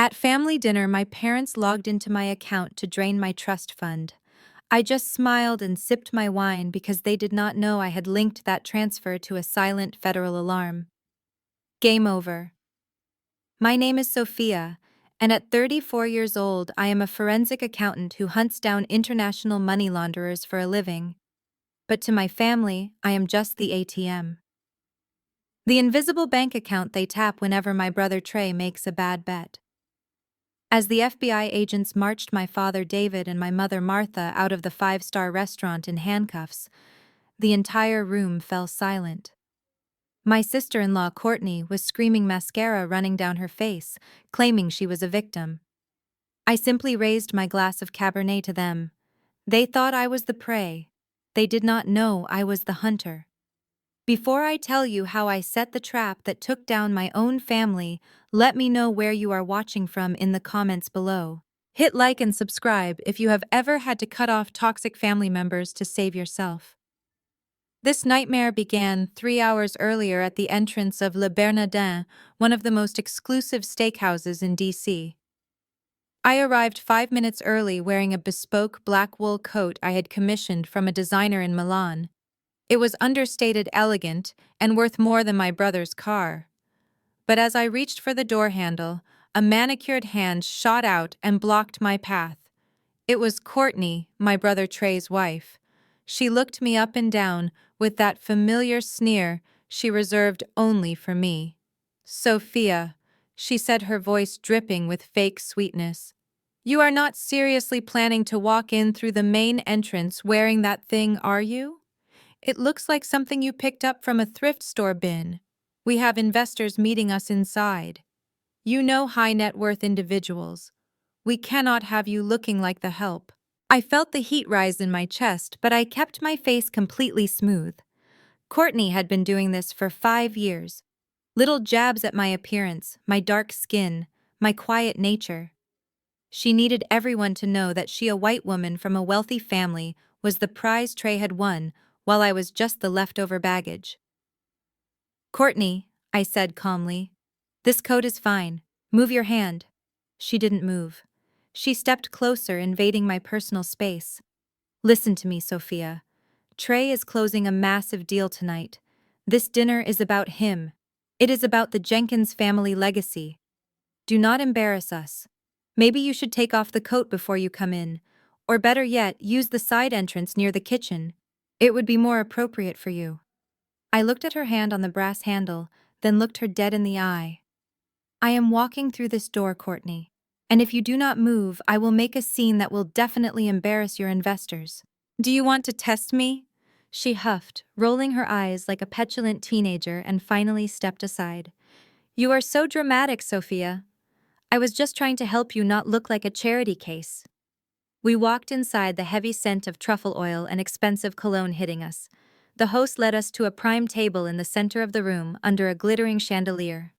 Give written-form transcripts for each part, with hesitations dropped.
At family dinner, my parents logged into my account to drain my trust fund. I just smiled and sipped my wine because they did not know I had linked that transfer to a silent federal alarm. Game over. My name is Sophia, and at 34 years old, I am a forensic accountant who hunts down international money launderers for a living. But to my family, I am just the ATM. The invisible bank account they tap whenever my brother Trey makes a bad bet. As the FBI agents marched my father David and my mother Martha out of the five-star restaurant in handcuffs, the entire room fell silent. My sister-in-law Courtney was screaming mascara running down her face, claiming she was a victim. I simply raised my glass of Cabernet to them. They thought I was the prey. They did not know I was the hunter. Before I tell you how I set the trap that took down my own family, let me know where you are watching from in the comments below. Hit like and subscribe if you have ever had to cut off toxic family members to save yourself. This nightmare began 3 hours earlier at the entrance of Le Bernardin, one of the most exclusive steakhouses in DC. I arrived 5 minutes early wearing a bespoke black wool coat I had commissioned from a designer in Milan. It was understated elegant and worth more than my brother's car. But as I reached for the door handle, a manicured hand shot out and blocked my path. It was Courtney, my brother Trey's wife. She looked me up and down with that familiar sneer she reserved only for me. "Sophia," she said, her voice dripping with fake sweetness. "You are not seriously planning to walk in through the main entrance wearing that thing, are you? It looks like something you picked up from a thrift store bin. We have investors meeting us inside. You know, high net worth individuals. We cannot have you looking like the help." I felt the heat rise in my chest, but I kept my face completely smooth. Courtney had been doing this for 5 years. Little jabs at my appearance, my dark skin, my quiet nature. She needed everyone to know that she, a white woman from a wealthy family, was the prize Trey had won, while I was just the leftover baggage. "Courtney," I said calmly, "this coat is fine. Move your hand." She didn't move. She stepped closer, invading my personal space. "Listen to me, Sophia. Trey is closing a massive deal tonight. This dinner is about him. It is about the Jenkins family legacy. Do not embarrass us. Maybe you should take off the coat before you come in, or better yet, use the side entrance near the kitchen. It would be more appropriate for you." I looked at her hand on the brass handle, then looked her dead in the eye. "I am walking through this door, Courtney, and if you do not move, I will make a scene that will definitely embarrass your investors. Do you want to test me?" She huffed, rolling her eyes like a petulant teenager, and finally stepped aside. "You are so dramatic, Sophia. I was just trying to help you not look like a charity case." We walked inside, the heavy scent of truffle oil and expensive cologne hitting us. The host led us to a prime table in the center of the room under a glittering chandelier.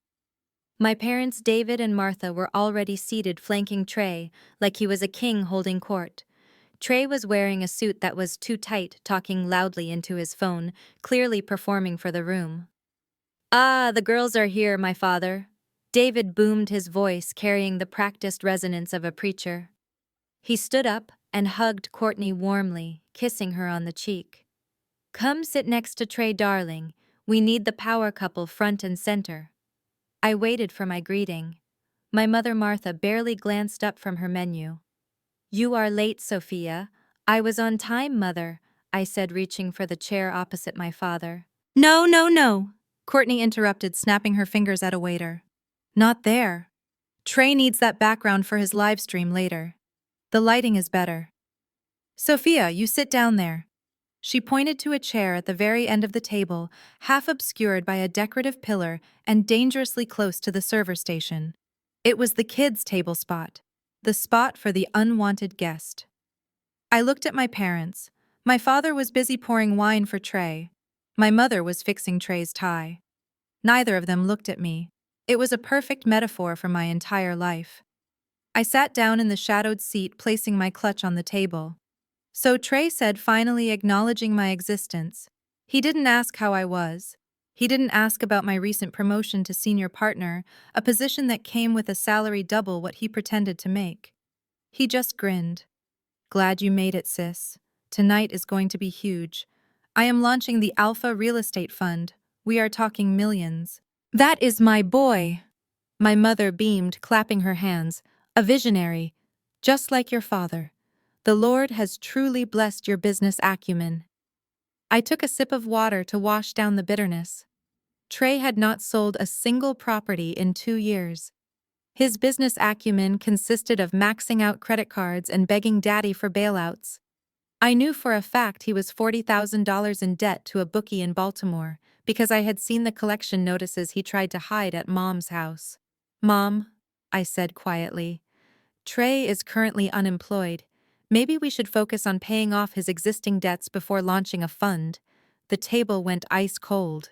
My parents David and Martha were already seated flanking Trey like he was a king holding court. Trey was wearing a suit that was too tight, talking loudly into his phone, clearly performing for the room. "Ah, the girls are here, my father." David boomed, his voice carrying the practiced resonance of a preacher. He stood up and hugged Courtney warmly, kissing her on the cheek. "Come sit next to Trey, darling. We need the power couple front and center." I waited for my greeting. My mother Martha barely glanced up from her menu. "You are late, Sophia." "I was on time, mother," I said, reaching for the chair opposite my father. "No, no, no," Courtney interrupted, snapping her fingers at a waiter. "Not there. Trey needs that background for his live stream later. The lighting is better. Sophia, you sit down there." She pointed to a chair at the very end of the table, half obscured by a decorative pillar and dangerously close to the server station. It was the kids' table spot, the spot for the unwanted guest. I looked at my parents. My father was busy pouring wine for Trey. My mother was fixing Trey's tie. Neither of them looked at me. It was a perfect metaphor for my entire life. I sat down in the shadowed seat, placing my clutch on the table. "So," Trey said, finally acknowledging my existence. He didn't ask how I was. He didn't ask about my recent promotion to senior partner, a position that came with a salary double what he pretended to make. He just grinned. Glad you made it, sis. Tonight is going to be huge. I am launching the Alpha Real Estate Fund. We are talking millions. That is my boy! My mother beamed, clapping her hands. A visionary, just like your father. The Lord has truly blessed your business acumen. I took a sip of water to wash down the bitterness. Trey had not sold a single property in 2 years. His business acumen consisted of maxing out credit cards and begging daddy for bailouts. I knew for a fact he was $40,000 in debt to a bookie in Baltimore because I had seen the collection notices he tried to hide at Mom's house. Mom, I said quietly, Trey is currently unemployed. Maybe we should focus on paying off his existing debts before launching a fund. The table went ice cold.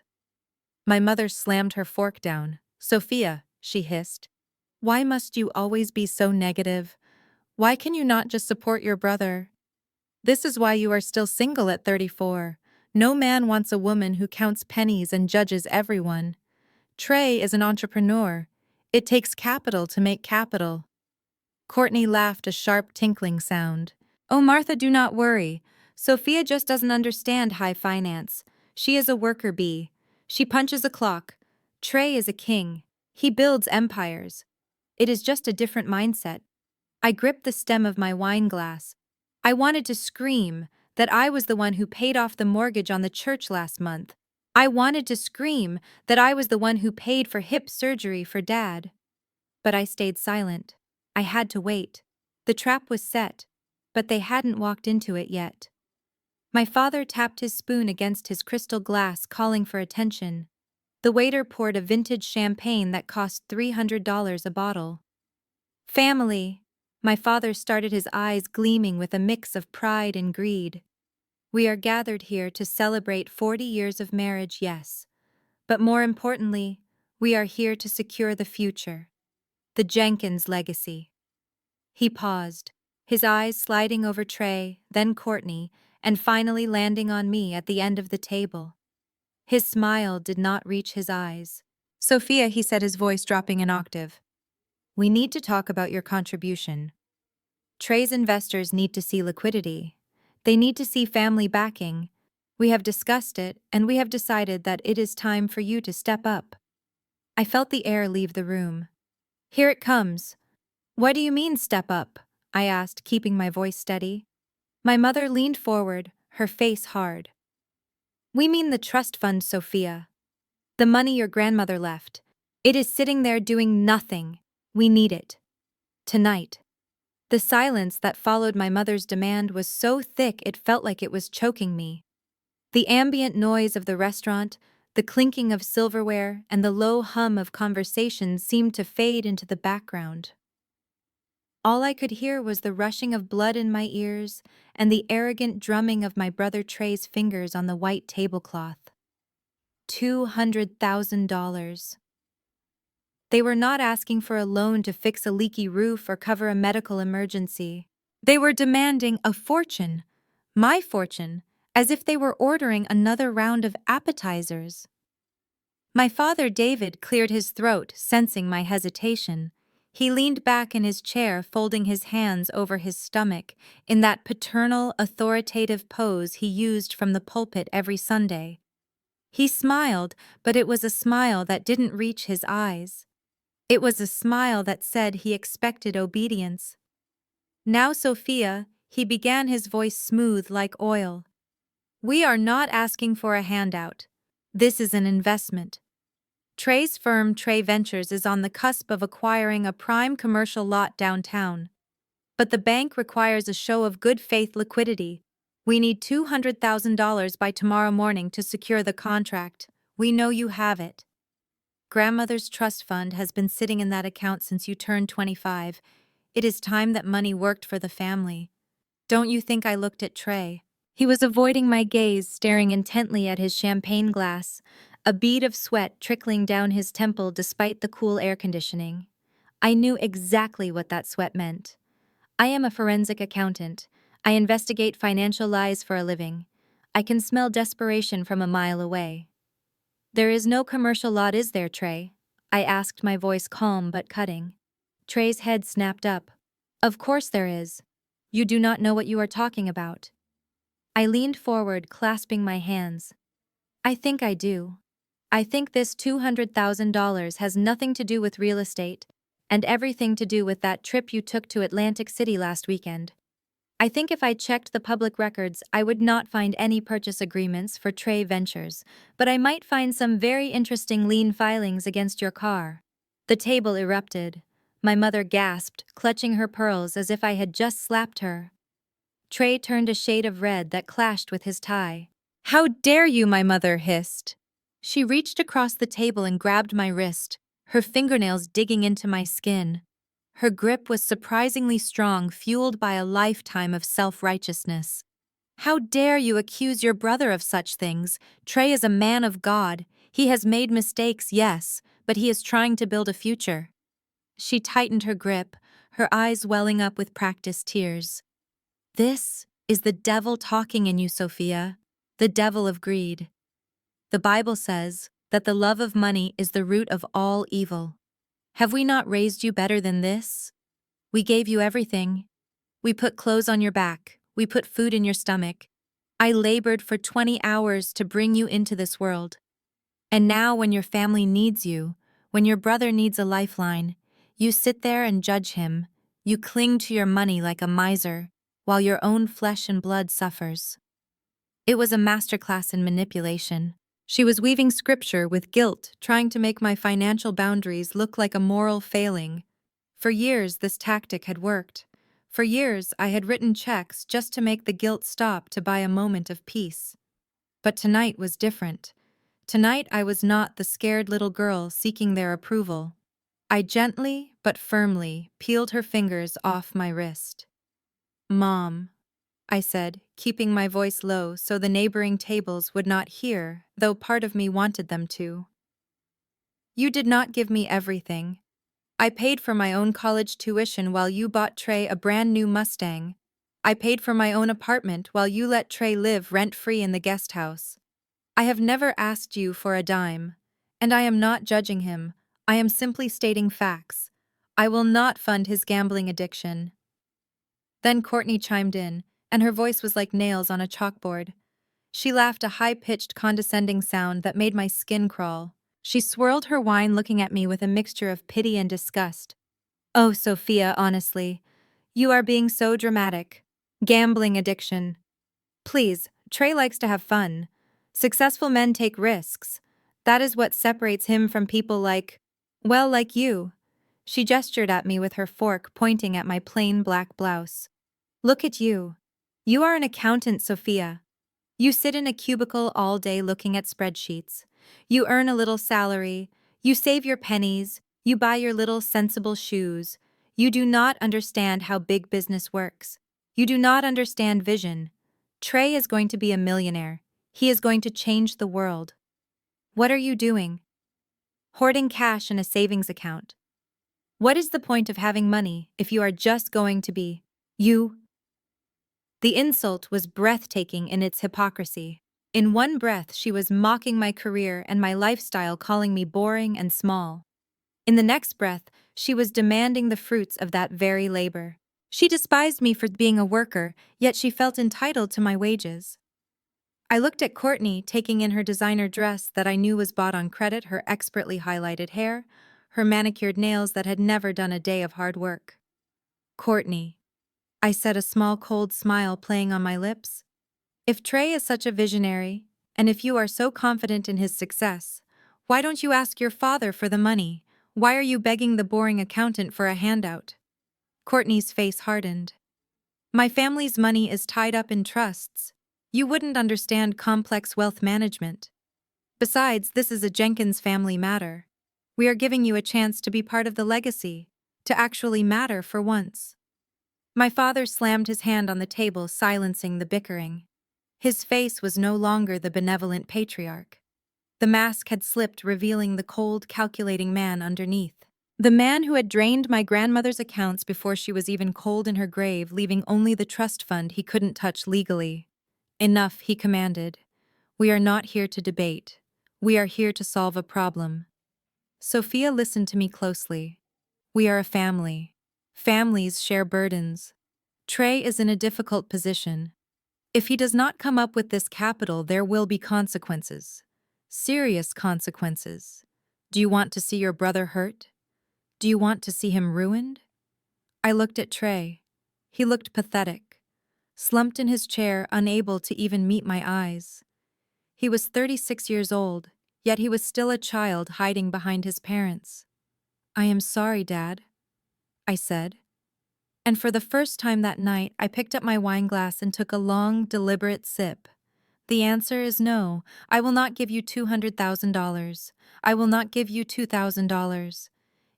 My mother slammed her fork down. Sophia, she hissed. Why must you always be so negative? Why can you not just support your brother? This is why you are still single at 34. No man wants a woman who counts pennies and judges everyone. Trey is an entrepreneur. It takes capital to make capital. Courtney laughed a sharp tinkling sound. Oh, Martha, do not worry. Sophia just doesn't understand high finance. She is a worker bee. She punches a clock. Trey is a king. He builds empires. It is just a different mindset. I gripped the stem of my wine glass. I wanted to scream that I was the one who paid off the mortgage on the church last month. I wanted to scream that I was the one who paid for hip surgery for Dad. But I stayed silent. I had to wait. The trap was set, but they hadn't walked into it yet. My father tapped his spoon against his crystal glass, calling for attention. The waiter poured a vintage champagne that cost $300 a bottle. Family. My father started, his eyes gleaming with a mix of pride and greed. We are gathered here to celebrate 40 years of marriage, yes. But more importantly, we are here to secure the future. The Jenkins legacy. He paused, his eyes sliding over Trey, then Courtney, and finally landing on me at the end of the table. His smile did not reach his eyes. Sophia, he said, his voice dropping an octave. We need to talk about your contribution. Trey's investors need to see liquidity. They need to see family backing. We have discussed it, and we have decided that it is time for you to step up. I felt the air leave the room. Here it comes. What do you mean, step up? I asked, keeping my voice steady. My mother leaned forward, her face hard. We mean the trust fund, Sophia. The money your grandmother left. It is sitting there doing nothing. We need it. Tonight. The silence that followed my mother's demand was so thick it felt like it was choking me. The ambient noise of the restaurant, the clinking of silverware, and the low hum of conversation seemed to fade into the background. All I could hear was the rushing of blood in my ears and the arrogant drumming of my brother Trey's fingers on the white tablecloth. $200,000. They were not asking for a loan to fix a leaky roof or cover a medical emergency. They were demanding a fortune, my fortune, as if they were ordering another round of appetizers. My father David cleared his throat, sensing my hesitation. He leaned back in his chair, folding his hands over his stomach, in that paternal, authoritative pose he used from the pulpit every Sunday. He smiled, but it was a smile that didn't reach his eyes. It was a smile that said he expected obedience. Now, Sophia, he began, his voice smooth like oil. We are not asking for a handout. This is an investment. Trey's firm, Trey Ventures, is on the cusp of acquiring a prime commercial lot downtown. But the bank requires a show of good faith liquidity. We need $200,000 by tomorrow morning to secure the contract. We know you have it. Grandmother's trust fund has been sitting in that account since you turned 25. It is time that money worked for the family. Don't you think? I looked at Trey. He was avoiding my gaze, staring intently at his champagne glass, a bead of sweat trickling down his temple despite the cool air conditioning. I knew exactly what that sweat meant. I am a forensic accountant. I investigate financial lies for a living. I can smell desperation from a mile away. There is no commercial lot, is there, Trey? I asked, my voice calm but cutting. Trey's head snapped up. Of course there is. You do not know what you are talking about. I leaned forward, clasping my hands. I think I do. I think this $200,000 has nothing to do with real estate, and everything to do with that trip you took to Atlantic City last weekend. I think if I checked the public records, I would not find any purchase agreements for Trey Ventures, but I might find some very interesting lien filings against your car. The table erupted. My mother gasped, clutching her pearls as if I had just slapped her. Trey turned a shade of red that clashed with his tie. How dare you, my mother hissed. She reached across the table and grabbed my wrist, her fingernails digging into my skin. Her grip was surprisingly strong, fueled by a lifetime of self-righteousness. How dare you accuse your brother of such things? Trey is a man of God. He has made mistakes, yes, but he is trying to build a future. She tightened her grip, her eyes welling up with practiced tears. This is the devil talking in you, Sophia, the devil of greed. The Bible says that the love of money is the root of all evil. Have we not raised you better than this? We gave you everything. We put clothes on your back. We put food in your stomach. I labored for 20 hours to bring you into this world. And now when your family needs you, when your brother needs a lifeline, you sit there and judge him. You cling to your money like a miser, while your own flesh and blood suffers. It was a masterclass in manipulation. She was weaving scripture with guilt, trying to make my financial boundaries look like a moral failing. For years, this tactic had worked. For years, I had written checks just to make the guilt stop, to buy a moment of peace. But tonight was different. Tonight, I was not the scared little girl seeking their approval. I gently, but firmly, peeled her fingers off my wrist. Mom, I said, keeping my voice low so the neighboring tables would not hear, though part of me wanted them to. You did not give me everything. I paid for my own college tuition while you bought Trey a brand new Mustang. I paid for my own apartment while you let Trey live rent-free in the guest house. I have never asked you for a dime. And I am not judging him. I am simply stating facts. I will not fund his gambling addiction. Then Courtney chimed in, and her voice was like nails on a chalkboard. She laughed, a high-pitched, condescending sound that made my skin crawl. She swirled her wine, looking at me with a mixture of pity and disgust. Oh, Sophia, honestly, you are being so dramatic. Gambling addiction. Please, Trey likes to have fun. Successful men take risks. That is what separates him from people like you. She gestured at me with her fork, pointing at my plain black blouse. Look at you. You are an accountant, Sophia. You sit in a cubicle all day looking at spreadsheets. You earn a little salary. You save your pennies. You buy your little sensible shoes. You do not understand how big business works. You do not understand vision. Trey is going to be a millionaire. He is going to change the world. What are you doing? Hoarding cash in a savings account. What is the point of having money if you are just going to be you? The insult was breathtaking in its hypocrisy. In one breath, she was mocking my career and my lifestyle, calling me boring and small. In the next breath, she was demanding the fruits of that very labor. She despised me for being a worker, yet she felt entitled to my wages. I looked at Courtney, taking in her designer dress that I knew was bought on credit, her expertly highlighted hair, her manicured nails that had never done a day of hard work. Courtney, I said, a small cold smile playing on my lips. If Trey is such a visionary, and if you are so confident in his success, why don't you ask your father for the money? Why are you begging the boring accountant for a handout? Courtney's face hardened. My family's money is tied up in trusts. You wouldn't understand complex wealth management. Besides, this is a Jenkins family matter. We are giving you a chance to be part of the legacy, to actually matter for once. My father slammed his hand on the table, silencing the bickering. His face was no longer the benevolent patriarch. The mask had slipped, revealing the cold, calculating man underneath. The man who had drained my grandmother's accounts before she was even cold in her grave, leaving only the trust fund he couldn't touch legally. Enough, he commanded. We are not here to debate. We are here to solve a problem. Sophia listened to me closely. We are a family. Families share burdens. Trey is in a difficult position. If he does not come up with this capital, there will be consequences. Serious consequences. Do you want to see your brother hurt? Do you want to see him ruined? I looked at Trey. He looked pathetic, slumped in his chair, unable to even meet my eyes. He was 36 years old, yet he was still a child hiding behind his parents. I am sorry, Dad, I said. And for the first time that night, I picked up my wine glass and took a long, deliberate sip. The answer is no. I will not give you $200,000. I will not give you $2,000.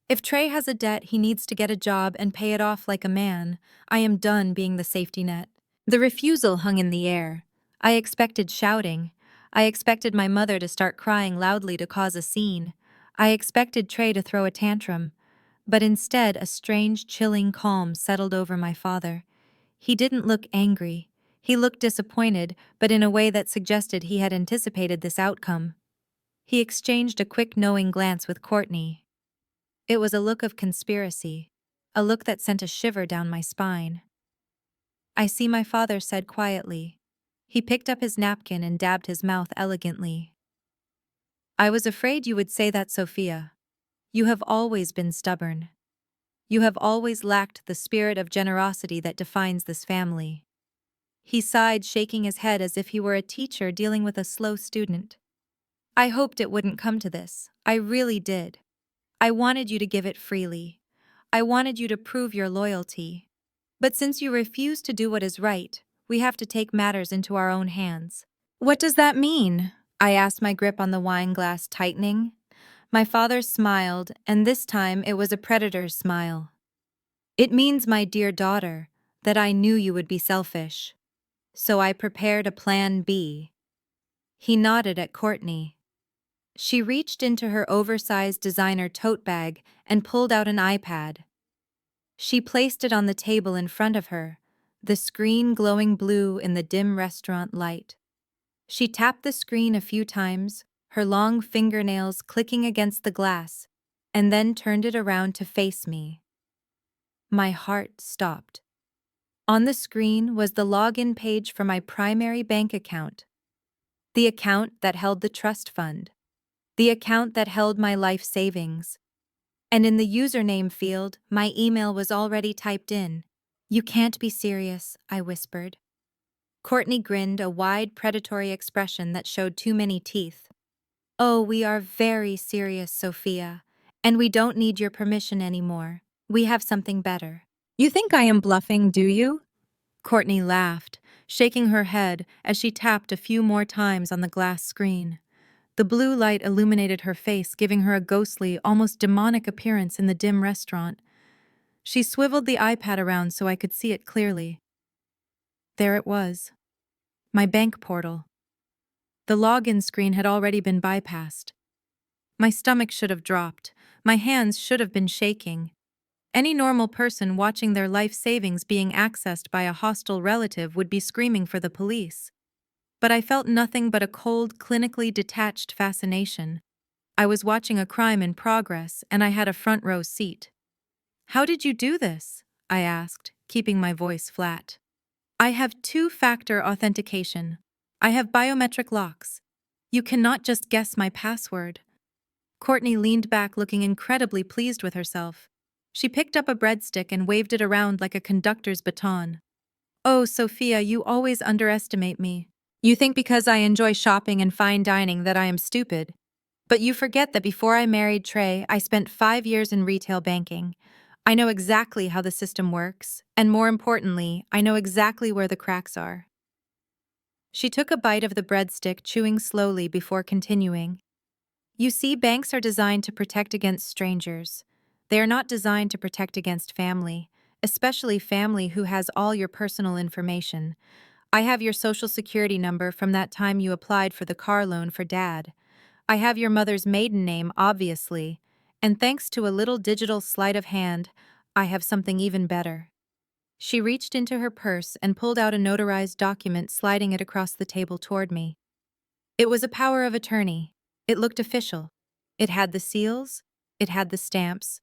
If Trey has a debt, he needs to get a job and pay it off like a man. I am done being the safety net. The refusal hung in the air. I expected shouting. I expected my mother to start crying loudly to cause a scene. I expected Trey to throw a tantrum. But instead, a strange, chilling calm settled over my father. He didn't look angry. He looked disappointed, but in a way that suggested he had anticipated this outcome. He exchanged a quick, knowing glance with Courtney. It was a look of conspiracy, a look that sent a shiver down my spine. I see, my father said quietly. He picked up his napkin and dabbed his mouth elegantly. I was afraid you would say that, Sophia. You have always been stubborn. You have always lacked the spirit of generosity that defines this family. He sighed, shaking his head as if he were a teacher dealing with a slow student. I hoped it wouldn't come to this. I really did. I wanted you to give it freely. I wanted you to prove your loyalty. But since you refuse to do what is right, we have to take matters into our own hands. What does that mean? I asked, my grip on the wine glass tightening. My father smiled, and this time it was a predator's smile. It means, my dear daughter, that I knew you would be selfish. So I prepared a plan B. He nodded at Courtney. She reached into her oversized designer tote bag and pulled out an iPad. She placed it on the table in front of her, the screen glowing blue in the dim restaurant light. She tapped the screen a few times, her long fingernails clicking against the glass, and then turned it around to face me. My heart stopped. On the screen was the login page for my primary bank account, the account that held the trust fund, the account that held my life savings. And in the username field, my email was already typed in. You can't be serious, I whispered. Courtney grinned, a wide, predatory expression that showed too many teeth. Oh, we are very serious, Sophia, and we don't need your permission anymore. We have something better. You think I am bluffing, do you? Courtney laughed, shaking her head as she tapped a few more times on the glass screen. The blue light illuminated her face, giving her a ghostly, almost demonic appearance in the dim restaurant. She swiveled the iPad around so I could see it clearly. There it was. My bank portal. The login screen had already been bypassed. My stomach should have dropped. My hands should have been shaking. Any normal person watching their life savings being accessed by a hostile relative would be screaming for the police. But I felt nothing but a cold, clinically detached fascination. I was watching a crime in progress, and I had a front row seat. How did you do this? I asked, keeping my voice flat. I have two-factor authentication. I have biometric locks. You cannot just guess my password. Courtney leaned back, looking incredibly pleased with herself. She picked up a breadstick and waved it around like a conductor's baton. Oh, Sophia, you always underestimate me. You think because I enjoy shopping and fine dining that I am stupid. But you forget that before I married Trey, I spent 5 years in retail banking. I know exactly how the system works, and more importantly, I know exactly where the cracks are. She took a bite of the breadstick, chewing slowly before continuing. You see, banks are designed to protect against strangers. They are not designed to protect against family, especially family who has all your personal information. I have your social security number from that time you applied for the car loan for Dad. I have your mother's maiden name, obviously, and thanks to a little digital sleight of hand, I have something even better. She reached into her purse and pulled out a notarized document, sliding it across the table toward me. It was a power of attorney. It looked official. It had the seals, it had the stamps,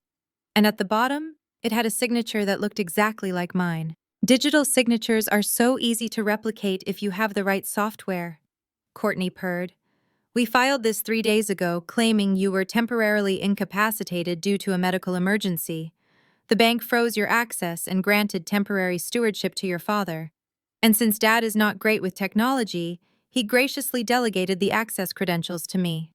and at the bottom, it had a signature that looked exactly like mine. Digital signatures are so easy to replicate if you have the right software, Courtney purred. We filed this 3 days ago, claiming you were temporarily incapacitated due to a medical emergency. The bank froze your access and granted temporary stewardship to your father. And since Dad is not great with technology, he graciously delegated the access credentials to me.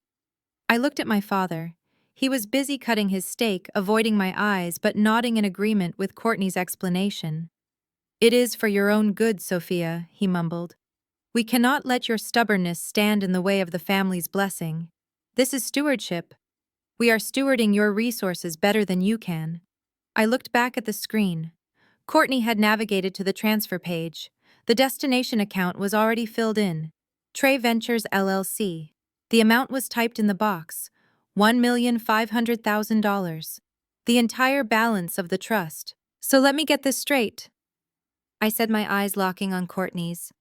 I looked at my father. He was busy cutting his steak, avoiding my eyes, but nodding in agreement with Courtney's explanation. "It is for your own good, Sophia," he mumbled. "We cannot let your stubbornness stand in the way of the family's blessing. This is stewardship. We are stewarding your resources better than you can." I looked back at the screen. Courtney had navigated to the transfer page. The destination account was already filled in. Trey Ventures LLC. The amount was typed in the box, $1,500,000. The entire balance of the trust. "So let me get this straight," I said, my eyes locking on Courtney's.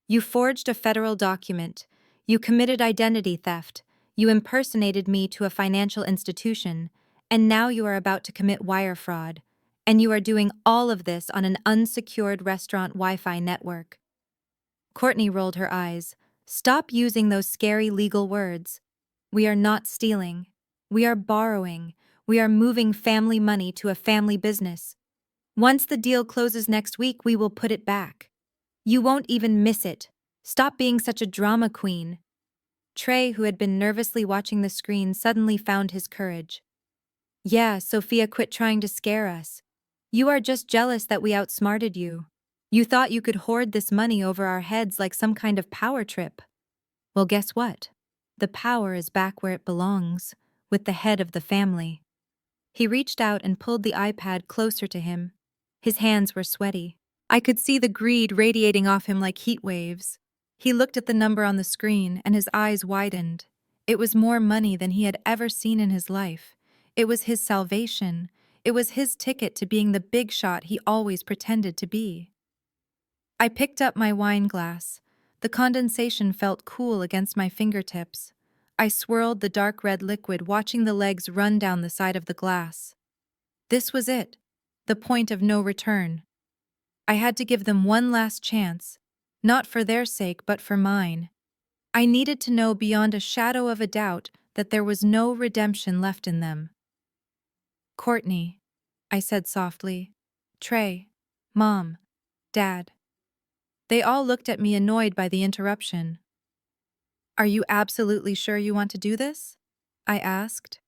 "You forged a federal document. You committed identity theft. You impersonated me to a financial institution. And now you are about to commit wire fraud. And you are doing all of this on an unsecured restaurant Wi-Fi network." Courtney rolled her eyes. "Stop using those scary legal words. We are not stealing. We are borrowing. We are moving family money to a family business. Once the deal closes next week, we will put it back. You won't even miss it. Stop being such a drama queen." Trey, who had been nervously watching the screen, suddenly found his courage. "Yeah, Sophia, quit trying to scare us. You are just jealous that we outsmarted you. You thought you could hoard this money over our heads like some kind of power trip. Well, guess what? The power is back where it belongs, with the head of the family." He reached out and pulled the iPad closer to him. His hands were sweaty. I could see the greed radiating off him like heat waves. He looked at the number on the screen, and his eyes widened. It was more money than he had ever seen in his life. It was his salvation. It was his ticket to being the big shot he always pretended to be. I picked up my wine glass. The condensation felt cool against my fingertips. I swirled the dark red liquid, watching the legs run down the side of the glass. This was it, the point of no return. I had to give them one last chance, not for their sake but for mine. I needed to know beyond a shadow of a doubt that there was no redemption left in them. "Courtney," I said softly. "Trey, Mom, Dad." They all looked at me, annoyed by the interruption. "Are you absolutely sure you want to do this?" I asked.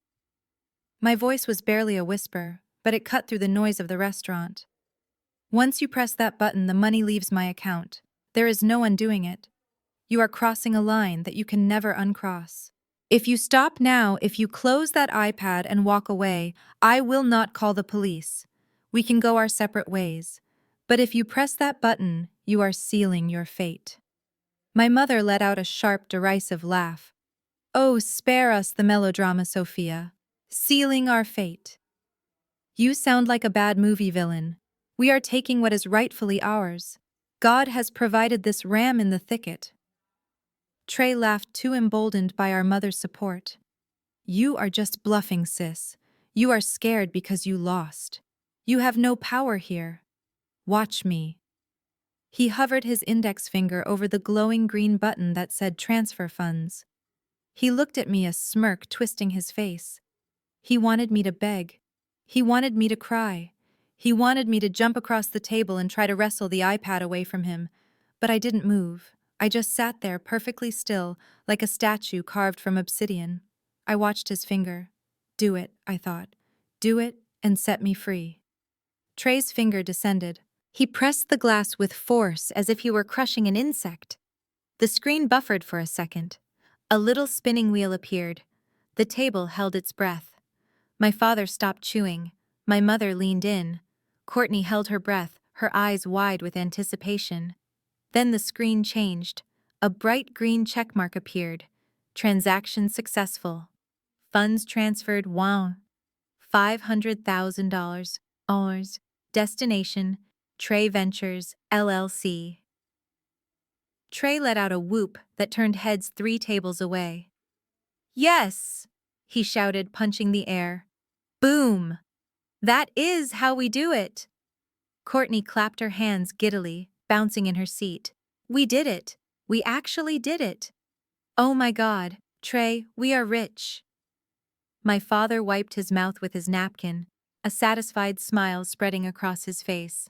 My voice was barely a whisper, but it cut through the noise of the restaurant. "Once you press that button, the money leaves my account. There is no undoing it. You are crossing a line that you can never uncross. If you stop now, if you close that iPad and walk away, I will not call the police. We can go our separate ways. But if you press that button, you are sealing your fate." My mother let out a sharp, derisive laugh. "Oh, spare us the melodrama, Sophia. Sealing our fate. You sound like a bad movie villain. We are taking what is rightfully ours. God has provided this ram in the thicket." Trey laughed, too emboldened by our mother's support. "You are just bluffing, sis. You are scared because you lost. You have no power here. Watch me." He hovered his index finger over the glowing green button that said transfer funds. He looked at me, a smirk twisting his face. He wanted me to beg. He wanted me to cry. He wanted me to jump across the table and try to wrestle the iPad away from him. But I didn't move. I just sat there, perfectly still, like a statue carved from obsidian. I watched his finger. "Do it," I thought. "Do it and set me free." Trey's finger descended. He pressed the glass with force as if he were crushing an insect. The screen buffered for a second. A little spinning wheel appeared. The table held its breath. My father stopped chewing. My mother leaned in. Courtney held her breath, her eyes wide with anticipation. Then the screen changed. A bright green checkmark appeared. Transaction successful. Funds transferred. Wow. $500,000. Ours. Destination, Trey Ventures, LLC. Trey let out a whoop that turned heads 3 tables away. Yes, he shouted, punching the air. Boom! That is how we do it. Courtney clapped her hands giddily, bouncing in her seat. We did it. We actually did it. Oh my God, Trey, we are rich. My father wiped his mouth with his napkin, a satisfied smile spreading across his face.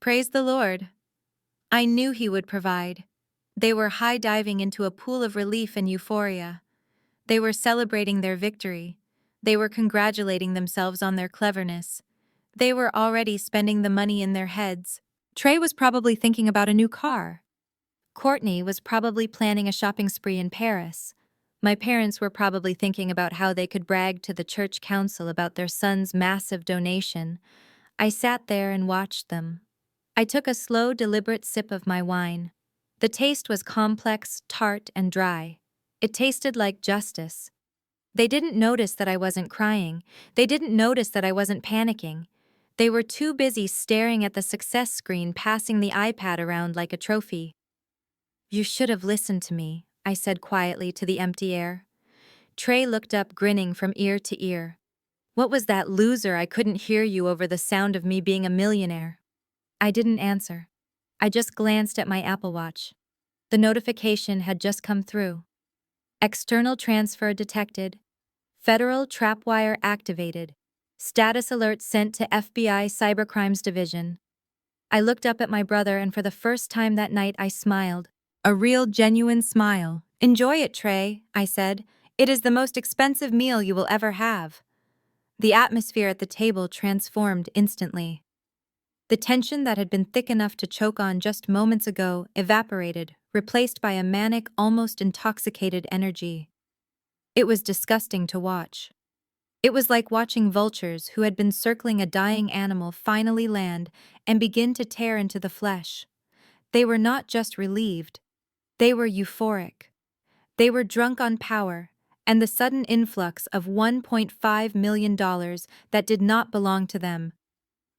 Praise the Lord. I knew he would provide. They were high-diving into a pool of relief and euphoria. They were celebrating their victory. They were congratulating themselves on their cleverness. They were already spending the money in their heads. Trey was probably thinking about a new car. Courtney was probably planning a shopping spree in Paris. My parents were probably thinking about how they could brag to the church council about their son's massive donation. I sat there and watched them. I took a slow, deliberate sip of my wine. The taste was complex, tart, and dry. It tasted like justice. They didn't notice that I wasn't crying. They didn't notice that I wasn't panicking. They were too busy staring at the success screen, passing the iPad around like a trophy. You should have listened to me, I said quietly to the empty air. Trey looked up, grinning from ear to ear. What was that loser? I couldn't hear you over the sound of me being a millionaire. I didn't answer. I just glanced at my Apple Watch. The notification had just come through. External transfer detected. Federal trapwire activated. Status alert sent to FBI Cybercrimes Division. I looked up at my brother, and for the first time that night I smiled. A real, genuine smile. Enjoy it, Trey, I said. It is the most expensive meal you will ever have. The atmosphere at the table transformed instantly. The tension that had been thick enough to choke on just moments ago evaporated, replaced by a manic, almost intoxicated energy. It was disgusting to watch. It was like watching vultures who had been circling a dying animal finally land and begin to tear into the flesh. They were not just relieved. They were euphoric. They were drunk on power and the sudden influx of $1.5 million that did not belong to them.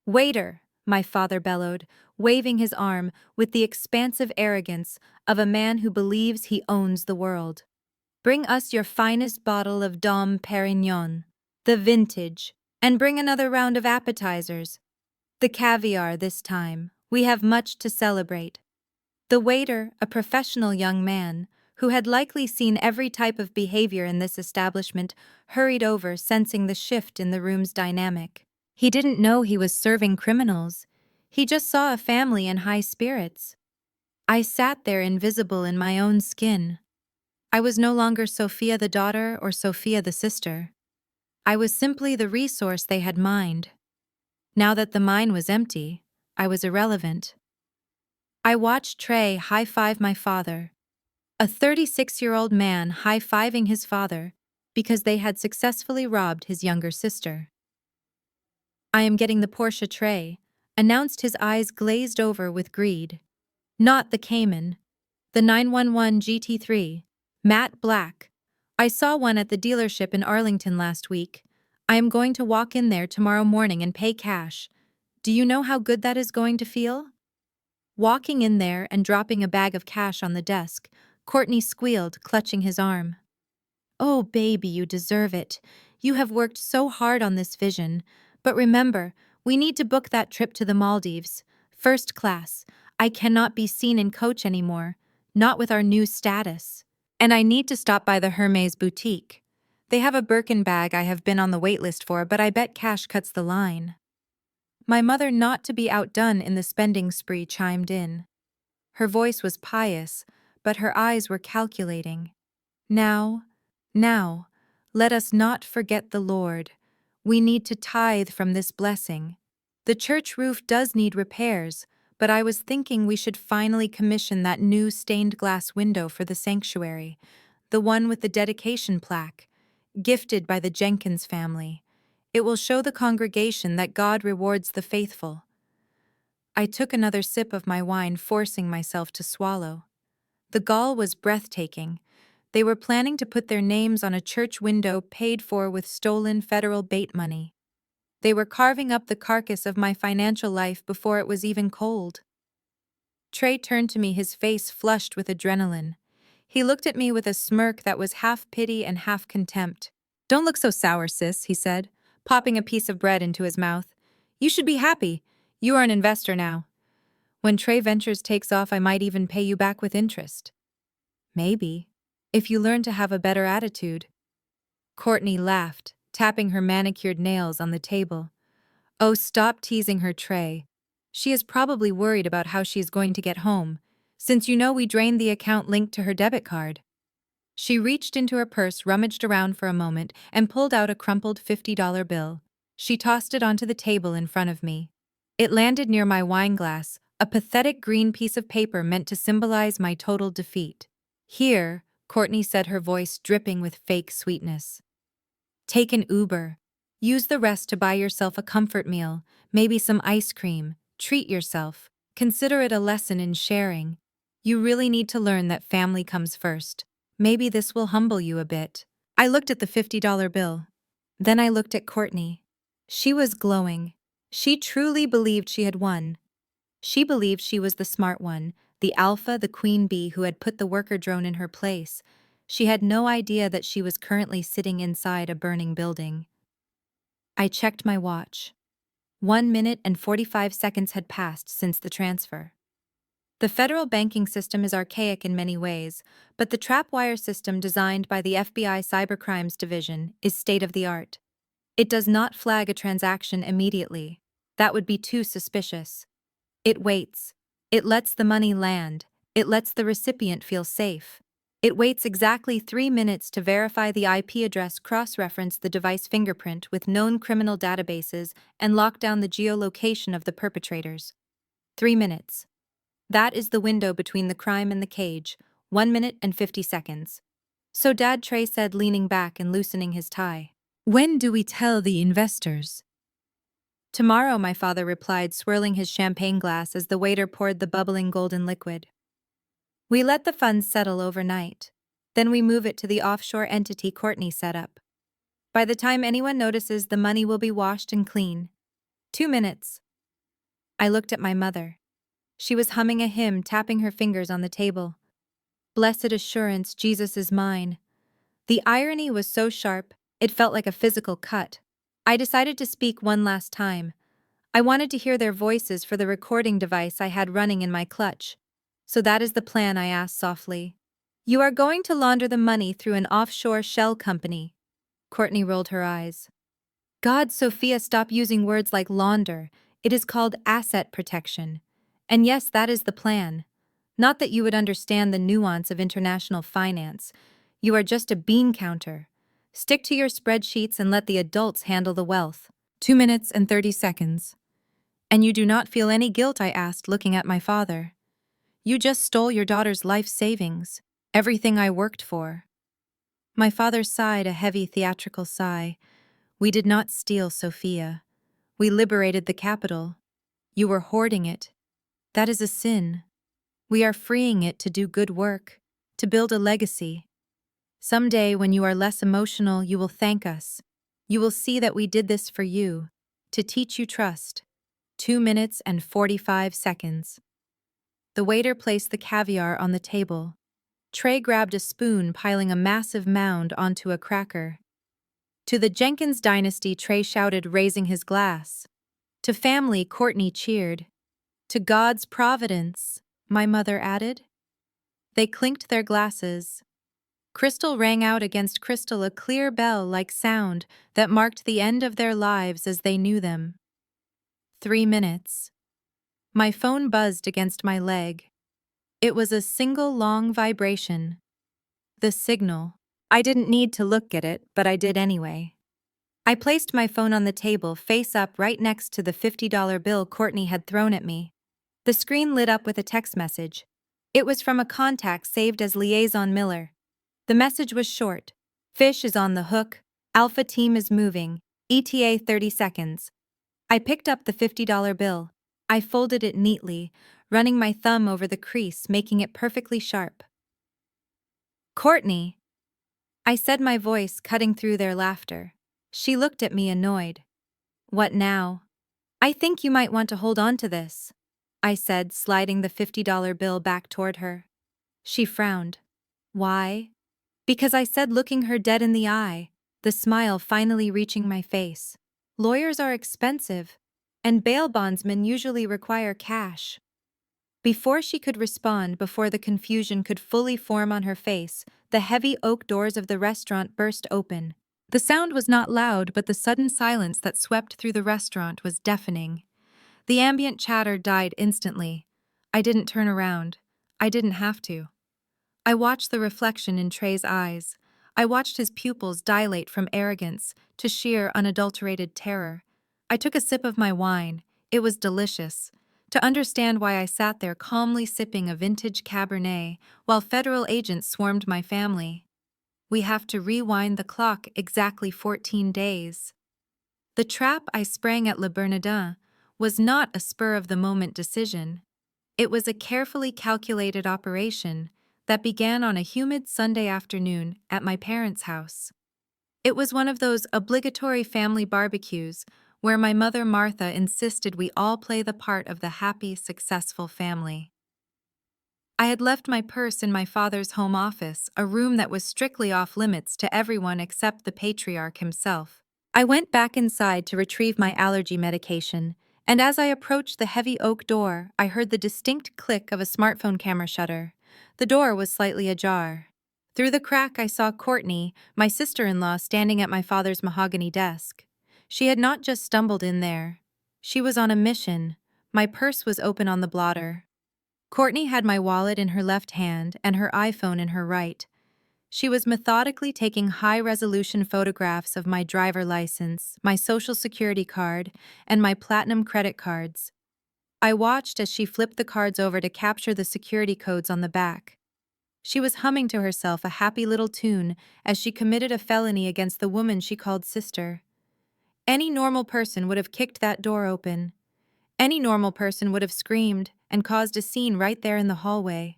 Waiter, my father bellowed, waving his arm with the expansive arrogance of a man who believes he owns the world. Bring us your finest bottle of Dom Perignon, the vintage, and bring another round of appetizers. The caviar this time. We have much to celebrate. The waiter, a professional young man, who had likely seen every type of behavior in this establishment, hurried over, sensing the shift in the room's dynamic. He didn't know he was serving criminals. He just saw a family in high spirits. I sat there invisible in my own skin. I was no longer Sophia the daughter or Sophia the sister. I was simply the resource they had mined. Now that the mine was empty, I was irrelevant. I watched Trey high-five my father, a 36-year-old man high-fiving his father because they had successfully robbed his younger sister. I am getting the Porsche, Trey announced, his eyes glazed over with greed. Not the Cayman. The 911 GT3. Matte black. I saw one at the dealership in Arlington last week. I am going to walk in there tomorrow morning and pay cash. Do you know how good that is going to feel? Walking in there and dropping a bag of cash on the desk, Courtney squealed, clutching his arm. Oh, baby, you deserve it. You have worked so hard on this vision. But remember, we need to book that trip to the Maldives. First class. I cannot be seen in coach anymore. Not with our new status. And I need to stop by the Hermes boutique. They have a Birkin bag I have been on the wait list for, but I bet cash cuts the line. My mother, not to be outdone in the spending spree, chimed in. Her voice was pious, but her eyes were calculating. Now, let us not forget the Lord. We need to tithe from this blessing. The church roof does need repairs, but I was thinking we should finally commission that new stained glass window for the sanctuary, the one with the dedication plaque, gifted by the Jenkins family. It will show the congregation that God rewards the faithful. I took another sip of my wine, forcing myself to swallow. The gall was breathtaking. They were planning to put their names on a church window paid for with stolen federal bait money. They were carving up the carcass of my financial life before it was even cold. Trey turned to me, his face flushed with adrenaline. He looked at me with a smirk that was half pity and half contempt. "Don't look so sour, sis," he said, popping a piece of bread into his mouth. "You should be happy. You are an investor now. When Trey Ventures takes off, I might even pay you back with interest." "Maybe. If you learn to have a better attitude." Courtney laughed, tapping her manicured nails on the table. "Oh, stop teasing her, Trey. She is probably worried about how she is going to get home, since you know we drained the account linked to her debit card." She reached into her purse, rummaged around for a moment, and pulled out a crumpled $50 bill. She tossed it onto the table in front of me. It landed near my wine glass, a pathetic green piece of paper meant to symbolize my total defeat. "Here," Courtney said, her voice dripping with fake sweetness. "Take an Uber. Use the rest to buy yourself a comfort meal, maybe some ice cream. Treat yourself. Consider it a lesson in sharing. You really need to learn that family comes first. Maybe this will humble you a bit." I looked at the $50 bill. Then I looked at Courtney. She was glowing. She truly believed she had won. She believed she was the smart one, the alpha, the queen bee who had put the worker drone in her place. She had no idea that she was currently sitting inside a burning building. I checked my watch. 1 minute and 45 seconds had passed since the transfer. The federal banking system is archaic in many ways, but the trapwire system designed by the FBI Cybercrimes Division is state-of-the-art. It does not flag a transaction immediately. That would be too suspicious. It waits. It lets the money land. It lets the recipient feel safe. It waits exactly 3 minutes to verify the IP address, cross-reference the device fingerprint with known criminal databases, and lock down the geolocation of the perpetrators. 3 minutes. That is the window between the crime and the cage. 1 minute and 50 seconds. "So Dad," Trey said, leaning back and loosening his tie. "When do we tell the investors?" "Tomorrow," my father replied, swirling his champagne glass as the waiter poured the bubbling golden liquid. "We let the funds settle overnight. Then we move it to the offshore entity Courtney set up. By the time anyone notices, the money will be washed and clean. 2 minutes. I looked at my mother. She was humming a hymn, tapping her fingers on the table. "Blessed assurance, Jesus is mine." The irony was so sharp, it felt like a physical cut. I decided to speak one last time. I wanted to hear their voices for the recording device I had running in my clutch. "So that is the plan?" I asked softly. "You are going to launder the money through an offshore shell company." Courtney rolled her eyes. "God, Sophia, stop using words like launder. It is called asset protection. And yes, that is the plan. Not that you would understand the nuance of international finance. You are just a bean counter. Stick to your spreadsheets and let the adults handle the wealth." 2 minutes and 30 seconds. "And you do not feel any guilt?" I asked, looking at my father. "You just stole your daughter's life savings, everything I worked for." My father sighed a heavy theatrical sigh. "We did not steal Sophia. We liberated the capital. You were hoarding it. That is a sin. We are freeing it to do good work, to build a legacy. Someday, when you are less emotional, you will thank us. You will see that we did this for you, to teach you trust." 2 minutes and 45 seconds. The waiter placed the caviar on the table. Trey grabbed a spoon, piling a massive mound onto a cracker. "To the Jenkins dynasty," Trey shouted, raising his glass. "To family," Courtney cheered. "To God's providence," my mother added. They clinked their glasses. Crystal rang out against crystal, a clear bell-like sound that marked the end of their lives as they knew them. 3 minutes. My phone buzzed against my leg. It was a single long vibration. The signal. I didn't need to look at it, but I did anyway. I placed my phone on the table, face up, right next to the $50 bill Courtney had thrown at me. The screen lit up with a text message. It was from a contact saved as Liaison Miller. The message was short. "Fish is on the hook. Alpha team is moving. ETA 30 seconds. I picked up the $50 bill. I folded it neatly, running my thumb over the crease, making it perfectly sharp. "Courtney," I said, my voice cutting through their laughter. She looked at me, annoyed. "What now?" "I think you might want to hold on to this," I said, sliding the $50 bill back toward her. She frowned. Why? Because I said, looking her dead in the eye, the smile finally reaching my face. Lawyers are expensive, and bail bondsmen usually require cash. Before she could respond, before the confusion could fully form on her face, the heavy oak doors of the restaurant burst open. The sound was not loud, but the sudden silence that swept through the restaurant was deafening. The ambient chatter died instantly. I didn't turn around. I didn't have to. I watched the reflection in Trey's eyes. I watched his pupils dilate from arrogance to sheer, unadulterated terror. I took a sip of my wine. It was delicious. To understand why I sat there calmly sipping a vintage Cabernet while federal agents swarmed my family. We have to rewind the clock exactly 14 days. The trap I sprang at Le Bernardin was not a spur-of-the-moment decision. It was a carefully calculated operation that began on a humid Sunday afternoon at my parents' house. It was one of those obligatory family barbecues where my mother Martha insisted we all play the part of the happy, successful family. I had left my purse in my father's home office, a room that was strictly off-limits to everyone except the patriarch himself. I went back inside to retrieve my allergy medication, and as I approached the heavy oak door, I heard the distinct click of a smartphone camera shutter. The door was slightly ajar. Through the crack, I saw Courtney, my sister-in-law, standing at my father's mahogany desk. She had not just stumbled in there. She was on a mission. My purse was open on the blotter. Courtney had my wallet in her left hand and her iPhone in her right. She was methodically taking high-resolution photographs of my driver license, my social security card, and my platinum credit cards. I watched as she flipped the cards over to capture the security codes on the back. She was humming to herself a happy little tune as she committed a felony against the woman she called sister. Any normal person would have kicked that door open. Any normal person would have screamed and caused a scene right there in the hallway.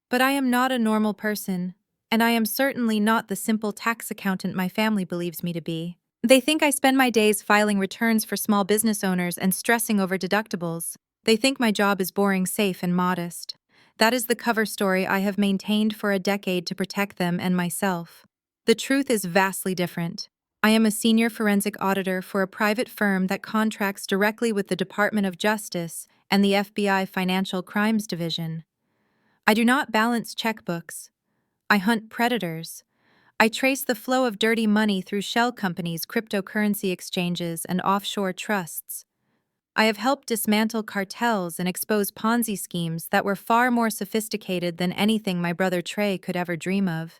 But I am not a normal person, and I am certainly not the simple tax accountant my family believes me to be. They think I spend my days filing returns for small business owners and stressing over deductibles. They think my job is boring, safe, and modest. That is the cover story I have maintained for a decade to protect them and myself. The truth is vastly different. I am a senior forensic auditor for a private firm that contracts directly with the Department of Justice and the FBI Financial Crimes Division. I do not balance checkbooks. I hunt predators. I trace the flow of dirty money through shell companies, cryptocurrency exchanges, and offshore trusts. I have helped dismantle cartels and expose Ponzi schemes that were far more sophisticated than anything my brother Trey could ever dream of.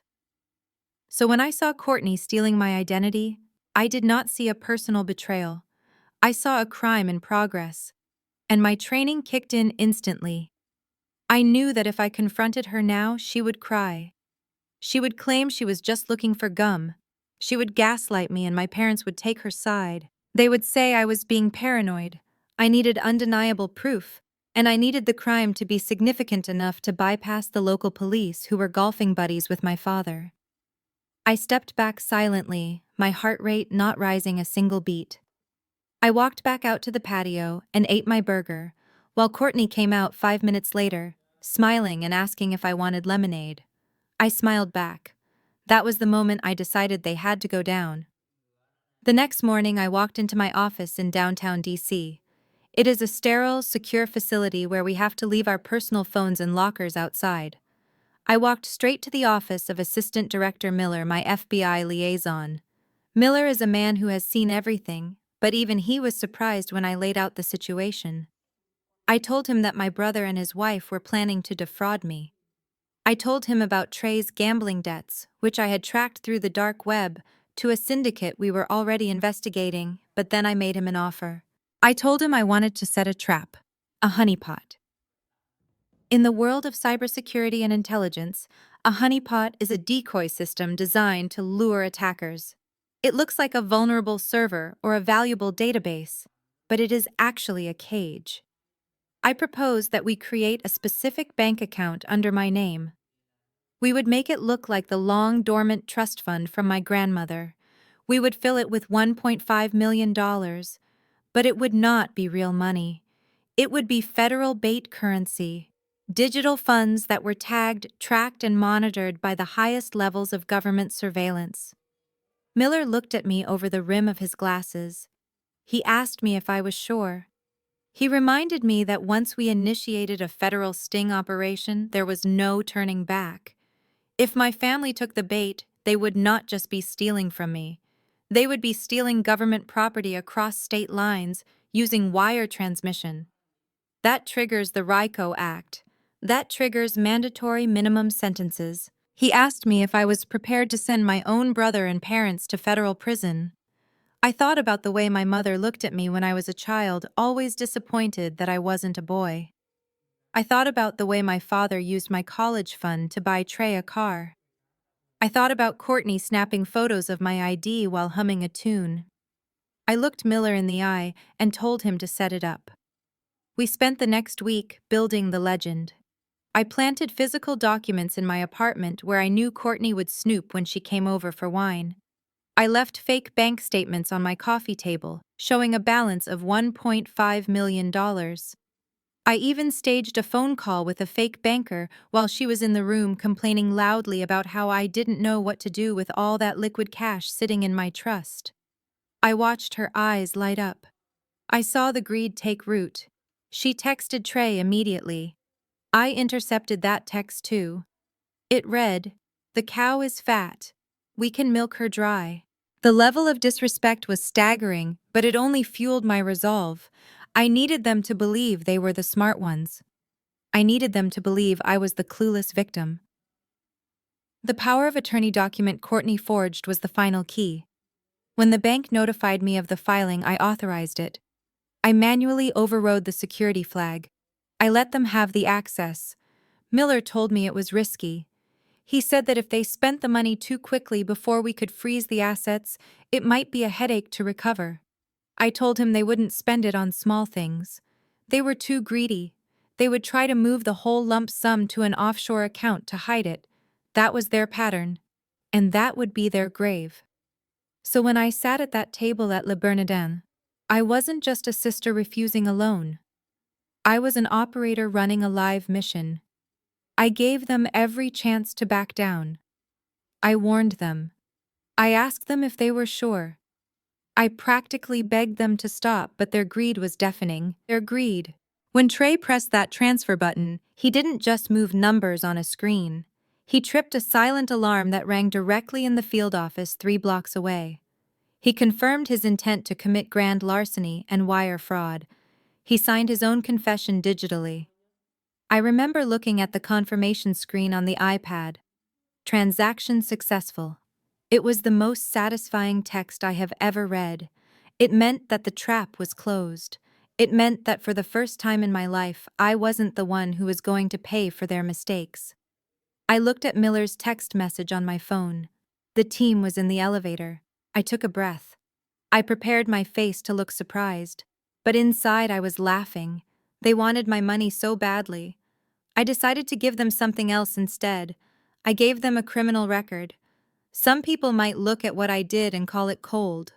So when I saw Courtney stealing my identity, I did not see a personal betrayal. I saw a crime in progress, and my training kicked in instantly. I knew that if I confronted her now, she would cry. She would claim she was just looking for gum. She would gaslight me and my parents would take her side. They would say I was being paranoid. I needed undeniable proof, and I needed the crime to be significant enough to bypass the local police who were golfing buddies with my father. I stepped back silently, my heart rate not rising a single beat. I walked back out to the patio and ate my burger, while Courtney came out 5 minutes later, smiling and asking if I wanted lemonade. I smiled back. That was the moment I decided they had to go down. The next morning, I walked into my office in downtown DC. It is a sterile, secure facility where we have to leave our personal phones in lockers outside. I walked straight to the office of Assistant Director Miller, my FBI liaison. Miller is a man who has seen everything, but even he was surprised when I laid out the situation. I told him that my brother and his wife were planning to defraud me. I told him about Trey's gambling debts, which I had tracked through the dark web, to a syndicate we were already investigating, but then I made him an offer. I told him I wanted to set a trap, a honeypot. In the world of cybersecurity and intelligence, a honeypot is a decoy system designed to lure attackers. It looks like a vulnerable server or a valuable database, but it is actually a cage. I proposed that we create a specific bank account under my name. We would make it look like the long-dormant trust fund from my grandmother. We would fill it with $1.5 million, but it would not be real money. It would be federal bait currency. Digital funds that were tagged, tracked, and monitored by the highest levels of government surveillance. Miller looked at me over the rim of his glasses. He asked me if I was sure. He reminded me that once we initiated a federal sting operation, there was no turning back. If my family took the bait, they would not just be stealing from me. They would be stealing government property across state lines using wire transmission. That triggers the RICO Act. That triggers mandatory minimum sentences. He asked me if I was prepared to send my own brother and parents to federal prison. I thought about the way my mother looked at me when I was a child, always disappointed that I wasn't a boy. I thought about the way my father used my college fund to buy Trey a car. I thought about Courtney snapping photos of my ID while humming a tune. I looked Miller in the eye and told him to set it up. We spent the next week building the legend. I planted physical documents in my apartment where I knew Courtney would snoop when she came over for wine. I left fake bank statements on my coffee table, showing a balance of $1.5 million. I even staged a phone call with a fake banker while she was in the room complaining loudly about how I didn't know what to do with all that liquid cash sitting in my trust. I watched her eyes light up. I saw the greed take root. She texted Trey immediately. I intercepted that text too. It read, "The cow is fat. We can milk her dry." The level of disrespect was staggering, but it only fueled my resolve. I needed them to believe they were the smart ones. I needed them to believe I was the clueless victim. The power of attorney document Courtney forged was the final key. When the bank notified me of the filing, I authorized it. I manually overrode the security flag. I let them have the access. Miller told me it was risky. He said that if they spent the money too quickly before we could freeze the assets, it might be a headache to recover. I told him they wouldn't spend it on small things. They were too greedy. They would try to move the whole lump sum to an offshore account to hide it. That was their pattern. And that would be their grave. So when I sat at that table at Le Bernardin, I wasn't just a sister refusing a loan. I was an operator running a live mission. I gave them every chance to back down. I warned them. I asked them if they were sure. I practically begged them to stop, but their greed was deafening. Their greed. When Trey pressed that transfer button, he didn't just move numbers on a screen. He tripped a silent alarm that rang directly in the field office 3 blocks away. He confirmed his intent to commit grand larceny and wire fraud. He signed his own confession digitally. I remember looking at the confirmation screen on the iPad. Transaction successful. It was the most satisfying text I have ever read. It meant that the trap was closed. It meant that for the first time in my life, I wasn't the one who was going to pay for their mistakes. I looked at Miller's text message on my phone. The team was in the elevator. I took a breath. I prepared my face to look surprised, but inside I was laughing. They wanted my money so badly. I decided to give them something else instead. I gave them a criminal record. Some people might look at what I did and call it cold.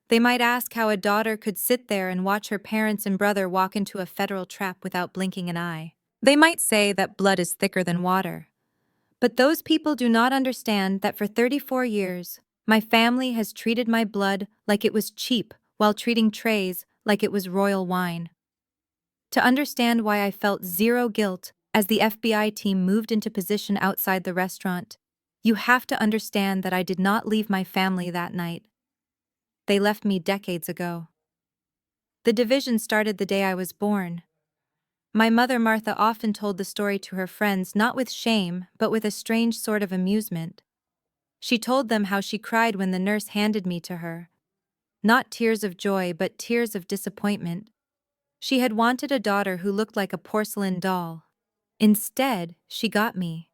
They might ask how a daughter could sit there and watch her parents and brother walk into a federal trap without blinking an eye. They might say that blood is thicker than water. But those people do not understand that for 34 years, my family has treated my blood like it was cheap while treating Trey's like it was royal wine. To understand why I felt zero guilt as the FBI team moved into position outside the restaurant, you have to understand that I did not leave my family that night. They left me decades ago. The division started the day I was born. My mother Martha often told the story to her friends not with shame, but with a strange sort of amusement. She told them how she cried when the nurse handed me to her. Not tears of joy, but tears of disappointment. She had wanted a daughter who looked like a porcelain doll. Instead, she got me.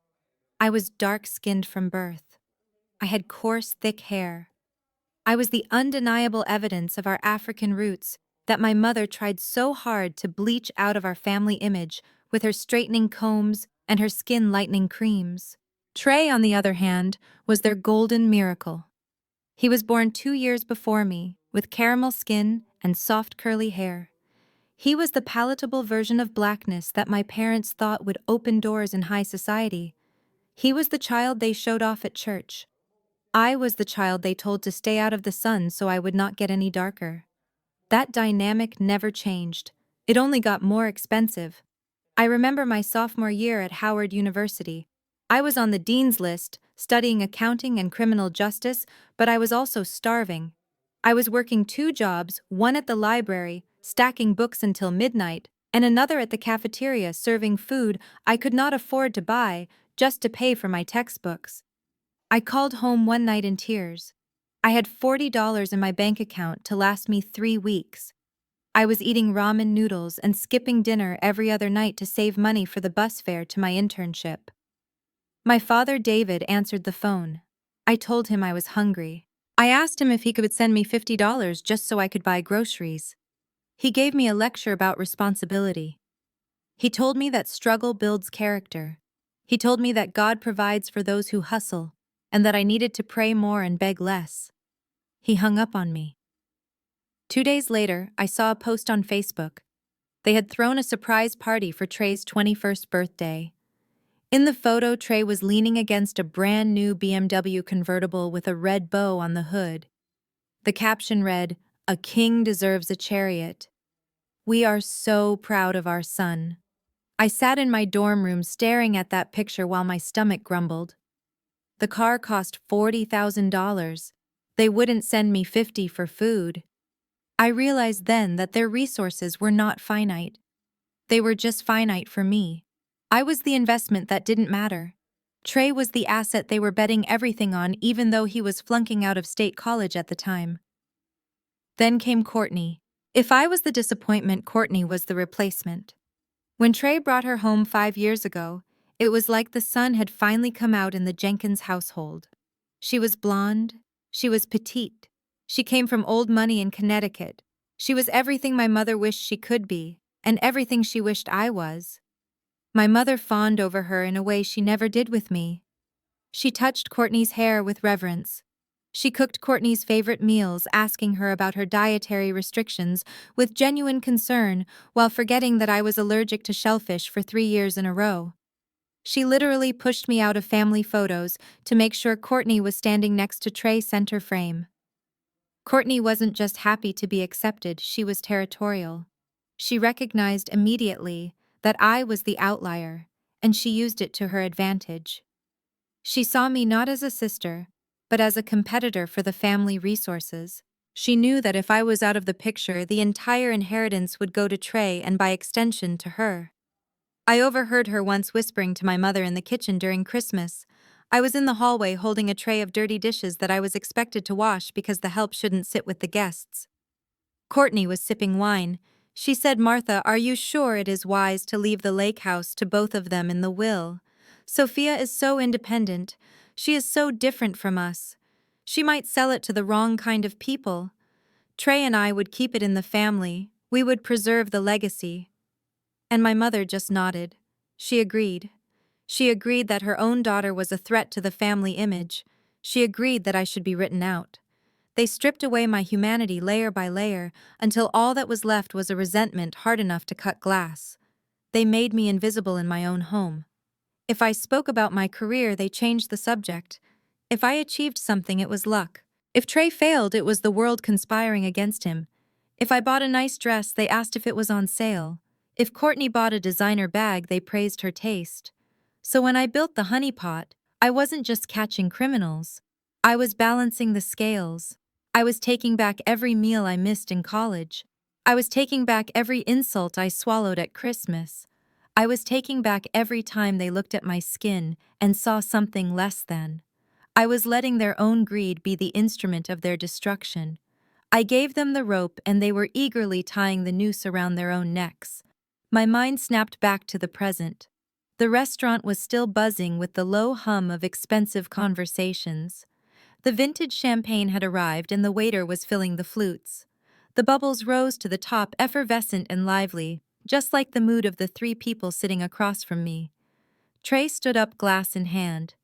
I was dark-skinned from birth. I had coarse, thick hair. I was the undeniable evidence of our African roots that my mother tried so hard to bleach out of our family image with her straightening combs and her skin-lightening creams. Trey, on the other hand, was their golden miracle. He was born 2 years before me, with caramel skin and soft curly hair. He was the palatable version of blackness that my parents thought would open doors in high society. He was the child they showed off at church. I was the child they told to stay out of the sun so I would not get any darker. That dynamic never changed. It only got more expensive. I remember my sophomore year at Howard University. I was on the dean's list, studying accounting and criminal justice, but I was also starving. I was working 2 jobs, one at the library, stacking books until midnight, and another at the cafeteria serving food I could not afford to buy just to pay for my textbooks. I called home one night in tears. I had $40 in my bank account to last me 3 weeks. I was eating ramen noodles and skipping dinner every other night to save money for the bus fare to my internship. My father, David, answered the phone. I told him I was hungry. I asked him if he could send me $50 just so I could buy groceries. He gave me a lecture about responsibility. He told me that struggle builds character. He told me that God provides for those who hustle, and that I needed to pray more and beg less. He hung up on me. 2 days later, I saw a post on Facebook. They had thrown a surprise party for Trey's 21st birthday. In the photo, Trey was leaning against a brand new BMW convertible with a red bow on the hood. The caption read, "A king deserves a chariot. We are so proud of our son." I sat in my dorm room staring at that picture while my stomach grumbled. The car cost $40,000. They wouldn't send me $50 for food. I realized then that their resources were not finite. They were just finite for me. I was the investment that didn't matter. Trey was the asset they were betting everything on, even though he was flunking out of state college at the time. Then came Courtney. If I was the disappointment, Courtney was the replacement. When Trey brought her home 5 years ago, it was like the sun had finally come out in the Jenkins household. She was blonde. She was petite. She came from old money in Connecticut. She was everything my mother wished she could be, and everything she wished I was. My mother fawned over her in a way she never did with me. She touched Courtney's hair with reverence. She cooked Courtney's favorite meals, asking her about her dietary restrictions with genuine concern, while forgetting that I was allergic to shellfish for 3 years in a row. She literally pushed me out of family photos to make sure Courtney was standing next to Trey center frame. Courtney wasn't just happy to be accepted, she was territorial. She recognized immediately that I was the outlier, and she used it to her advantage. She saw me not as a sister, but as a competitor for the family resources. She knew that if I was out of the picture, the entire inheritance would go to Trey and by extension to her. I overheard her once whispering to my mother in the kitchen during Christmas. I was in the hallway holding a tray of dirty dishes that I was expected to wash because the help shouldn't sit with the guests. Courtney was sipping wine. She said, "Martha, are you sure it is wise to leave the lake house to both of them in the will? Sophia is so independent. She is so different from us. She might sell it to the wrong kind of people. Trey and I would keep it in the family. We would preserve the legacy." And my mother just nodded. She agreed. She agreed that her own daughter was a threat to the family image. She agreed that I should be written out. They stripped away my humanity layer by layer until all that was left was a resentment hard enough to cut glass. They made me invisible in my own home. If I spoke about my career, they changed the subject. If I achieved something, it was luck. If Trey failed, it was the world conspiring against him. If I bought a nice dress, they asked if it was on sale. If Courtney bought a designer bag, they praised her taste. So when I built the honeypot, I wasn't just catching criminals. I was balancing the scales. I was taking back every meal I missed in college. I was taking back every insult I swallowed at Christmas. I was taking back every time they looked at my skin and saw something less than. I was letting their own greed be the instrument of their destruction. I gave them the rope and they were eagerly tying the noose around their own necks. My mind snapped back to the present. The restaurant was still buzzing with the low hum of expensive conversations. The vintage champagne had arrived and the waiter was filling the flutes. The bubbles rose to the top, effervescent and lively, just like the mood of the 3 people sitting across from me. Trey stood up, glass in hand.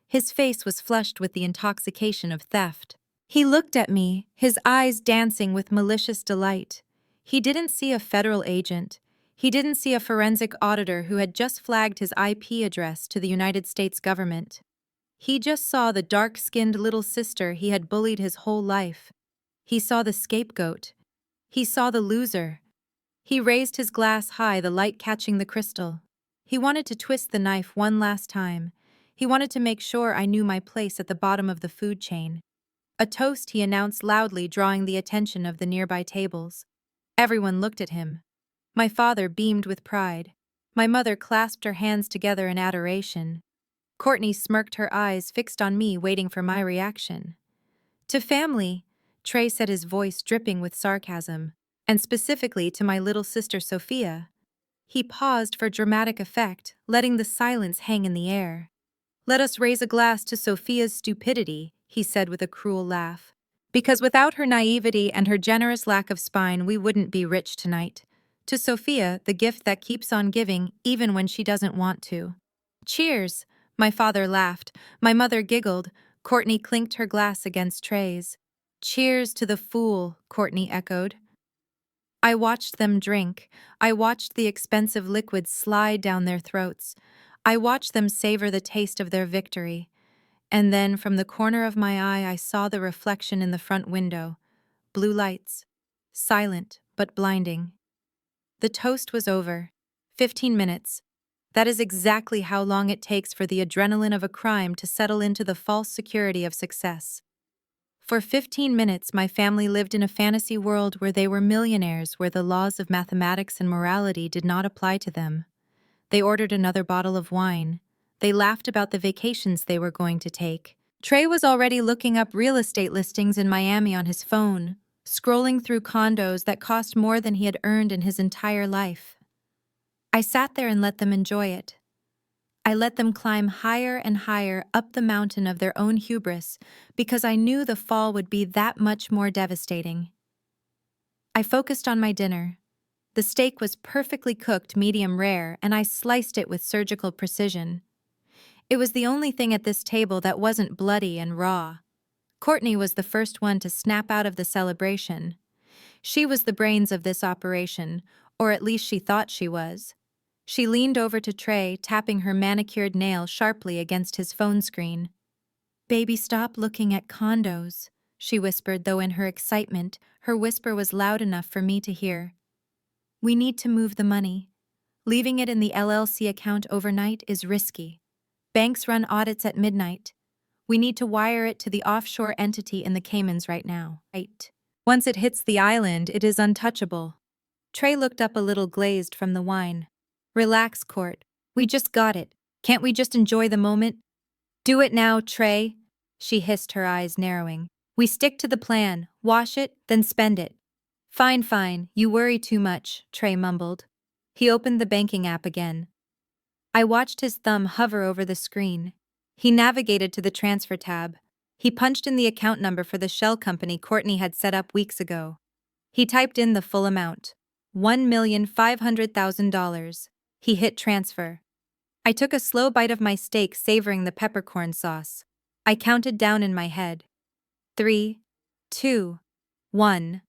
His face was flushed with the intoxication of theft. He looked at me, his eyes dancing with malicious delight. He didn't see a federal agent. He didn't see a forensic auditor who had just flagged his IP address to the United States government. He just saw the dark-skinned little sister he had bullied his whole life. He saw the scapegoat. He saw the loser. He raised his glass high, the light catching the crystal. He wanted to twist the knife one last time. He wanted to make sure I knew my place at the bottom of the food chain. A toast, he announced loudly, drawing the attention of the nearby tables. Everyone looked at him. My father beamed with pride. My mother clasped her hands together in adoration. Courtney smirked, her eyes fixed on me, waiting for my reaction. To family, Trey said, his voice dripping with sarcasm, and specifically to my little sister Sophia. He paused for dramatic effect, letting the silence hang in the air. Let us raise a glass to Sophia's stupidity, he said with a cruel laugh. Because without her naivety and her generous lack of spine, we wouldn't be rich tonight. To Sophia, the gift that keeps on giving even when she doesn't want to. Cheers! My father laughed. My mother giggled. Courtney clinked her glass against Trey's. Cheers to the fool, Courtney echoed. I watched them drink. I watched the expensive liquid slide down their throats. I watched them savor the taste of their victory. And then, from the corner of my eye, I saw the reflection in the front window. Blue lights. Silent, but blinding. The toast was over. 15 minutes. That is exactly how long it takes for the adrenaline of a crime to settle into the false security of success. For 15 minutes, my family lived in a fantasy world where they were millionaires, where the laws of mathematics and morality did not apply to them. They ordered another bottle of wine. They laughed about the vacations they were going to take. Trey was already looking up real estate listings in Miami on his phone, scrolling through condos that cost more than he had earned in his entire life. I sat there and let them enjoy it. I let them climb higher and higher up the mountain of their own hubris because I knew the fall would be that much more devastating. I focused on my dinner. The steak was perfectly cooked, medium rare, and I sliced it with surgical precision. It was the only thing at this table that wasn't bloody and raw. Courtney was the first one to snap out of the celebration. She was the brains of this operation, or at least she thought she was. She leaned over to Trey, tapping her manicured nail sharply against his phone screen. "Baby, stop looking at condos," she whispered, though in her excitement, her whisper was loud enough for me to hear. "We need to move the money. Leaving it in the LLC account overnight is risky. Banks run audits at midnight. We need to wire it to the offshore entity in the Caymans right now. Right. Once it hits the island, it is untouchable." Trey looked up a little glazed from the wine. "Relax, Court. We just got it. Can't we just enjoy the moment?" "Do it now, Trey," she hissed, her eyes narrowing. "We stick to the plan. Wash it, then spend it." Fine, fine. You worry too much," Trey mumbled. He opened the banking app again. I watched his thumb hover over the screen. He navigated to the transfer tab. He punched in the account number for the shell company Courtney had set up weeks ago. He typed in the full amount, $1,500,000. He hit transfer. I took a slow bite of my steak, savoring the peppercorn sauce. I counted down in my head. 3, 2, 1.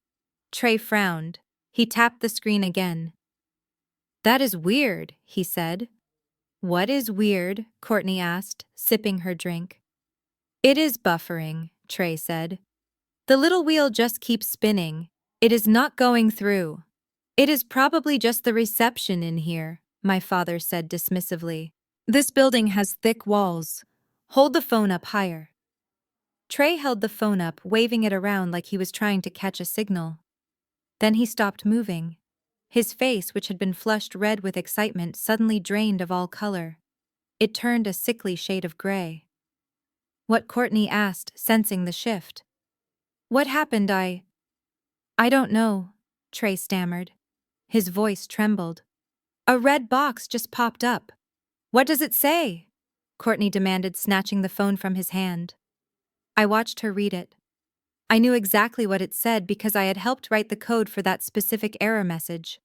Trey frowned. He tapped the screen again. "That is weird," he said. "What is weird?" Courtney asked, sipping her drink. "It is buffering," Trey said. "The little wheel just keeps spinning. It is not going through." "It is probably just the reception in here," my father said dismissively. "This building has thick walls. Hold the phone up higher." Trey held the phone up, waving it around like he was trying to catch a signal. Then he stopped moving. His face, which had been flushed red with excitement, suddenly drained of all color. It turned a sickly shade of gray. "What?" Courtney asked, sensing the shift. "What happened? I don't know," Trey stammered. His voice trembled. "A red box just popped up." "What does it say?" Courtney demanded, snatching the phone from his hand. I watched her read it. I knew exactly what it said because I had helped write the code for that specific error message.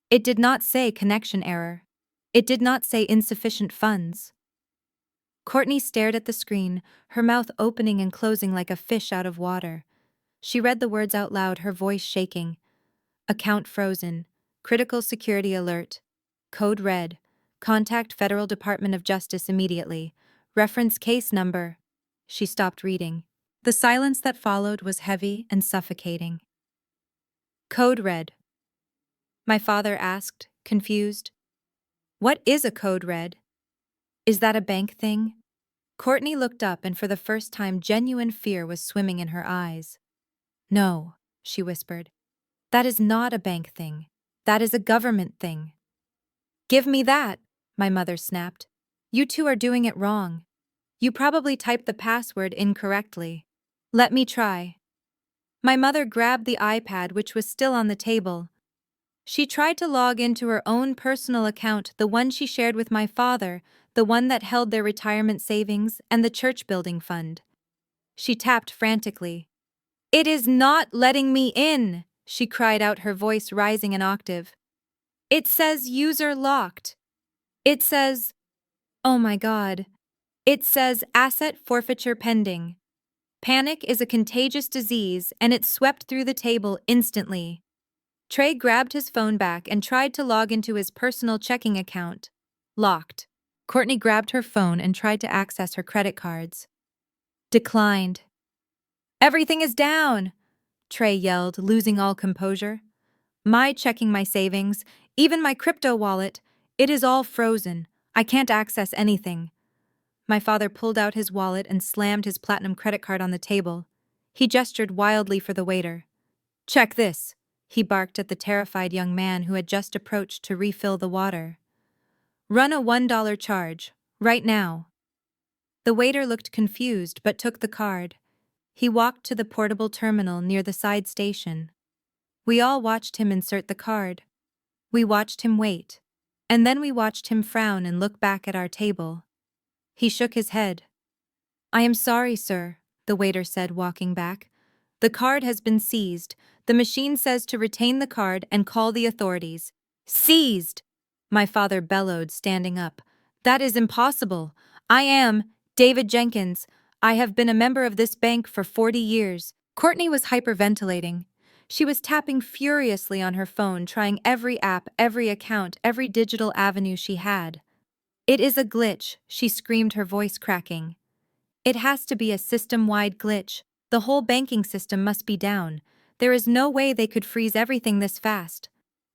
It did not say connection error. It did not say insufficient funds. Courtney stared at the screen, her mouth opening and closing like a fish out of water. She read the words out loud, her voice shaking. Account frozen. Critical security alert. Code red. Contact Federal Department of Justice immediately. Reference case number. She stopped reading. The silence that followed was heavy and suffocating. Code red. My father asked, confused. What is a code red? Is that a bank thing? Courtney looked up, and for the first time genuine fear was swimming in her eyes. No, she whispered. That is not a bank thing. That is a government thing. Give me that, my mother snapped. You two are doing it wrong. You probably typed the password incorrectly. Let me try. My mother grabbed the iPad, which was still on the table. She tried to log into her own personal account, the one she shared with my father, the one that held their retirement savings and the church building fund. She tapped frantically. It is not letting me in, she cried out, her voice rising an octave. It says user locked. It says, oh my God. It says asset forfeiture pending. Panic is a contagious disease, and it swept through the table instantly. Trey grabbed his phone back and tried to log into his personal checking account. Locked. Courtney grabbed her phone and tried to access her credit cards. Declined. Everything is down, Trey yelled, losing all composure. Checking my savings, even my crypto wallet, it is all frozen. I can't access anything. My father pulled out his wallet and slammed his platinum credit card on the table. He gestured wildly for the waiter. Check this, he barked at the terrified young man who had just approached to refill the water. Run a $1 charge, right now. The waiter looked confused but took the card. He walked to the portable terminal near the side station. We all watched him insert the card. We watched him wait. And then we watched him frown and look back at our table. He shook his head. I am sorry, sir, the waiter said, walking back. The card has been seized. The machine says to retain the card and call the authorities. Seized! My father bellowed, standing up. That is impossible. I am David Jenkins. I have been a member of this bank for 40 years. Courtney was hyperventilating. She was tapping furiously on her phone, trying every app, every account, every digital avenue she had. It is a glitch, she screamed, her voice cracking. It has to be a system-wide glitch. The whole banking system must be down. There is no way they could freeze everything this fast.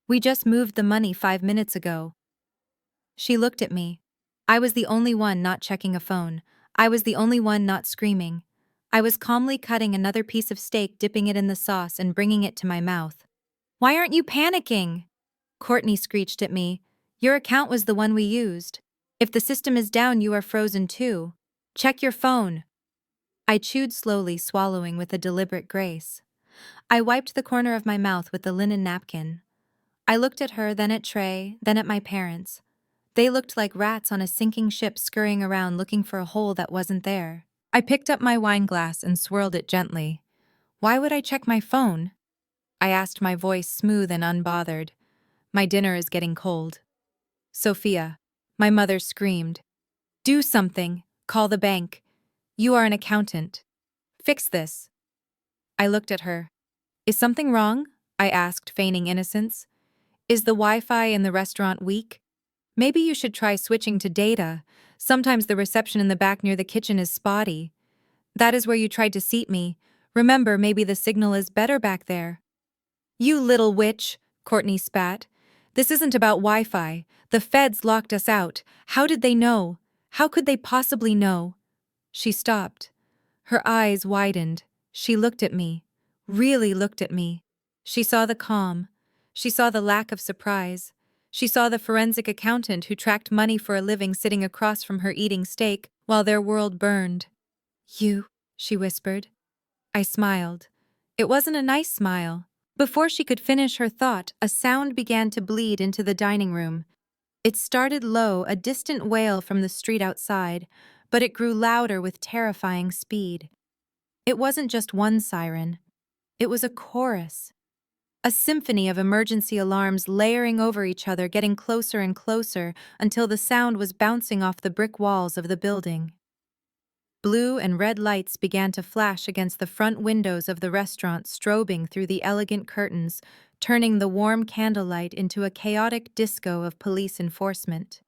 We just moved the money 5 minutes ago. She looked at me. I was the only one not checking a phone. I was the only one not screaming. I was calmly cutting another piece of steak, dipping it in the sauce, and bringing it to my mouth. Why aren't you panicking? Courtney screeched at me. Your account was the one we used. If the system is down, you are frozen too. Check your phone. I chewed slowly, swallowing with a deliberate grace. I wiped the corner of my mouth with the linen napkin. I looked at her, then at Trey, then at my parents. They looked like rats on a sinking ship, scurrying around looking for a hole that wasn't there. I picked up my wine glass and swirled it gently. Why would I check my phone? I asked, my voice smooth and unbothered. My dinner is getting cold. Sophia, my mother screamed. Do something. Call the bank. You are an accountant. Fix this. I looked at her. Is something wrong? I asked, feigning innocence. Is the Wi-Fi in the restaurant weak? Maybe you should try switching to data. Sometimes the reception in the back near the kitchen is spotty. That is where you tried to seat me. Remember, maybe the signal is better back there. You little witch, Courtney spat. This isn't about Wi-Fi. The feds locked us out. How did they know? How could they possibly know? She stopped. Her eyes widened. She looked at me. Really looked at me. She saw the calm. She saw the lack of surprise. She saw the forensic accountant who tracked money for a living sitting across from her eating steak while their world burned. You, she whispered. I smiled. It wasn't a nice smile. Before she could finish her thought, a sound began to bleed into the dining room. It started low, a distant wail from the street outside, but it grew louder with terrifying speed. It wasn't just one siren. It was a chorus. A symphony of emergency alarms layering over each other, getting closer and closer until the sound was bouncing off the brick walls of the building. Blue and red lights began to flash against the front windows of the restaurant, strobing through the elegant curtains, turning the warm candlelight into a chaotic disco of police enforcement.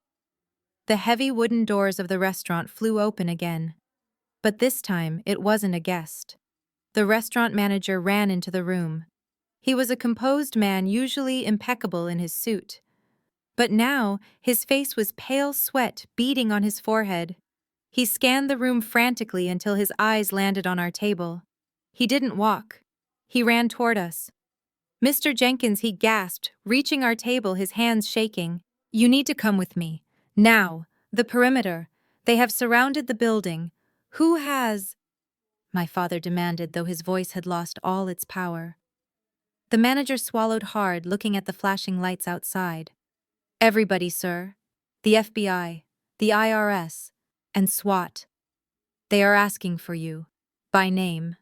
The heavy wooden doors of the restaurant flew open again. But this time, it wasn't a guest. The restaurant manager ran into the room. He was a composed man, usually impeccable in his suit. But now, his face was pale sweat beading on his forehead. He scanned the room frantically until his eyes landed on our table. He didn't walk. He ran toward us. "Mr. Jenkins," he gasped, reaching our table, his hands shaking. "You need to come with me. Now. The perimeter. They have surrounded the building. Who has—" my father demanded, though his voice had lost all its power. The manager swallowed hard, looking at the flashing lights outside. "Everybody, sir. The FBI, the IRS, and SWAT. They are asking for you. By name."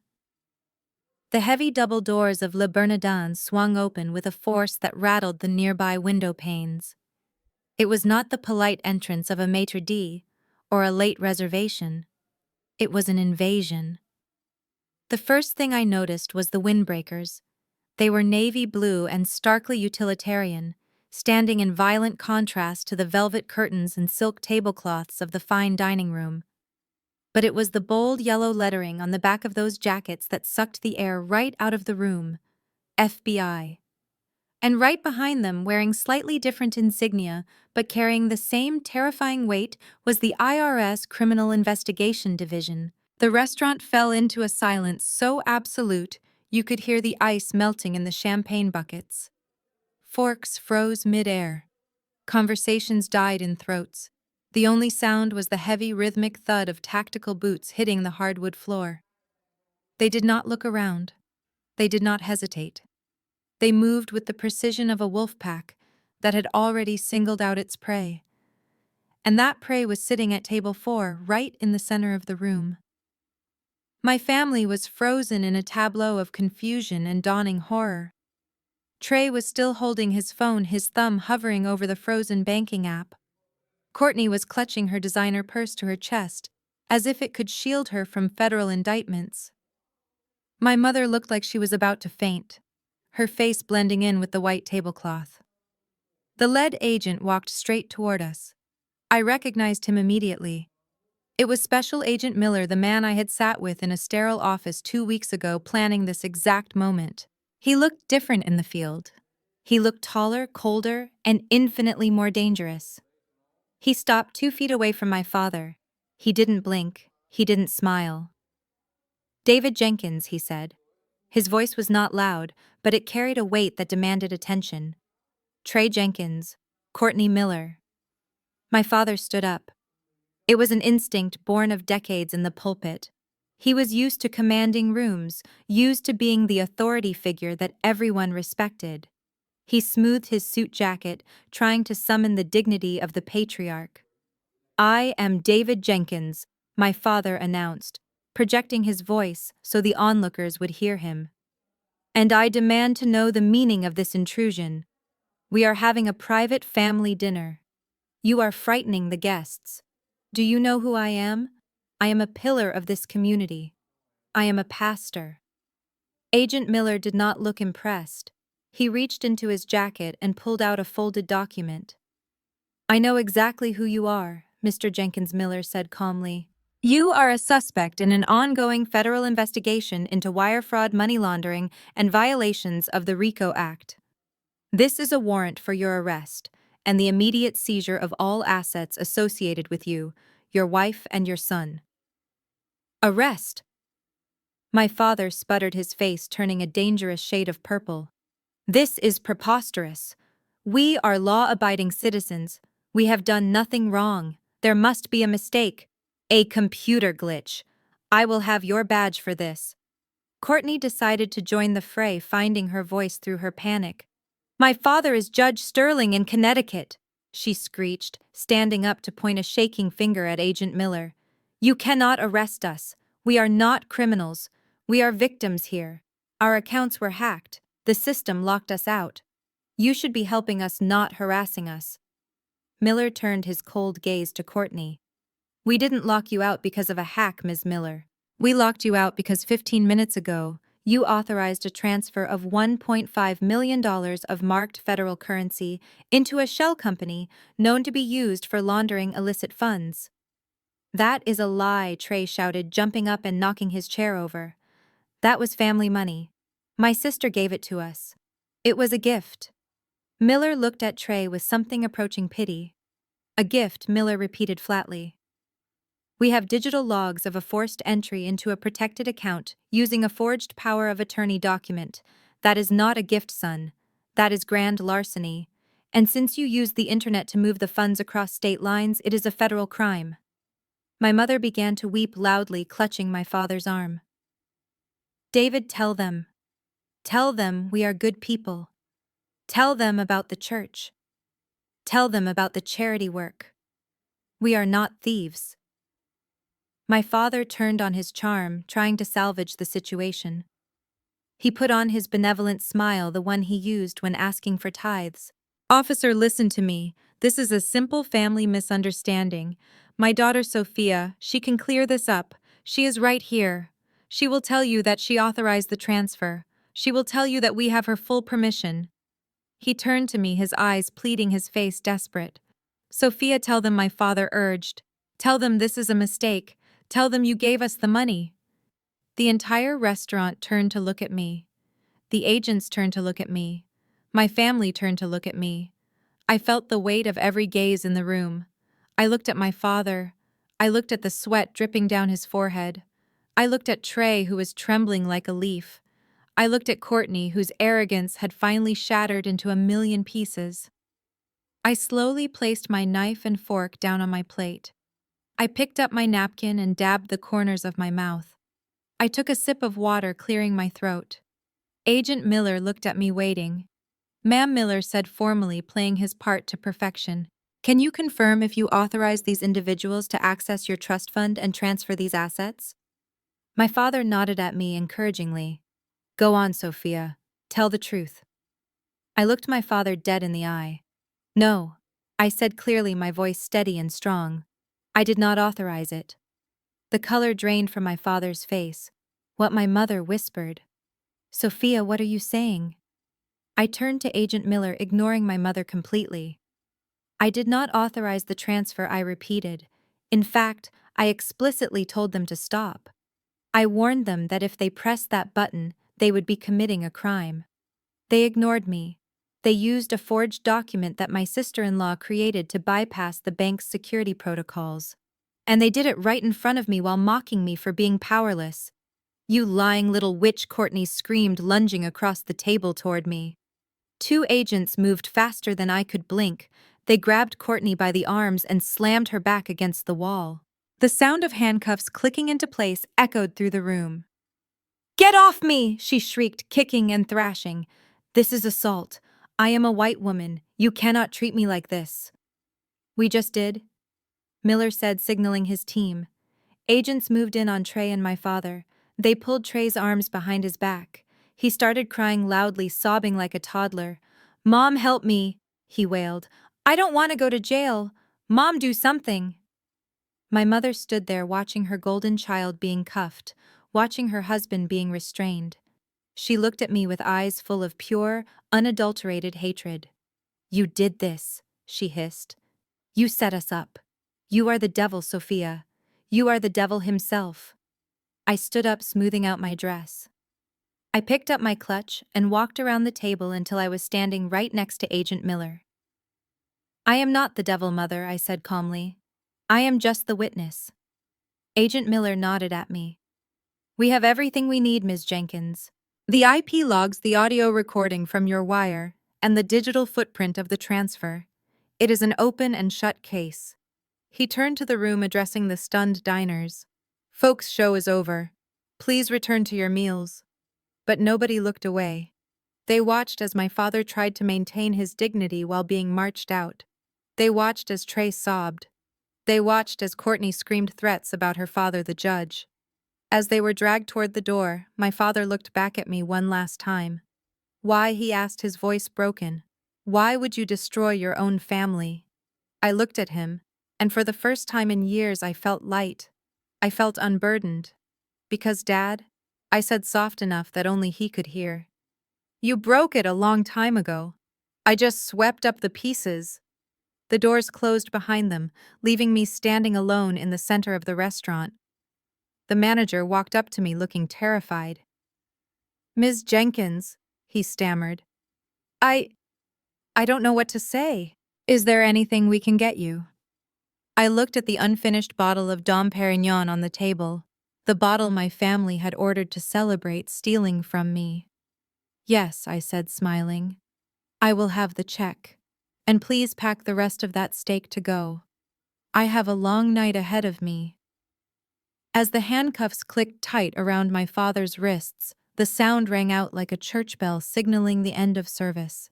The heavy double doors of Le Bernardin swung open with a force that rattled the nearby window panes. It was not the polite entrance of a maitre d' or a late reservation. It was an invasion. The first thing I noticed was the windbreakers. They were navy blue and starkly utilitarian, standing in violent contrast to the velvet curtains and silk tablecloths of the fine dining room. But it was the bold yellow lettering on the back of those jackets that sucked the air right out of the room. FBI. And right behind them, wearing slightly different insignia, but carrying the same terrifying weight, was the IRS Criminal Investigation Division. The restaurant fell into a silence so absolute you could hear the ice melting in the champagne buckets. Forks froze mid-air. Conversations died in throats. The only sound was the heavy rhythmic thud of tactical boots hitting the hardwood floor. They did not look around. They did not hesitate. They moved with the precision of a wolf pack that had already singled out its prey. And that prey was sitting at table 4, right in the center of the room. My family was frozen in a tableau of confusion and dawning horror. Trey was still holding his phone, his thumb hovering over the frozen banking app. Courtney was clutching her designer purse to her chest, as if it could shield her from federal indictments. My mother looked like she was about to faint, her face blending in with the white tablecloth. The lead agent walked straight toward us. I recognized him immediately. It was Special Agent Miller, the man I had sat with in a sterile office 2 weeks ago planning this exact moment. He looked different in the field. He looked taller, colder, and infinitely more dangerous. He stopped 2 feet away from my father. He didn't blink. He didn't smile. "David Jenkins," he said. His voice was not loud, but it carried a weight that demanded attention. "Trey Jenkins, Courtney Miller." My father stood up. It was an instinct born of decades in the pulpit. He was used to commanding rooms, used to being the authority figure that everyone respected. He smoothed his suit jacket, trying to summon the dignity of the patriarch. "I am David Jenkins," my father announced, projecting his voice so the onlookers would hear him. "And I demand to know the meaning of this intrusion. We are having a private family dinner. You are frightening the guests. Do you know who I am? I am a pillar of this community. I am a pastor." Agent Miller did not look impressed. He reached into his jacket and pulled out a folded document. "I know exactly who you are," Mr. Jenkins Miller said calmly. "You are a suspect in an ongoing federal investigation into wire fraud, money laundering, and violations of the RICO Act. This is a warrant for your arrest and the immediate seizure of all assets associated with you, your wife, and your son." "Arrest?" My father sputtered, his face turning a dangerous shade of purple. "This is preposterous. We are law-abiding citizens. We have done nothing wrong. There must be a mistake. A computer glitch. I will have your badge for this." Courtney decided to join the fray, finding her voice through her panic. "My father is Judge Sterling in Connecticut," she screeched, standing up to point a shaking finger at Agent Miller. "You cannot arrest us. We are not criminals. We are victims here. Our accounts were hacked. The system locked us out. You should be helping us, not harassing us." Miller turned his cold gaze to Courtney. We didn't lock you out because of a hack, Ms. Miller. We locked you out because 15 minutes ago, you authorized a transfer of $1.5 million of marked federal currency into a shell company known to be used for laundering illicit funds. That is a lie, Trey shouted, jumping up and knocking his chair over. That was family money. My sister gave it to us. It was a gift. Miller looked at Trey with something approaching pity. A gift, Miller repeated flatly. We have digital logs of a forced entry into a protected account using a forged power of attorney document. That is not a gift, son. That is grand larceny. And since you used the internet to move the funds across state lines, it is a federal crime. My mother began to weep loudly, clutching my father's arm. David, tell them. Tell them we are good people. Tell them about the church. Tell them about the charity work. We are not thieves. My father turned on his charm, trying to salvage the situation. He put on his benevolent smile, the one he used when asking for tithes. Officer, listen to me. This is a simple family misunderstanding. My daughter Sophia, she can clear this up. She is right here. She will tell you that she authorized the transfer. She will tell you that we have her full permission. He turned to me, his eyes pleading, his face desperate. Sophia, tell them, my father urged. Tell them this is a mistake. Tell them you gave us the money. The entire restaurant turned to look at me. The agents turned to look at me. My family turned to look at me. I felt the weight of every gaze in the room. I looked at my father. I looked at the sweat dripping down his forehead. I looked at Trey, who was trembling like a leaf. I looked at Courtney, whose arrogance had finally shattered into a million pieces. I slowly placed my knife and fork down on my plate. I picked up my napkin and dabbed the corners of my mouth. I took a sip of water, clearing my throat. Agent Miller looked at me, waiting. Ma'am, Miller said formally, playing his part to perfection. Can you confirm if you authorized these individuals to access your trust fund and transfer these assets? My father nodded at me encouragingly. Go on, Sophia. Tell the truth. I looked my father dead in the eye. No, I said clearly, my voice steady and strong. I did not authorize it. The color drained from my father's face. What my mother whispered. Sophia, what are you saying? I turned to Agent Miller, ignoring my mother completely. I did not authorize the transfer, I repeated. In fact, I explicitly told them to stop. I warned them that if they pressed that button, they would be committing a crime. They ignored me. They used a forged document that my sister-in-law created to bypass the bank's security protocols. And they did it right in front of me while mocking me for being powerless. You lying little witch, Courtney screamed, lunging across the table toward me. Two agents moved faster than I could blink. They grabbed Courtney by the arms and slammed her back against the wall. The sound of handcuffs clicking into place echoed through the room. Get off me! She shrieked, kicking and thrashing. This is assault. I am a white woman. You cannot treat me like this. We just did, Miller said, signaling his team. Agents moved in on Trey and my father. They pulled Trey's arms behind his back. He started crying loudly, sobbing like a toddler. Mom, help me, he wailed. I don't want to go to jail. Mom, do something. My mother stood there, watching her golden child being cuffed, watching her husband being restrained. She looked at me with eyes full of pure, unadulterated hatred. You did this, she hissed. You set us up. You are the devil, Sophia. You are the devil himself. I stood up, smoothing out my dress. I picked up my clutch and walked around the table until I was standing right next to Agent Miller. I am not the devil, Mother, I said calmly. I am just the witness. Agent Miller nodded at me. We have everything we need, Ms. Jenkins. The IP logs the audio recording from your wire and the digital footprint of the transfer. It is an open and shut case. He turned to the room, addressing the stunned diners. Folks, show is over. Please return to your meals. But nobody looked away. They watched as my father tried to maintain his dignity while being marched out. They watched as Trey sobbed. They watched as Courtney screamed threats about her father, the judge. As they were dragged toward the door, my father looked back at me one last time. Why, he asked, his voice broken. Why would you destroy your own family? I looked at him. And for the first time in years, I felt light. I felt unburdened. Because, Dad, I said soft enough that only he could hear. You broke it a long time ago. I just swept up the pieces. The doors closed behind them, leaving me standing alone in the center of the restaurant. The manager walked up to me looking terrified. Ms. Jenkins, he stammered. I don't know what to say. Is there anything we can get you? I looked at the unfinished bottle of Dom Perignon on the table, the bottle my family had ordered to celebrate stealing from me. Yes, I said, smiling. I will have the check. And please pack the rest of that steak to go. I have a long night ahead of me. As the handcuffs clicked tight around my father's wrists, the sound rang out like a church bell signaling the end of service.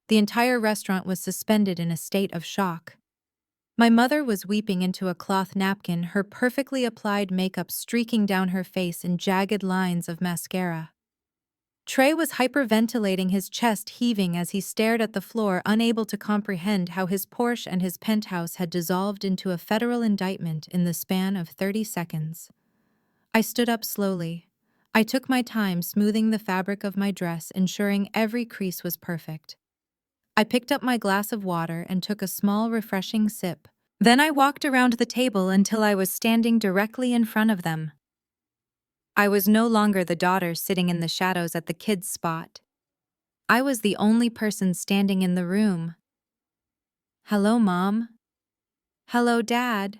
The entire restaurant was suspended in a state of shock. My mother was weeping into a cloth napkin, her perfectly applied makeup streaking down her face in jagged lines of mascara. Trey was hyperventilating, his chest heaving as he stared at the floor, unable to comprehend how his Porsche and his penthouse had dissolved into a federal indictment in the span of 30 seconds. I stood up slowly. I took my time smoothing the fabric of my dress, ensuring every crease was perfect. I picked up my glass of water and took a small, refreshing sip. Then I walked around the table until I was standing directly in front of them. I was no longer the daughter sitting in the shadows at the kids' spot. I was the only person standing in the room. Hello, Mom. Hello, Dad.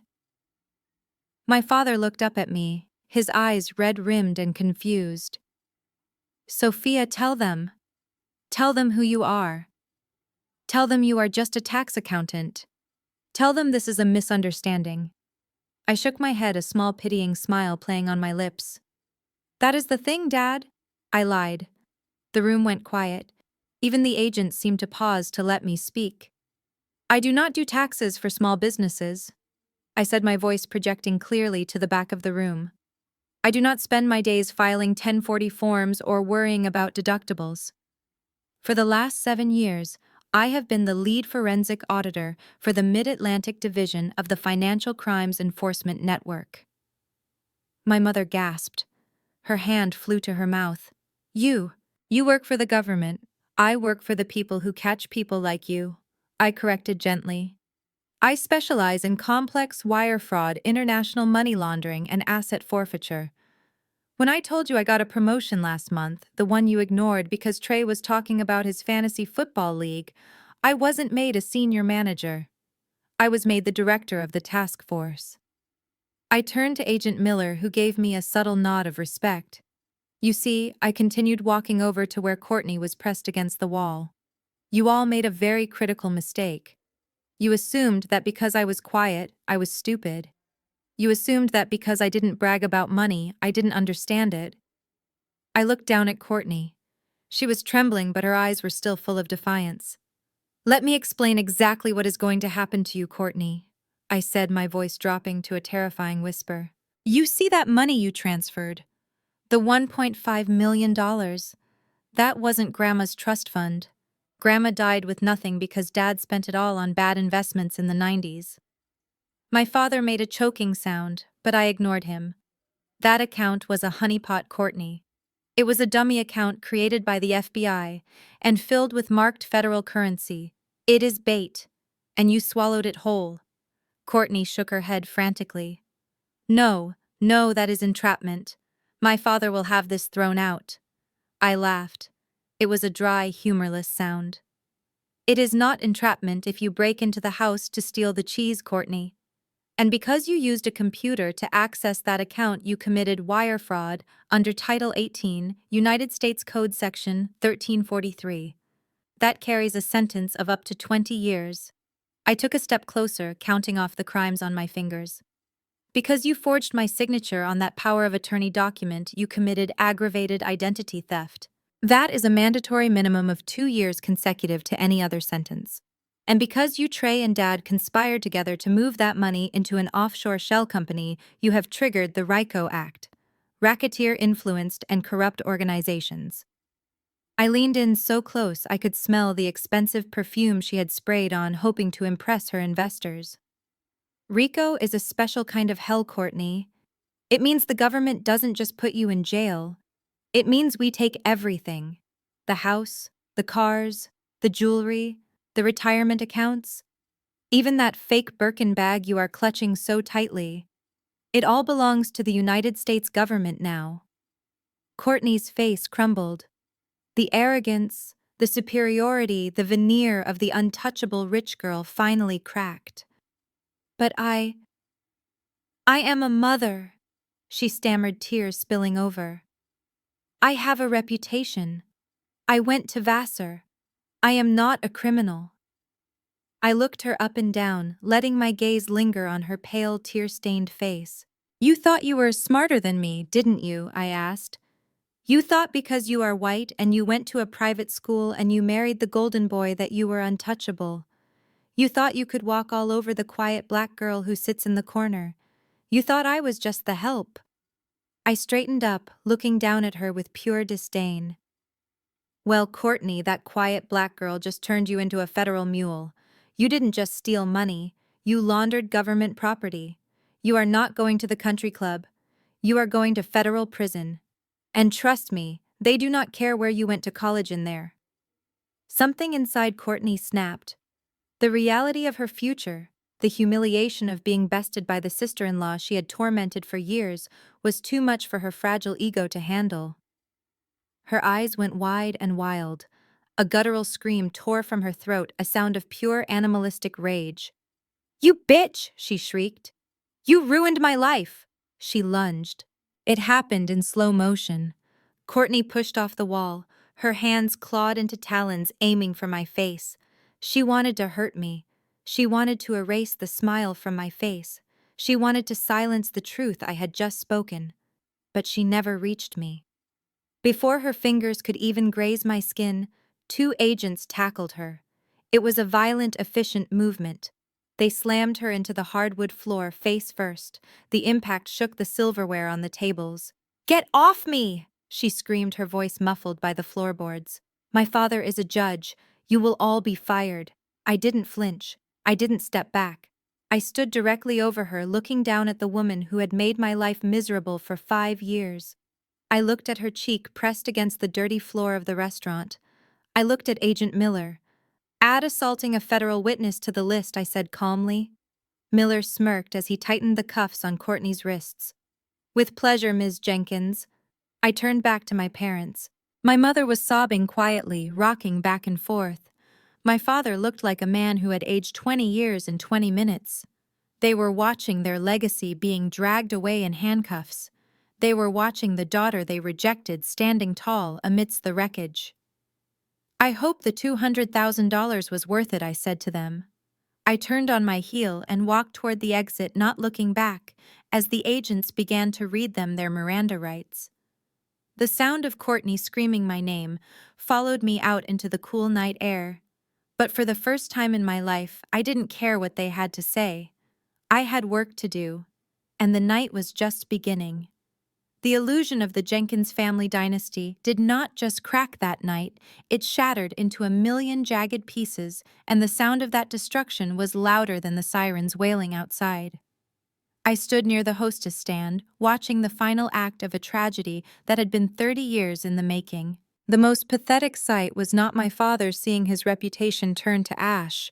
My father looked up at me, his eyes red-rimmed and confused. Sophia, tell them. Tell them who you are. Tell them you are just a tax accountant. Tell them this is a misunderstanding. I shook my head, a small pitying smile playing on my lips. That is the thing, Dad, I lied. The room went quiet. Even the agents seemed to pause to let me speak. I do not do taxes for small businesses, I said, my voice projecting clearly to the back of the room. I do not spend my days filing 1040 forms or worrying about deductibles. For the last 7 years, I have been the lead forensic auditor for the Mid-Atlantic Division of the Financial Crimes Enforcement Network. My mother gasped. Her hand flew to her mouth. You work for the government. I work for the people who catch people like you, I corrected gently. I specialize in complex wire fraud, international money laundering, and asset forfeiture. When I told you I got a promotion last month, the one you ignored because Trey was talking about his fantasy football league, I wasn't made a senior manager. I was made the director of the task force. I turned to Agent Miller, who gave me a subtle nod of respect. You see, I continued, walking over to where Courtney was pressed against the wall. You all made a very critical mistake. You assumed that because I was quiet, I was stupid. You assumed that because I didn't brag about money, I didn't understand it. I looked down at Courtney. She was trembling, but her eyes were still full of defiance. Let me explain exactly what is going to happen to you, Courtney, I said, my voice dropping to a terrifying whisper. You see that money you transferred? The $1.5 million. That wasn't Grandma's trust fund. Grandma died with nothing because Dad spent it all on bad investments in the 90s. My father made a choking sound, but I ignored him. That account was a honeypot, Courtney. It was a dummy account created by the FBI and filled with marked federal currency. It is bait, and you swallowed it whole. Courtney shook her head frantically. No, that is entrapment. My father will have this thrown out. I laughed. It was a dry, humorless sound. It is not entrapment if you break into the house to steal the cheese, Courtney. And because you used a computer to access that account, you committed wire fraud under Title 18, United States Code Section 1343. That carries a sentence of up to 20 years. I took a step closer, counting off the crimes on my fingers. Because you forged my signature on that power of attorney document, you committed aggravated identity theft. That is a mandatory minimum of 2 years consecutive to any other sentence. And because you, Trey, and Dad conspired together to move that money into an offshore shell company, you have triggered the RICO Act, Racketeer-Influenced and Corrupt Organizations. I leaned in so close I could smell the expensive perfume she had sprayed on, hoping to impress her investors. RICO is a special kind of hell, Courtney. It means the government doesn't just put you in jail. It means we take everything. The house, the cars, the jewelry, the retirement accounts, even that fake Birkin bag you are clutching so tightly. It all belongs to the United States government now. Courtney's face crumbled. The arrogance, the superiority, the veneer of the untouchable rich girl finally cracked. But I am a mother, she stammered, tears spilling over. I have a reputation. I went to Vassar. I am not a criminal. I looked her up and down, letting my gaze linger on her pale, tear-stained face. You thought you were smarter than me, didn't you? I asked. You thought because you are white and you went to a private school and you married the golden boy that you were untouchable. You thought you could walk all over the quiet black girl who sits in the corner. You thought I was just the help. I straightened up, looking down at her with pure disdain. Well, Courtney, that quiet black girl just turned you into a federal mule. You didn't just steal money, you laundered government property. You are not going to the country club. You are going to federal prison. And trust me, they do not care where you went to college in there. Something inside Courtney snapped. The reality of her future, the humiliation of being bested by the sister-in-law she had tormented for years, was too much for her fragile ego to handle. Her eyes went wide and wild. A guttural scream tore from her throat, a sound of pure animalistic rage. You bitch, she shrieked. You ruined my life. She lunged. It happened in slow motion. Courtney pushed off the wall, her hands clawed into talons aiming for my face. She wanted to hurt me. She wanted to erase the smile from my face. She wanted to silence the truth I had just spoken. But she never reached me. Before her fingers could even graze my skin, 2 agents tackled her. It was a violent, efficient movement. They slammed her into the hardwood floor face first. The impact shook the silverware on the tables. Get off me! She screamed, her voice muffled by the floorboards. My father is a judge. You will all be fired. I didn't flinch. I didn't step back. I stood directly over her, looking down at the woman who had made my life miserable for 5 years. I looked at her cheek pressed against the dirty floor of the restaurant. I looked at Agent Miller. Add assaulting a federal witness to the list, I said calmly. Miller smirked as he tightened the cuffs on Courtney's wrists. With pleasure, Ms. Jenkins. I turned back to my parents. My mother was sobbing quietly, rocking back and forth. My father looked like a man who had aged 20 years in 20 minutes. They were watching their legacy being dragged away in handcuffs. They were watching the daughter they rejected standing tall amidst the wreckage. I hope the $200,000 was worth it, I said to them. I turned on my heel and walked toward the exit, not looking back, as the agents began to read them their Miranda rights. The sound of Courtney screaming my name followed me out into the cool night air. But for the first time in my life, I didn't care what they had to say. I had work to do, and the night was just beginning. The illusion of the Jenkins family dynasty did not just crack that night, it shattered into a million jagged pieces, and the sound of that destruction was louder than the sirens wailing outside. I stood near the hostess stand, watching the final act of a tragedy that had been 30 years in the making. The most pathetic sight was not my father seeing his reputation turn to ash,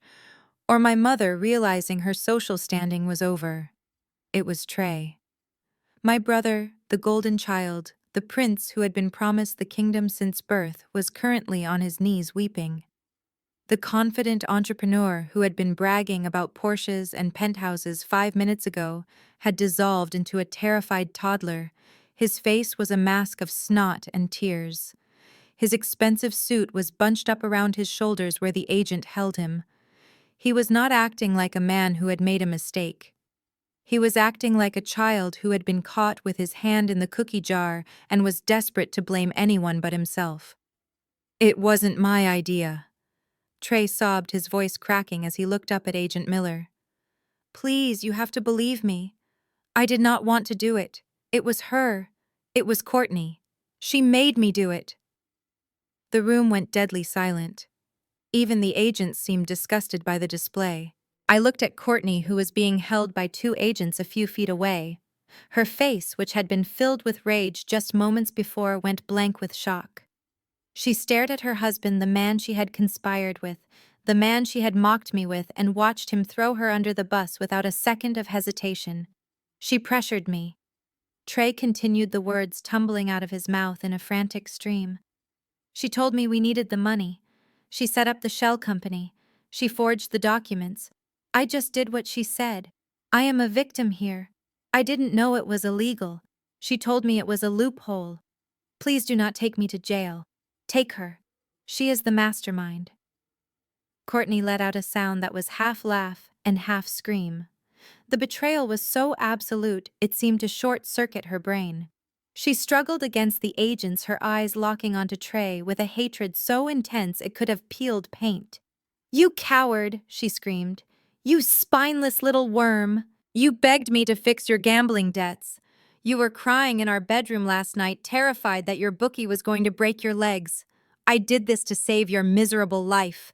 or my mother realizing her social standing was over. It was Trey. My brother, the golden child, the prince who had been promised the kingdom since birth, was currently on his knees weeping. The confident entrepreneur who had been bragging about Porsches and penthouses 5 minutes ago had dissolved into a terrified toddler. His face was a mask of snot and tears. His expensive suit was bunched up around his shoulders where the agent held him. He was not acting like a man who had made a mistake. He was acting like a child who had been caught with his hand in the cookie jar and was desperate to blame anyone but himself. It wasn't my idea. Trey sobbed, his voice cracking as he looked up at Agent Miller. Please, you have to believe me. I did not want to do it. It was her. It was Courtney. She made me do it. The room went deadly silent. Even the agents seemed disgusted by the display. I looked at Courtney, who was being held by two agents a few feet away. Her face, which had been filled with rage just moments before, went blank with shock. She stared at her husband, the man she had conspired with, the man she had mocked me with, and watched him throw her under the bus without a second of hesitation. She pressured me. Trey continued, the words tumbling out of his mouth in a frantic stream. She told me we needed the money. She set up the shell company. She forged the documents. I just did what she said. I am a victim here. I didn't know it was illegal. She told me it was a loophole. Please do not take me to jail. Take her. She is the mastermind. Courtney let out a sound that was half laugh and half scream. The betrayal was so absolute it seemed to short-circuit her brain. She struggled against the agents, her eyes locking onto Trey with a hatred so intense it could have peeled paint. "You coward!" she screamed. "You spineless little worm! You begged me to fix your gambling debts. You were crying in our bedroom last night, terrified that your bookie was going to break your legs. I did this to save your miserable life."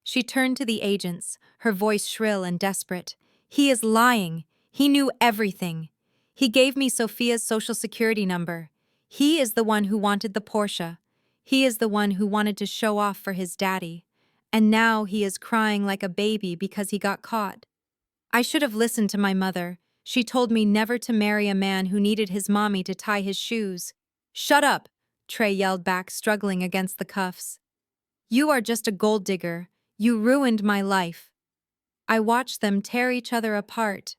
She turned to the agents, her voice shrill and desperate. "He is lying. He knew everything. He gave me Sophia's social security number. He is the one who wanted the Porsche. He is the one who wanted to show off for his daddy. And now he is crying like a baby because he got caught. I should have listened to my mother. She told me never to marry a man who needed his mommy to tie his shoes." "Shut up!" Trey yelled back, struggling against the cuffs. "You are just a gold digger. You ruined my life." I watched them tear each other apart.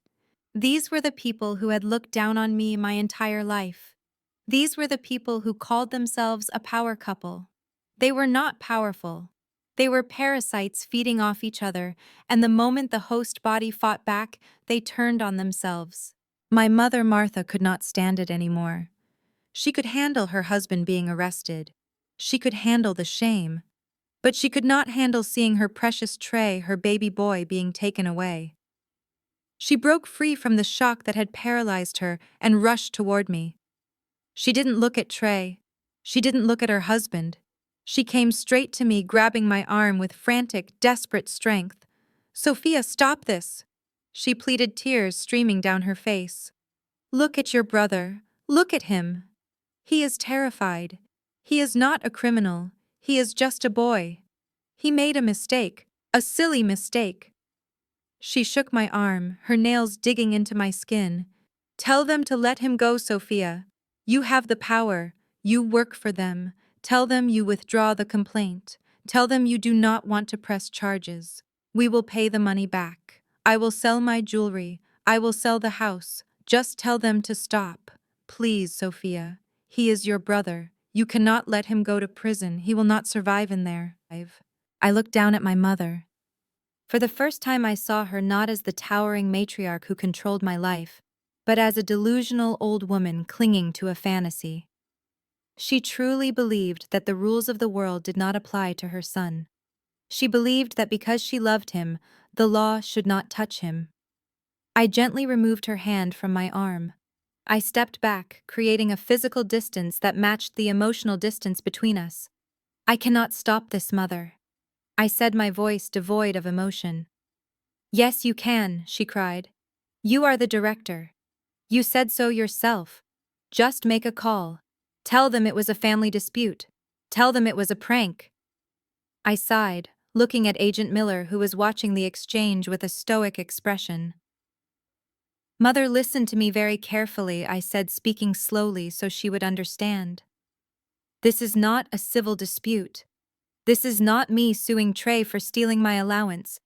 These were the people who had looked down on me my entire life. These were the people who called themselves a power couple. They were not powerful. They were parasites feeding off each other, and the moment the host body fought back, they turned on themselves. My mother, Martha, could not stand it anymore. She could handle her husband being arrested. She could handle the shame. But she could not handle seeing her precious Trey, her baby boy, being taken away. She broke free from the shock that had paralyzed her and rushed toward me. She didn't look at Trey. She didn't look at her husband. She came straight to me, grabbing my arm with frantic, desperate strength. "Sophia, stop this!" She pleaded, tears streaming down her face. "Look at your brother. Look at him. He is terrified. He is not a criminal. He is just a boy. He made a mistake, a silly mistake." She shook my arm, her nails digging into my skin. "Tell them to let him go, Sophia. You have the power. You work for them. Tell them you withdraw the complaint. Tell them you do not want to press charges. We will pay the money back. I will sell my jewelry. I will sell the house. Just tell them to stop. Please, Sophia. He is your brother. You cannot let him go to prison. He will not survive in there." I looked down at my mother. For the first time I saw her not as the towering matriarch who controlled my life, but as a delusional old woman clinging to a fantasy. She truly believed that the rules of the world did not apply to her son. She believed that because she loved him, the law should not touch him. I gently removed her hand from my arm. I stepped back, creating a physical distance that matched the emotional distance between us. "I cannot stop this, Mother," I said, my voice devoid of emotion. "Yes, you can," she cried. "You are the director. You said so yourself. Just make a call. Tell them it was a family dispute. Tell them it was a prank." I sighed, looking at Agent Miller, who was watching the exchange with a stoic expression. "Mother, listen to me very carefully," I said, speaking slowly so she would understand. "This is not a civil dispute. This is not me suing Trey for stealing my allowance.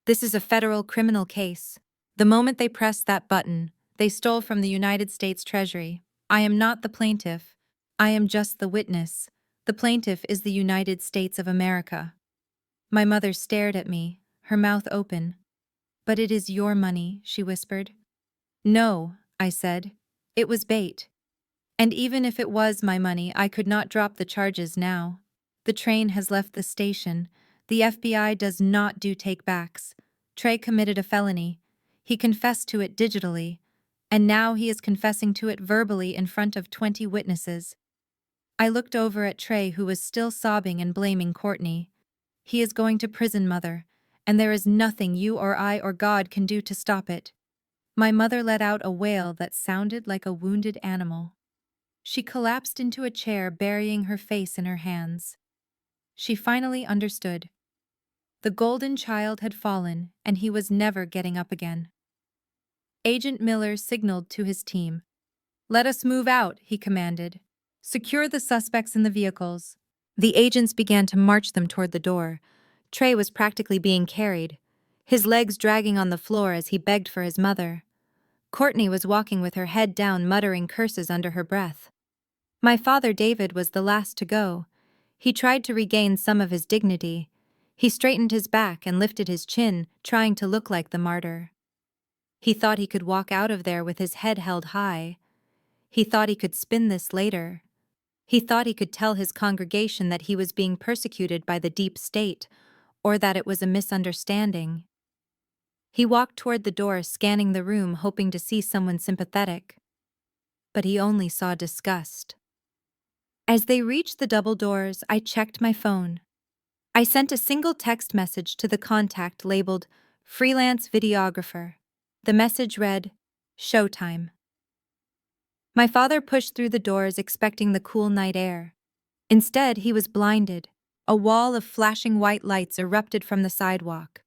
This is a federal criminal case. The moment they pressed that button, they stole from the United States Treasury. I am not the plaintiff. I am just the witness. The plaintiff is the United States of America." My mother stared at me, her mouth open. "But it is your money," she whispered. "No," I said. "It was bait. And even if it was my money, I could not drop the charges now. The train has left the station. The FBI does not do take-backs. Trey committed a felony. He confessed to it digitally. And now he is confessing to it verbally in front of 20 witnesses." I looked over at Trey, who was still sobbing and blaming Courtney. "He is going to prison, Mother. and there is nothing you or I or God can do to stop it. My mother let out a wail that sounded like a wounded animal. She collapsed into a chair, burying her face in her hands. She finally understood. The golden child had fallen, and he was never getting up again. Agent Miller signaled to his team. "Let us move out," he commanded. "Secure the suspects in the vehicles." The agents began to march them toward the door. Trey was practically being carried, his legs dragging on the floor as he begged for his mother. Courtney was walking with her head down, muttering curses under her breath. My father David was the last to go. He tried to regain some of his dignity. He straightened his back and lifted his chin, trying to look like the martyr. He thought he could walk out of there with his head held high. He thought he could spin this later. He thought he could tell his congregation that he was being persecuted by the deep state, or that it was a misunderstanding. He walked toward the door, scanning the room, hoping to see someone sympathetic. But he only saw disgust. As they reached the double doors, I checked my phone. I sent a single text message to the contact labeled "Freelance Videographer." The message read, "Showtime." My father pushed through the doors, expecting the cool night air. Instead, he was blinded. A wall of flashing white lights erupted from the sidewalk.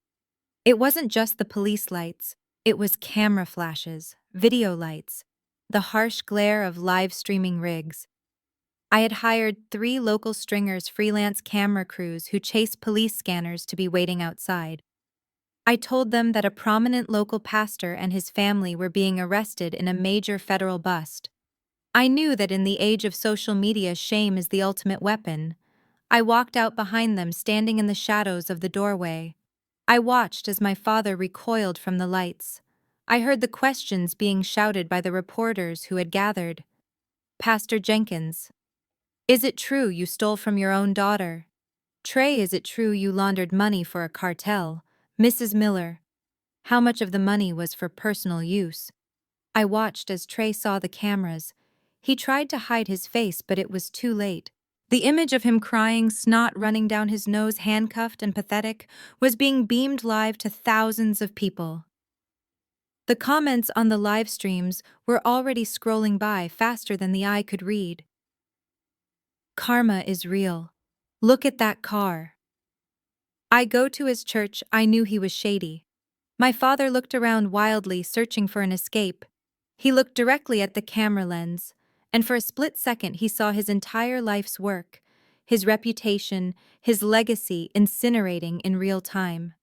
It wasn't just the police lights, it was camera flashes, video lights, the harsh glare of live streaming rigs. I had hired 3 local stringers, freelance camera crews who chased police scanners to be waiting outside. I told them that a prominent local pastor and his family were being arrested in a major federal bust. I knew that in the age of social media, shame is the ultimate weapon. I walked out behind them, standing in the shadows of the doorway. I watched as my father recoiled from the lights. I heard the questions being shouted by the reporters who had gathered. "Pastor Jenkins, is it true you stole from your own daughter? Trey, is it true you laundered money for a cartel? Mrs. Miller, how much of the money was for personal use?" I watched as Trey saw the cameras. He tried to hide his face, but it was too late. The image of him crying, snot running down his nose, handcuffed and pathetic, was being beamed live to thousands of people. The comments on the live streams were already scrolling by faster than the eye could read. "Karma is real. Look at that car." I go to his church. I knew he was shady. My father looked around wildly, searching for an escape. He looked directly at the camera lens, and for a split second he saw his entire life's work, his reputation, his legacy incinerating in real time.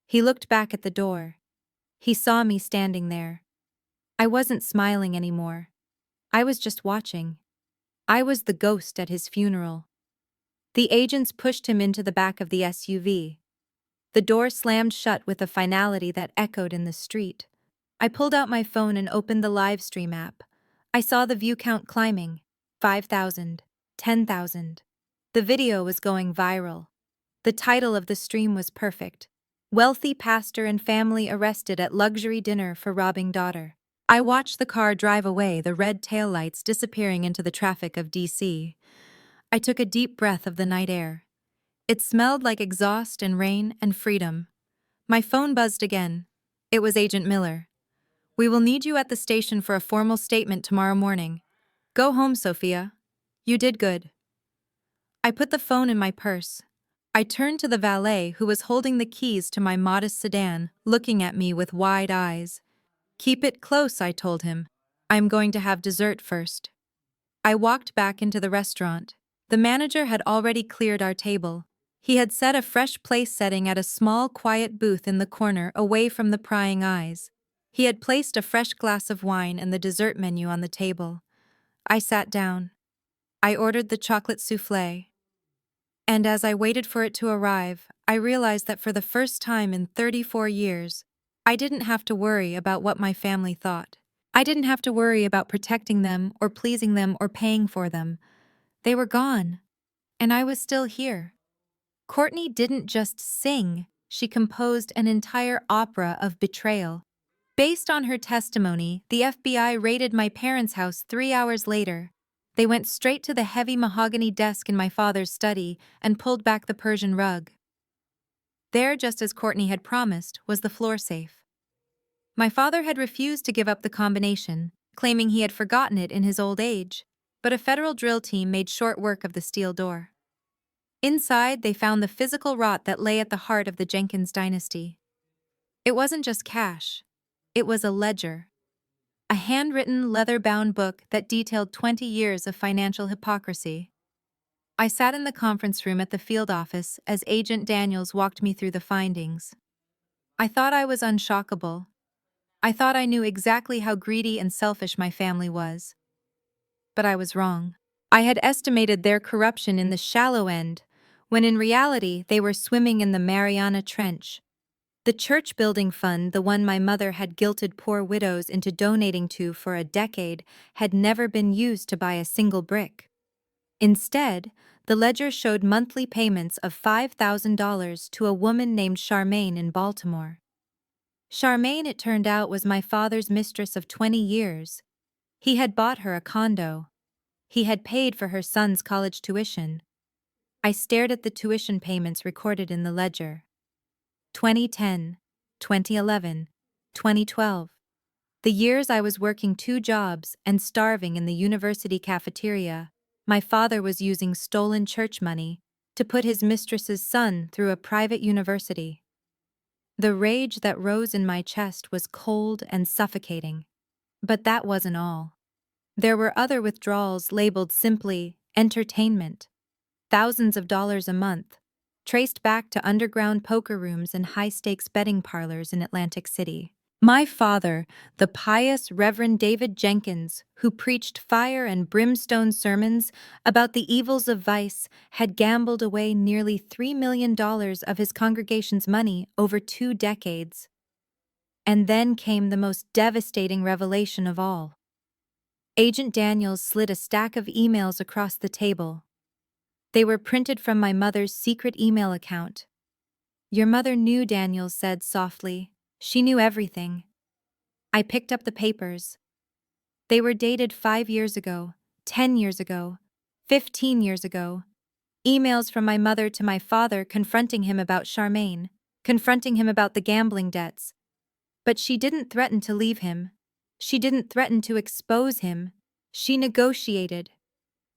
He looked back at the door. He saw me standing there. I wasn't smiling anymore. I was just watching. I was the ghost at his funeral. The agents pushed him into the back of the SUV. The door slammed shut with a finality that echoed in the street. I pulled out my phone and opened the live stream app. I saw the view count climbing. 5,000, 10,000. The video was going viral. The title of the stream was perfect. "Wealthy pastor and family arrested at luxury dinner for robbing daughter." I watched the car drive away, the red taillights disappearing into the traffic of DC. I took a deep breath of the night air. It smelled like exhaust and rain and freedom. My phone buzzed again. It was Agent Miller. "We will need you at the station for a formal statement tomorrow morning. Go home, Sophia. You did good." I put the phone in my purse. I turned to the valet who was holding the keys to my modest sedan, looking at me with wide eyes. "Keep it close," I told him. "I'm going to have dessert first." I walked back into the restaurant. The manager had already cleared our table. He had set a fresh place setting at a small, quiet booth in the corner, away from the prying eyes. He had placed a fresh glass of wine and the dessert menu on the table. I sat down. I ordered the chocolate soufflé. And as I waited for it to arrive, I realized that for the first time in 34 years, I didn't have to worry about what my family thought. I didn't have to worry about protecting them or pleasing them or paying for them. They were gone, and I was still here. Courtney didn't just sing, she composed an entire opera of betrayal. Based on her testimony, the FBI raided my parents' house 3 hours later. They went straight to the heavy mahogany desk in my father's study and pulled back the Persian rug. There, just as Courtney had promised, was the floor safe. My father had refused to give up the combination, claiming he had forgotten it in his old age, but a federal drill team made short work of the steel door. Inside, they found the physical rot that lay at the heart of the Jenkins dynasty. It wasn't just cash. It was a ledger. A handwritten, leather-bound book that detailed 20 years of financial hypocrisy. I sat in the conference room at the field office as Agent Daniels walked me through the findings. I thought I was unshockable. I thought I knew exactly how greedy and selfish my family was. But I was wrong. I had estimated their corruption in the shallow end, when in reality they were swimming in the Mariana Trench. The church building fund, the one my mother had guilted poor widows into donating to for a decade, had never been used to buy a single brick. Instead, the ledger showed monthly payments of $5,000 to a woman named Charmaine in Baltimore. Charmaine, it turned out, was my father's mistress of 20 years. He had bought her a condo. He had paid for her son's college tuition. I stared at the tuition payments recorded in the ledger. 2010, 2011, 2012. The years I was working 2 jobs and starving in the university cafeteria, my father was using stolen church money to put his mistress's son through a private university. The rage that rose in my chest was cold and suffocating. But that wasn't all. There were other withdrawals labeled simply entertainment. Thousands of dollars a month, traced back to underground poker rooms and high-stakes betting parlors in Atlantic City. My father, the pious Reverend David Jenkins, who preached fire and brimstone sermons about the evils of vice, had gambled away nearly $3 million of his congregation's money over 2 decades. And then came the most devastating revelation of all. Agent Daniels slid a stack of emails across the table. They were printed from my mother's secret email account. "Your mother knew," Daniels said softly. "She knew everything." I picked up the papers. They were dated 5 years ago, 10 years ago, 15 years ago. Emails from my mother to my father confronting him about Charmaine, confronting him about the gambling debts. But she didn't threaten to leave him. She didn't threaten to expose him. She negotiated.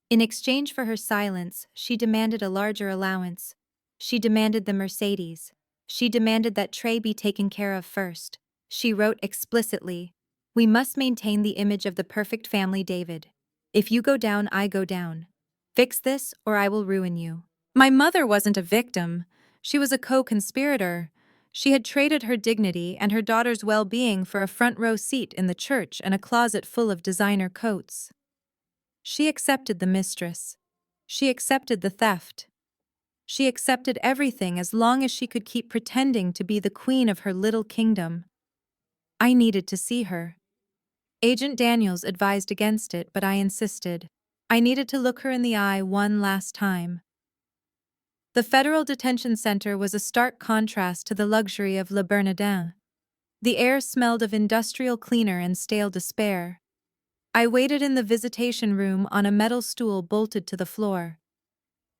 In exchange for her silence, she demanded a larger allowance. She demanded the Mercedes. She demanded that Trey be taken care of first. She wrote explicitly, "We must maintain the image of the perfect family, David. If you go down, I go down. Fix this, or I will ruin you." My mother wasn't a victim. She was a co-conspirator. She had traded her dignity and her daughter's well-being for a front-row seat in the church and a closet full of designer coats. She accepted the mistress. She accepted the theft. She accepted everything as long as she could keep pretending to be the queen of her little kingdom. I needed to see her. Agent Daniels advised against it, but I insisted. I needed to look her in the eye one last time. The federal detention center was a stark contrast to the luxury of Le Bernardin. The air smelled of industrial cleaner and stale despair. I waited in the visitation room on a metal stool bolted to the floor.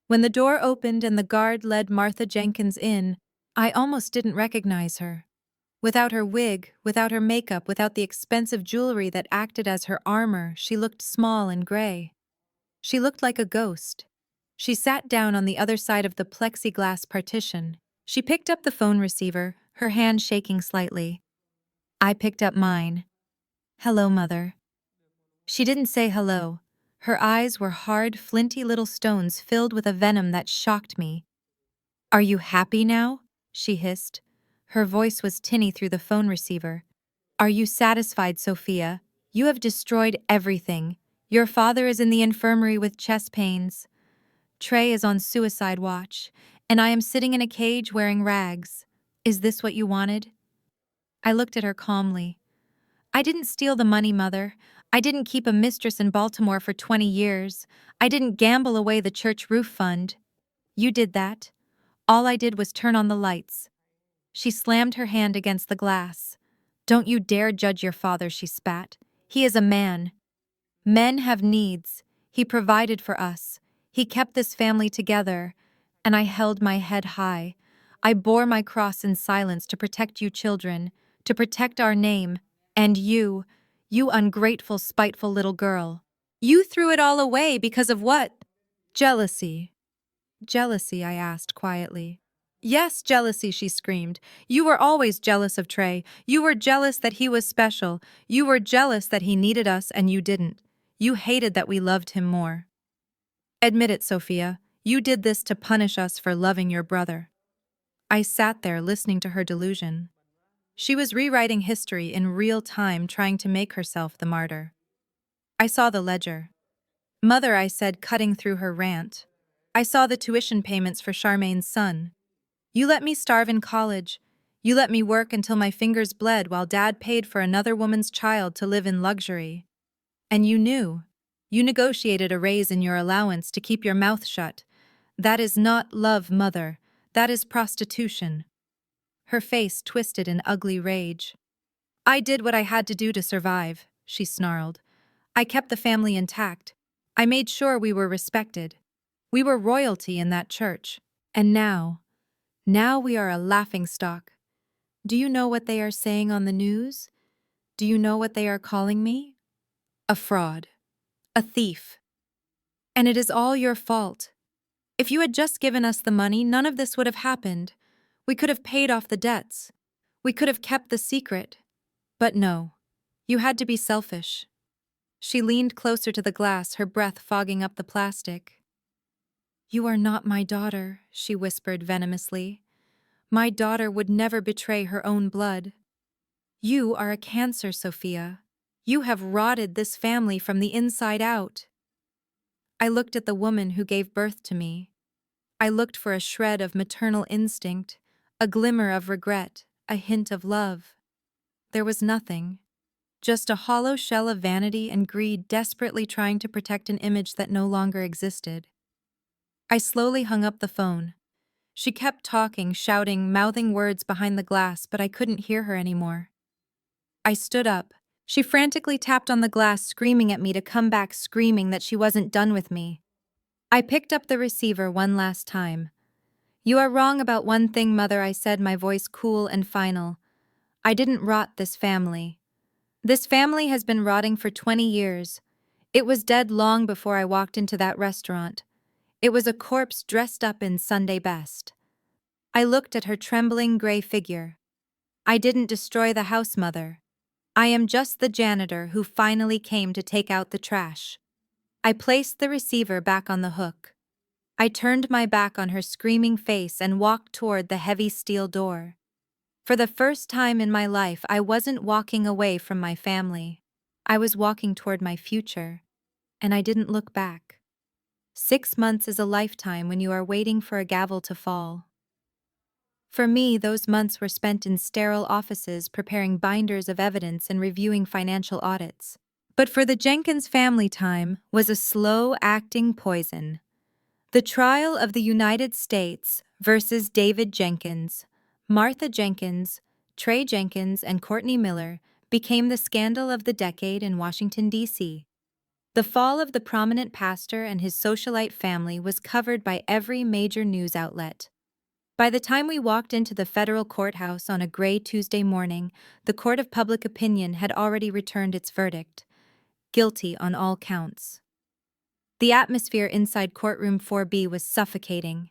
When the door opened and the guard led Martha Jenkins in, I almost didn't recognize her. Without her wig, without her makeup, without the expensive jewelry that acted as her armor, she looked small and gray. She looked like a ghost. She sat down on the other side of the plexiglass partition. She picked up the phone receiver, her hand shaking slightly. I picked up mine. "Hello, Mother." She didn't say hello. Her eyes were hard, flinty little stones filled with a venom that shocked me. "Are you happy now?" she hissed. Her voice was tinny through the phone receiver. "Are you satisfied, Sophia? You have destroyed everything. Your father is in the infirmary with chest pains. Trey is on suicide watch, and I am sitting in a cage wearing rags. Is this what you wanted?" I looked at her calmly. "I didn't steal the money, Mother. I didn't keep a mistress in Baltimore for 20 years. I didn't gamble away the church roof fund. You did that. All I did was turn on the lights." She slammed her hand against the glass. "Don't you dare judge your father," she spat. "He is a man. Men have needs. He provided for us. He kept this family together." And I held my head high. I bore my cross in silence to protect you children, to protect our name, and you ungrateful, spiteful little girl. You threw it all away because of what? Jealousy. Jealousy, I asked quietly. Yes, jealousy, she screamed. You were always jealous of Trey. You were jealous that he was special. You were jealous that he needed us and you didn't. You hated that we loved him more. Admit it, Sophia. You did this to punish us for loving your brother. I sat there listening to her delusion. She was rewriting history in real time, trying to make herself the martyr. I saw the ledger. Mother, I said, cutting through her rant. I saw the tuition payments for Charmaine's son. You let me starve in college. You let me work until my fingers bled while Dad paid for another woman's child to live in luxury. And you knew. You negotiated a raise in your allowance to keep your mouth shut. That is not love, Mother. That is prostitution. Her face twisted in ugly rage. I did what I had to do to survive, she snarled. I kept the family intact. I made sure we were respected. We were royalty in that church. And now we are a laughingstock. Do you know what they are saying on the news? Do you know what they are calling me? A fraud. A thief. And it is all your fault. If you had just given us the money, none of this would have happened. We could have paid off the debts. We could have kept the secret. But no, you had to be selfish. She leaned closer to the glass, her breath fogging up the plastic. You are not my daughter, she whispered venomously. My daughter would never betray her own blood. You are a cancer, Sophia. You have rotted this family from the inside out. I looked at the woman who gave birth to me. I looked for a shred of maternal instinct, a glimmer of regret, a hint of love. There was nothing. Just a hollow shell of vanity and greed desperately trying to protect an image that no longer existed. I slowly hung up the phone. She kept talking, shouting, mouthing words behind the glass, but I couldn't hear her anymore. I stood up. She frantically tapped on the glass, screaming at me to come back, screaming that she wasn't done with me. I picked up the receiver one last time. You are wrong about one thing, Mother, I said, my voice cool and final. I didn't rot this family. This family has been rotting for 20 years. It was dead long before I walked into that restaurant. It was a corpse dressed up in Sunday best. I looked at her trembling gray figure. I didn't destroy the house, Mother. I am just the janitor who finally came to take out the trash. I placed the receiver back on the hook. I turned my back on her screaming face and walked toward the heavy steel door. For the first time in my life, I wasn't walking away from my family. I was walking toward my future, and I didn't look back. 6 months is a lifetime when you are waiting for a gavel to fall. For me, those months were spent in sterile offices preparing binders of evidence and reviewing financial audits. But for the Jenkins family, time was a slow-acting poison. The trial of the United States versus David Jenkins, Martha Jenkins, Trey Jenkins, and Courtney Miller became the scandal of the decade in Washington, D.C. The fall of the prominent pastor and his socialite family was covered by every major news outlet. By the time we walked into the federal courthouse on a gray Tuesday morning, the court of public opinion had already returned its verdict: guilty on all counts. The atmosphere inside courtroom 4B was suffocating.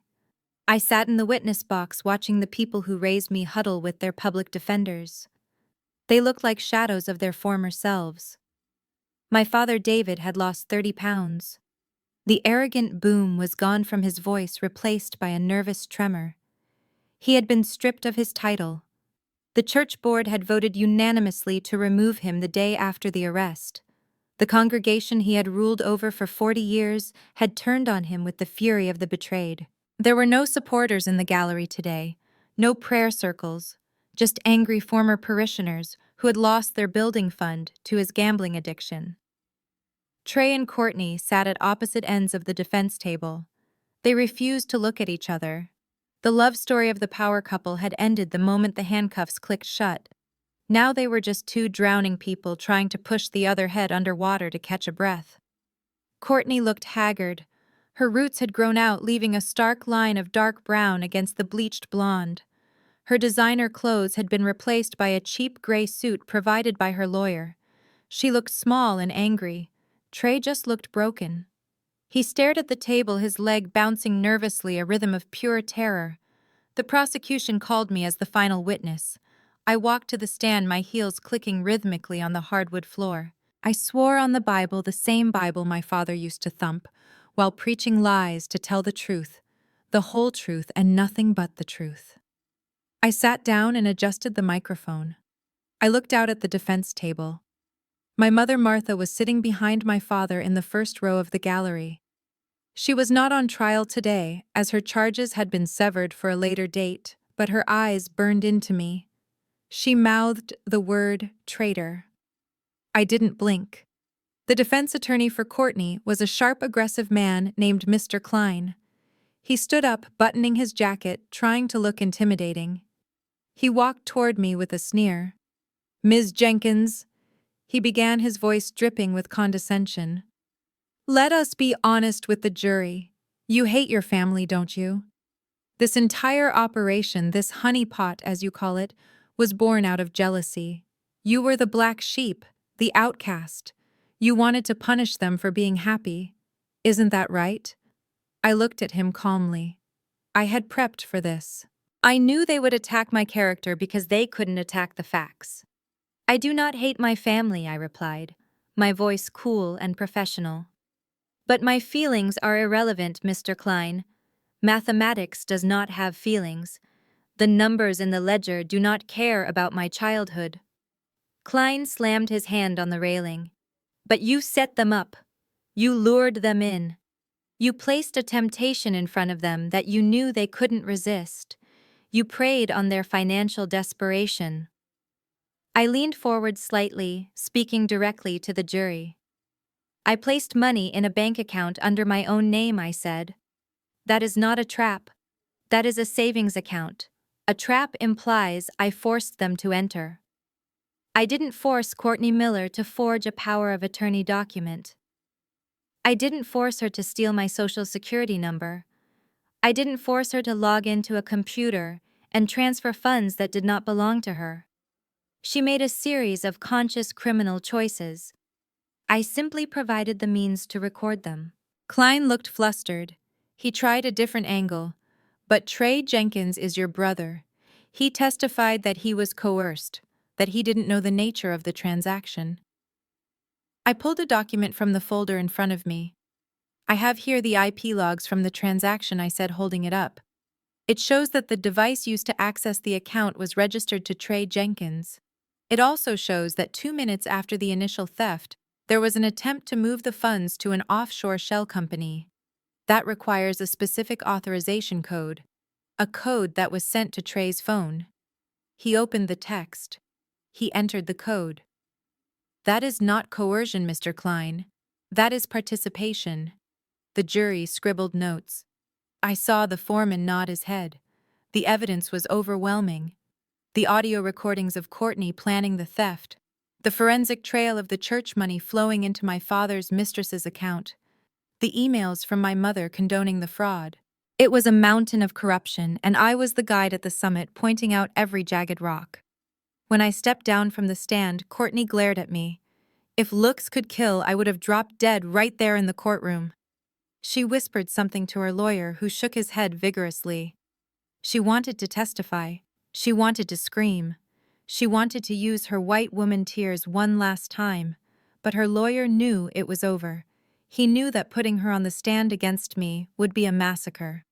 I sat in the witness box watching the people who raised me huddle with their public defenders. They looked like shadows of their former selves. My father David had lost 30 pounds. The arrogant boom was gone from his voice, replaced by a nervous tremor. He had been stripped of his title. The church board had voted unanimously to remove him the day after the arrest. The congregation he had ruled over for 40 years had turned on him with the fury of the betrayed. There were no supporters in the gallery today, no prayer circles, just angry former parishioners who had lost their building fund to his gambling addiction. Trey and Courtney sat at opposite ends of the defense table. They refused to look at each other. The love story of the power couple had ended the moment the handcuffs clicked shut. Now they were just two drowning people trying to push the other head underwater to catch a breath. Courtney looked haggard, Her roots had grown out, leaving a stark line of dark brown against the bleached blonde. Her designer clothes had been replaced by a cheap gray suit provided by her lawyer. She looked small and angry. Trey just looked broken. He stared at the table, his leg bouncing nervously, a rhythm of pure terror. The prosecution called me as the final witness. I walked to the stand, my heels clicking rhythmically on the hardwood floor. I swore on the Bible, the same Bible my father used to thump, while preaching lies to tell the truth, the whole truth and nothing but the truth. I sat down and adjusted the microphone. I looked out at the defense table. My mother Martha was sitting behind my father in the first row of the gallery. She was not on trial today, as her charges had been severed for a later date, but her eyes burned into me. She mouthed the word traitor. I didn't blink. The defense attorney for Courtney was a sharp, aggressive man named Mr. Klein. He stood up, buttoning his jacket, trying to look intimidating. He walked toward me with a sneer. "Ms. Jenkins," he began, his voice dripping with condescension. "Let us be honest with the jury. You hate your family, don't you? This entire operation, this honeypot as you call it, was born out of jealousy. You were the black sheep, the outcast. You wanted to punish them for being happy. Isn't that right?" I looked at him calmly. I had prepped for this. I knew they would attack my character because they couldn't attack the facts. "I do not hate my family," I replied, my voice cool and professional. "But my feelings are irrelevant, Mr. Klein. Mathematics does not have feelings. The numbers in the ledger do not care about my childhood." Klein slammed his hand on the railing. "But you set them up. You lured them in. You placed a temptation in front of them that you knew they couldn't resist. You preyed on their financial desperation." I leaned forward slightly, speaking directly to the jury. "I placed money in a bank account under my own name," I said. "That is not a trap. That is a savings account. A trap implies I forced them to enter. I didn't force Courtney Miller to forge a power of attorney document. I didn't force her to steal my social security number. I didn't force her to log into a computer and transfer funds that did not belong to her. She made a series of conscious criminal choices. I simply provided the means to record them." Klein looked flustered. He tried a different angle. "But Trey Jenkins is your brother. He testified that he was coerced, that he didn't know the nature of the transaction." I pulled a document from the folder in front of me. "I have here the IP logs from the transaction," I said, holding it up. "It shows that the device used to access the account was registered to Trey Jenkins. It also shows that 2 minutes after the initial theft, there was an attempt to move the funds to an offshore shell company. That requires a specific authorization code, a code that was sent to Trey's phone." He opened the text. He entered the code. "That is not coercion, Mr. Klein. That is participation." The jury scribbled notes. I saw the foreman nod his head. The evidence was overwhelming. The audio recordings of Courtney planning the theft, the forensic trail of the church money flowing into my father's mistress's account, the emails from my mother condoning the fraud. It was a mountain of corruption, and I was the guide at the summit pointing out every jagged rock. When I stepped down from the stand, Courtney glared at me. If looks could kill, I would have dropped dead right there in the courtroom. She whispered something to her lawyer, who shook his head vigorously. She wanted to testify. She wanted to scream. She wanted to use her white woman tears one last time. But her lawyer knew it was over. He knew that putting her on the stand against me would be a massacre.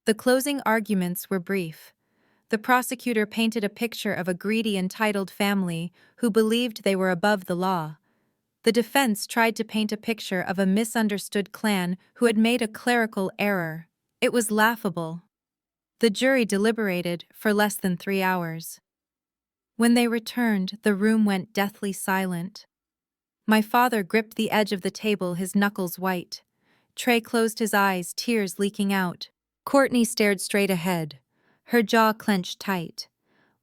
The closing arguments were brief. The prosecutor painted a picture of a greedy, entitled family who believed they were above the law. The defense tried to paint a picture of a misunderstood clan who had made a clerical error. It was laughable. The jury deliberated for less than 3 hours. When they returned, the room went deathly silent. My father gripped the edge of the table, his knuckles white. Trey closed his eyes, tears leaking out. Courtney stared straight ahead, her jaw clenched tight.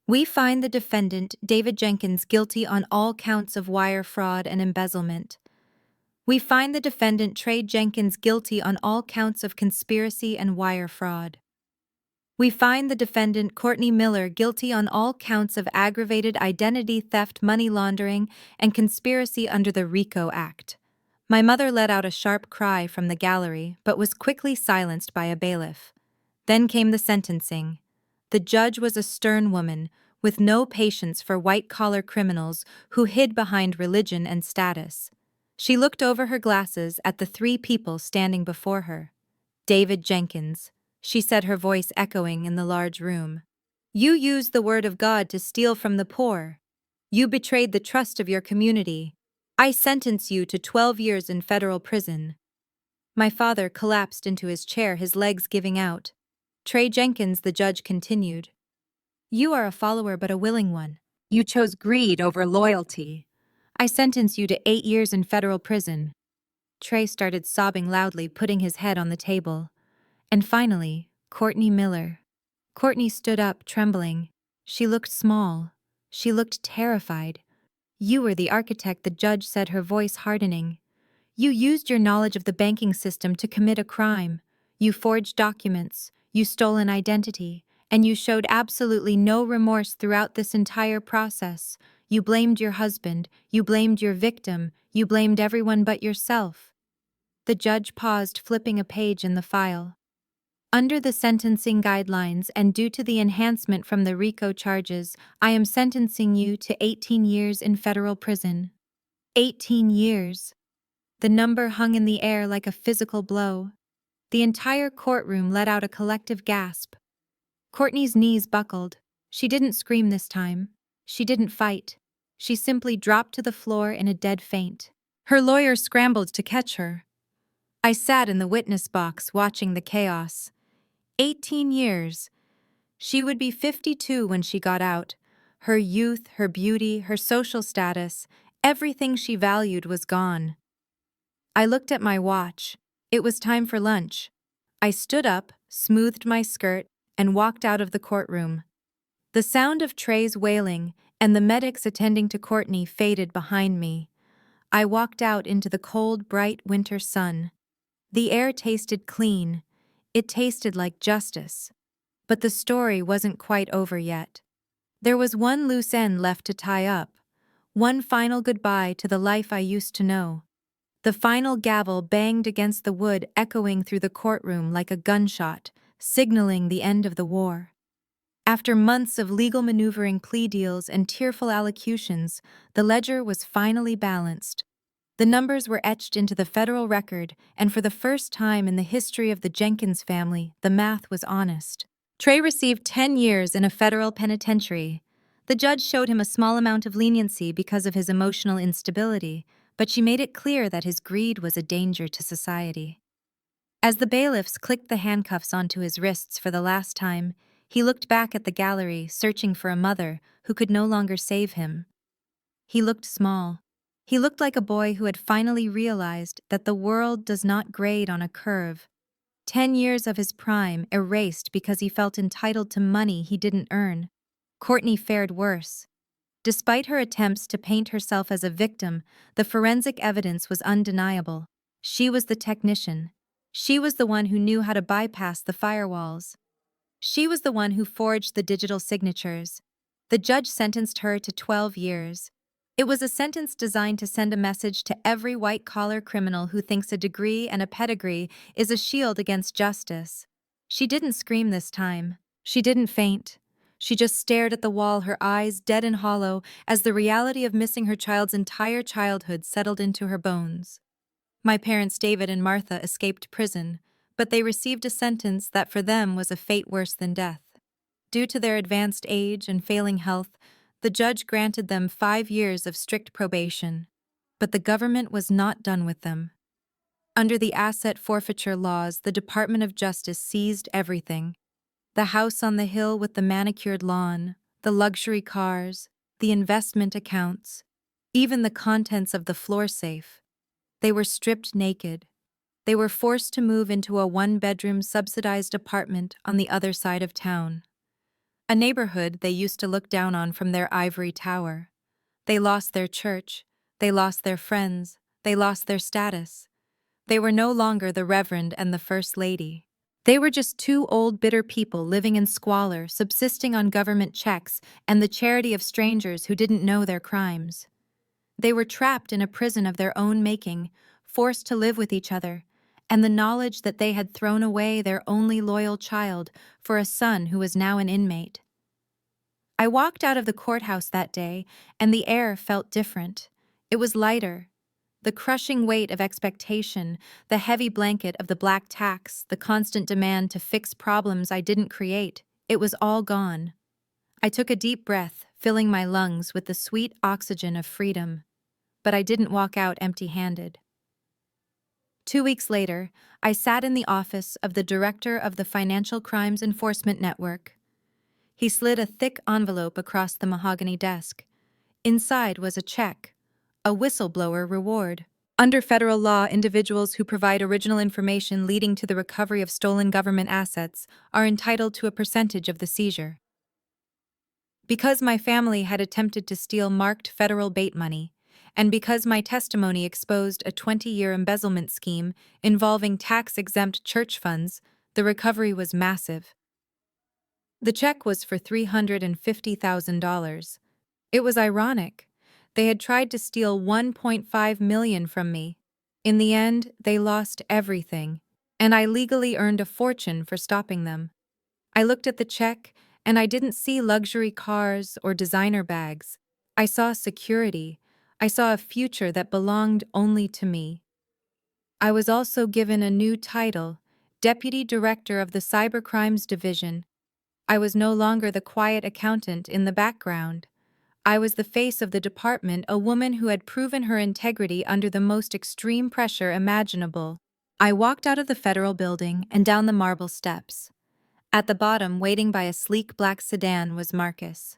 "We find the defendant, David Jenkins, guilty on all counts of wire fraud and embezzlement." We find the defendant Trey Jenkins guilty on all counts of conspiracy and wire fraud. We find the defendant Courtney Miller guilty on all counts of aggravated identity theft, money laundering, and conspiracy under the RICO Act. My mother let out a sharp cry from the gallery, but was quickly silenced by a bailiff. Then came the sentencing. The judge was a stern woman, with no patience for white-collar criminals who hid behind religion and status. She looked over her glasses at the three people standing before her. David Jenkins, she said, her voice echoing in the large room. You used the word of God to steal from the poor. You betrayed the trust of your community. I sentence you to 12 years in federal prison. My father collapsed into his chair, his legs giving out. Trey Jenkins, the judge continued. You are a follower but a willing one. You chose greed over loyalty. I sentence you to 8 years in federal prison. Trey started sobbing loudly, putting his head on the table. And finally, Courtney Miller. Courtney stood up, trembling. She looked small. She looked terrified. You were the architect, the judge said, her voice hardening. You used your knowledge of the banking system to commit a crime. You forged documents, you stole an identity, and you showed absolutely no remorse throughout this entire process. You blamed your husband, you blamed your victim, you blamed everyone but yourself. The judge paused, flipping a page in the file. Under the sentencing guidelines and due to the enhancement from the RICO charges, I am sentencing you to 18 years in federal prison. 18 years. The number hung in the air like a physical blow. The entire courtroom let out a collective gasp. Courtney's knees buckled. She didn't scream this time. She didn't fight. She simply dropped to the floor in a dead faint. Her lawyer scrambled to catch her. I sat in the witness box watching the chaos. 18 years. She would be 52 when she got out. Her youth, her beauty, her social status, everything she valued was gone. I looked at my watch. It was time for lunch. I stood up, smoothed my skirt, and walked out of the courtroom. The sound of Trey's wailing and the medics attending to Courtney faded behind me. I walked out into the cold, bright winter sun. The air tasted clean. It tasted like justice. But the story wasn't quite over yet. There was one loose end left to tie up. One final goodbye to the life I used to know. The final gavel banged against the wood, echoing through the courtroom like a gunshot, signaling the end of the war. After months of legal maneuvering, plea deals, and tearful allocutions, the ledger was finally balanced. The numbers were etched into the federal record, and for the first time in the history of the Jenkins family, the math was honest. Trey received 10 years in a federal penitentiary. The judge showed him a small amount of leniency because of his emotional instability, but she made it clear that his greed was a danger to society. As the bailiffs clicked the handcuffs onto his wrists for the last time, he looked back at the gallery, searching for a mother who could no longer save him. He looked small. He looked like a boy who had finally realized that the world does not grade on a curve. 10 years of his prime erased because he felt entitled to money he didn't earn. Courtney fared worse. Despite her attempts to paint herself as a victim, the forensic evidence was undeniable. She was the technician. She was the one who knew how to bypass the firewalls. She was the one who forged the digital signatures. The judge sentenced her to 12 years. It was a sentence designed to send a message to every white-collar criminal who thinks a degree and a pedigree is a shield against justice. She didn't scream this time. She didn't faint. She just stared at the wall, her eyes dead and hollow, as the reality of missing her child's entire childhood settled into her bones. My parents, David and Martha, escaped prison, but they received a sentence that for them was a fate worse than death. Due to their advanced age and failing health, the judge granted them 5 years of strict probation. But the government was not done with them. Under the asset forfeiture laws, the Department of Justice seized everything. The house on the hill with the manicured lawn, the luxury cars, the investment accounts, even the contents of the floor safe. They were stripped naked. They were forced to move into a one-bedroom subsidized apartment on the other side of town. A neighborhood they used to look down on from their ivory tower. They lost their church, they lost their friends, they lost their status. They were no longer the Reverend and the First Lady. They were just two old, bitter people living in squalor, subsisting on government checks and the charity of strangers who didn't know their crimes. They were trapped in a prison of their own making, forced to live with each other, and the knowledge that they had thrown away their only loyal child for a son who was now an inmate. I walked out of the courthouse that day, and the air felt different. It was lighter. The crushing weight of expectation, the heavy blanket of the black tax, the constant demand to fix problems I didn't create, it was all gone. I took a deep breath, filling my lungs with the sweet oxygen of freedom. But I didn't walk out empty-handed. 2 weeks later, I sat in the office of the director of the Financial Crimes Enforcement Network. He slid a thick envelope across the mahogany desk. Inside was a check, a whistleblower reward. Under federal law, individuals who provide original information leading to the recovery of stolen government assets are entitled to a percentage of the seizure. Because my family had attempted to steal marked federal bait money, and because my testimony exposed a 20-year embezzlement scheme involving tax-exempt church funds, the recovery was massive. The check was for $350,000. It was ironic. They had tried to steal $1.5 million from me. In the end, they lost everything, and I legally earned a fortune for stopping them. I looked at the check, and I didn't see luxury cars or designer bags. I saw security. I saw a future that belonged only to me. I was also given a new title, Deputy Director of the Cybercrimes Division. I was no longer the quiet accountant in the background. I was the face of the department, a woman who had proven her integrity under the most extreme pressure imaginable. I walked out of the federal building and down the marble steps. At the bottom, waiting by a sleek black sedan, was Marcus.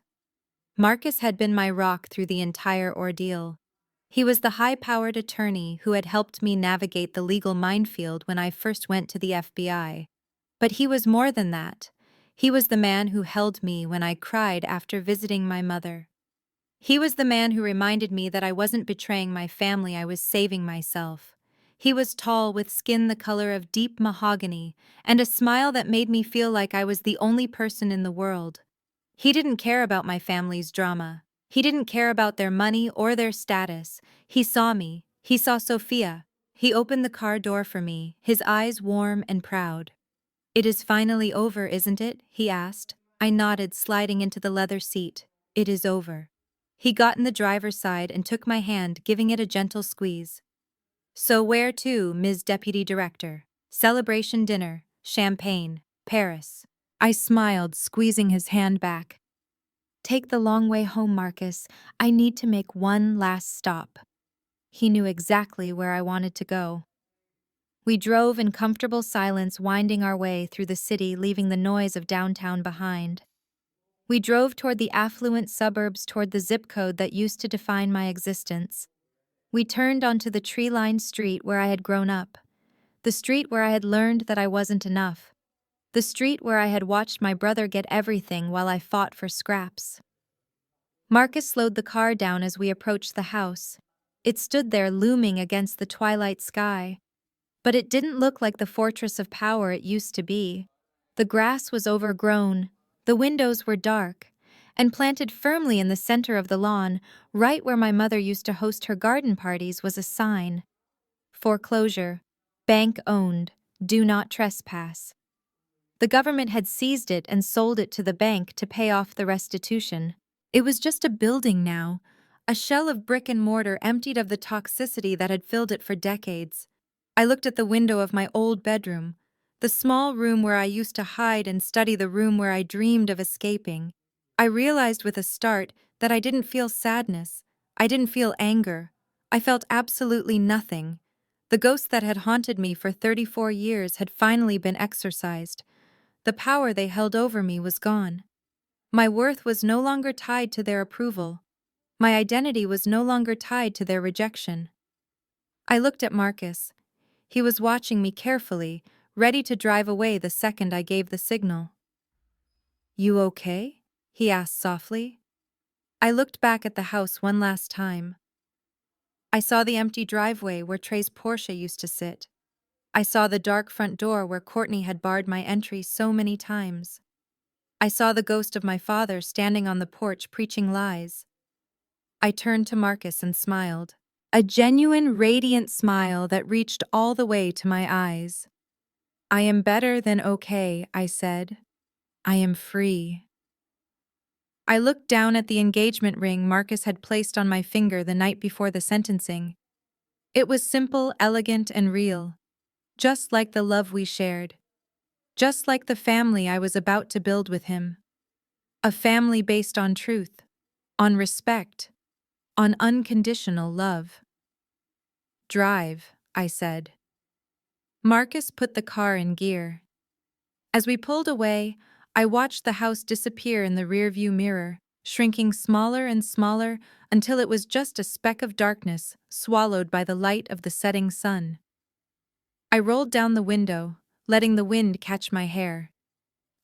Marcus had been my rock through the entire ordeal. He was the high-powered attorney who had helped me navigate the legal minefield when I first went to the FBI. But he was more than that. He was the man who held me when I cried after visiting my mother. He was the man who reminded me that I wasn't betraying my family, I was saving myself. He was tall, with skin the color of deep mahogany, and a smile that made me feel like I was the only person in the world. He didn't care about my family's drama. He didn't care about their money or their status. He saw me. He saw Sophia. He opened the car door for me, his eyes warm and proud. "It is finally over, isn't it?" he asked. I nodded, sliding into the leather seat. "It is over." He got in the driver's side and took my hand, giving it a gentle squeeze. "So where to, Ms. Deputy Director? Celebration dinner, champagne, Paris." I smiled, squeezing his hand back. "Take the long way home, Marcus. I need to make one last stop." He knew exactly where I wanted to go. We drove in comfortable silence, winding our way through the city, leaving the noise of downtown behind. We drove toward the affluent suburbs, toward the zip code that used to define my existence. We turned onto the tree-lined street where I had grown up, the street where I had learned that I wasn't enough, the street where I had watched my brother get everything while I fought for scraps. Marcus slowed the car down as we approached the house. It stood there looming against the twilight sky, but it didn't look like the fortress of power it used to be. The grass was overgrown, the windows were dark, and planted firmly in the center of the lawn, right where my mother used to host her garden parties, was a sign. Foreclosure. Bank owned. Do not trespass. The government had seized it and sold it to the bank to pay off the restitution. It was just a building now, a shell of brick and mortar emptied of the toxicity that had filled it for decades. I looked at the window of my old bedroom, the small room where I used to hide and study, the room where I dreamed of escaping. I realized with a start that I didn't feel sadness. I didn't feel anger. I felt absolutely nothing. The ghosts that had haunted me for 34 years had finally been exorcised. The power they held over me was gone. My worth was no longer tied to their approval. My identity was no longer tied to their rejection. I looked at Marcus. He was watching me carefully, ready to drive away the second I gave the signal. "You okay?" he asked softly. I looked back at the house one last time. I saw the empty driveway where Trey's Porsche used to sit. I saw the dark front door where Courtney had barred my entry so many times. I saw the ghost of my father standing on the porch preaching lies. I turned to Marcus and smiled. A genuine, radiant smile that reached all the way to my eyes. I am better than okay, I said. I am free. I looked down at the engagement ring Marcus had placed on my finger the night before the sentencing. It was simple, elegant, and real. Just like the love we shared. Just like the family I was about to build with him. A family based on truth, on respect, on unconditional love. Drive, I said. Marcus put the car in gear. As we pulled away, I watched the house disappear in the rearview mirror, shrinking smaller and smaller until it was just a speck of darkness swallowed by the light of the setting sun. I rolled down the window, letting the wind catch my hair.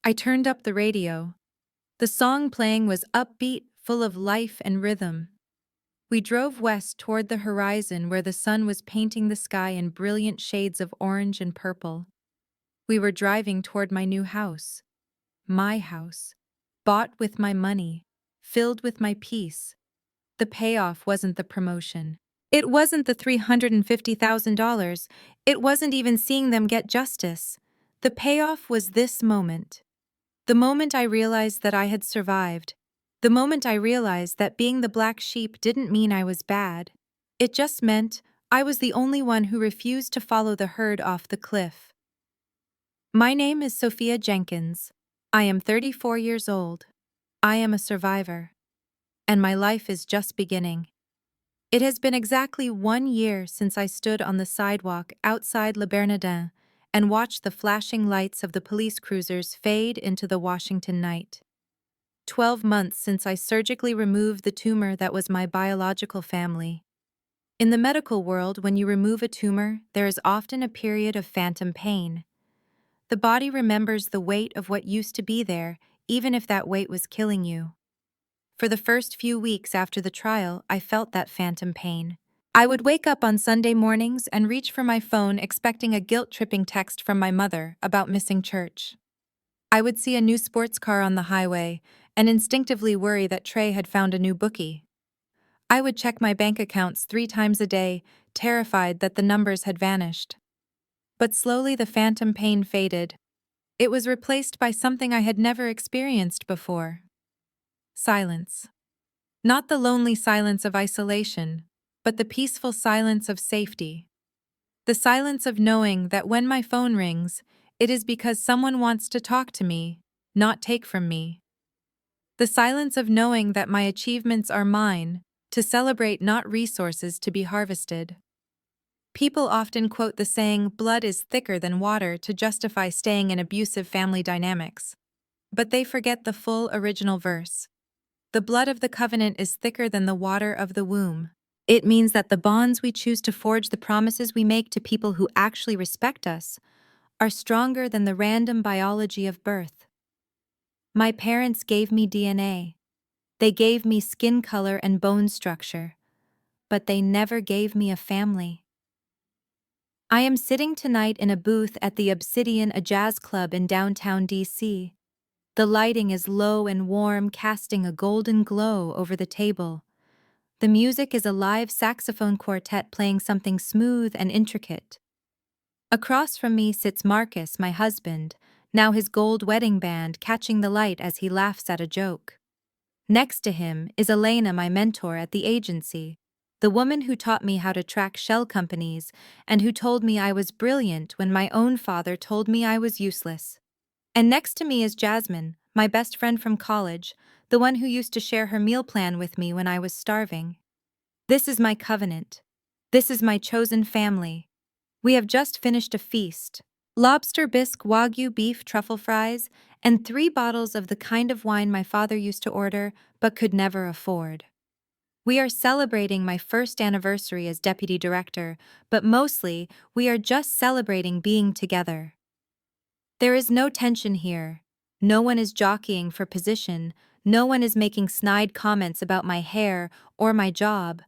I turned up the radio. The song playing was upbeat, full of life and rhythm. We drove west toward the horizon where the sun was painting the sky in brilliant shades of orange and purple. We were driving toward my new house. My house. Bought with my money. Filled with my peace. The payoff wasn't the promotion. It wasn't the $350,000. It wasn't even seeing them get justice. The payoff was this moment. The moment I realized that I had survived. The moment I realized that being the black sheep didn't mean I was bad. It just meant I was the only one who refused to follow the herd off the cliff. My name is Sophia Jenkins. I am 34 years old. I am a survivor. And my life is just beginning. It has been exactly 1 year since I stood on the sidewalk outside Le Bernardin and watched the flashing lights of the police cruisers fade into the Washington night. 12 months since I surgically removed the tumor that was my biological family. In the medical world, when you remove a tumor, there is often a period of phantom pain. The body remembers the weight of what used to be there, even if that weight was killing you. For the first few weeks after the trial, I felt that phantom pain. I would wake up on Sunday mornings and reach for my phone expecting a guilt-tripping text from my mother about missing church. I would see a new sports car on the highway and instinctively worry that Trey had found a new bookie. I would check my bank accounts 3 times a day, terrified that the numbers had vanished. But slowly the phantom pain faded. It was replaced by something I had never experienced before. Silence. Not the lonely silence of isolation, but the peaceful silence of safety. The silence of knowing that when my phone rings, it is because someone wants to talk to me, not take from me. The silence of knowing that my achievements are mine, to celebrate, not resources to be harvested. People often quote the saying, "Blood is thicker than water," to justify staying in abusive family dynamics. But they forget the full original verse. The blood of the covenant is thicker than the water of the womb. It means that the bonds we choose to forge, the promises we make to people who actually respect us, are stronger than the random biology of birth. My parents gave me DNA. They gave me skin color and bone structure, but they never gave me a family. I am sitting tonight in a booth at the Obsidian, a jazz club in downtown DC. The lighting is low and warm, casting a golden glow over the table. The music is a live saxophone quartet playing something smooth and intricate. Across from me sits Marcus, my husband, now his gold wedding band catching the light as he laughs at a joke. Next to him is Elena, my mentor at the agency, the woman who taught me how to track shell companies and who told me I was brilliant when my own father told me I was useless. And next to me is Jasmine, my best friend from college, the one who used to share her meal plan with me when I was starving. This is my covenant. This is my chosen family. We have just finished a feast. Lobster bisque, Wagyu beef, truffle fries, and 3 bottles of the kind of wine my father used to order but could never afford. We are celebrating my first anniversary as deputy director, but mostly we are just celebrating being together. There is no tension here. No one is jockeying for position. No one is making snide comments about my hair or my job.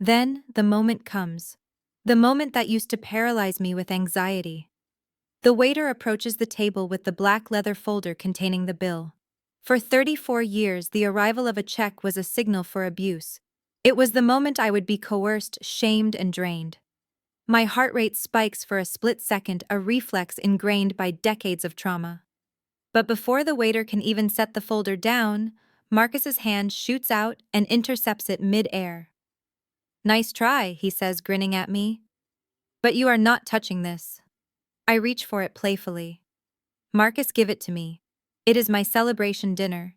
Then, the moment comes. The moment that used to paralyze me with anxiety. The waiter approaches the table with the black leather folder containing the bill. For 34 years, the arrival of a check was a signal for abuse. It was the moment I would be coerced, shamed, and drained. My heart rate spikes for a split second, a reflex ingrained by decades of trauma. But before the waiter can even set the folder down, Marcus's hand shoots out and intercepts it mid-air. "Nice try," he says, grinning at me. "But you are not touching this." I reach for it playfully. "Marcus, give it to me. It is my celebration dinner.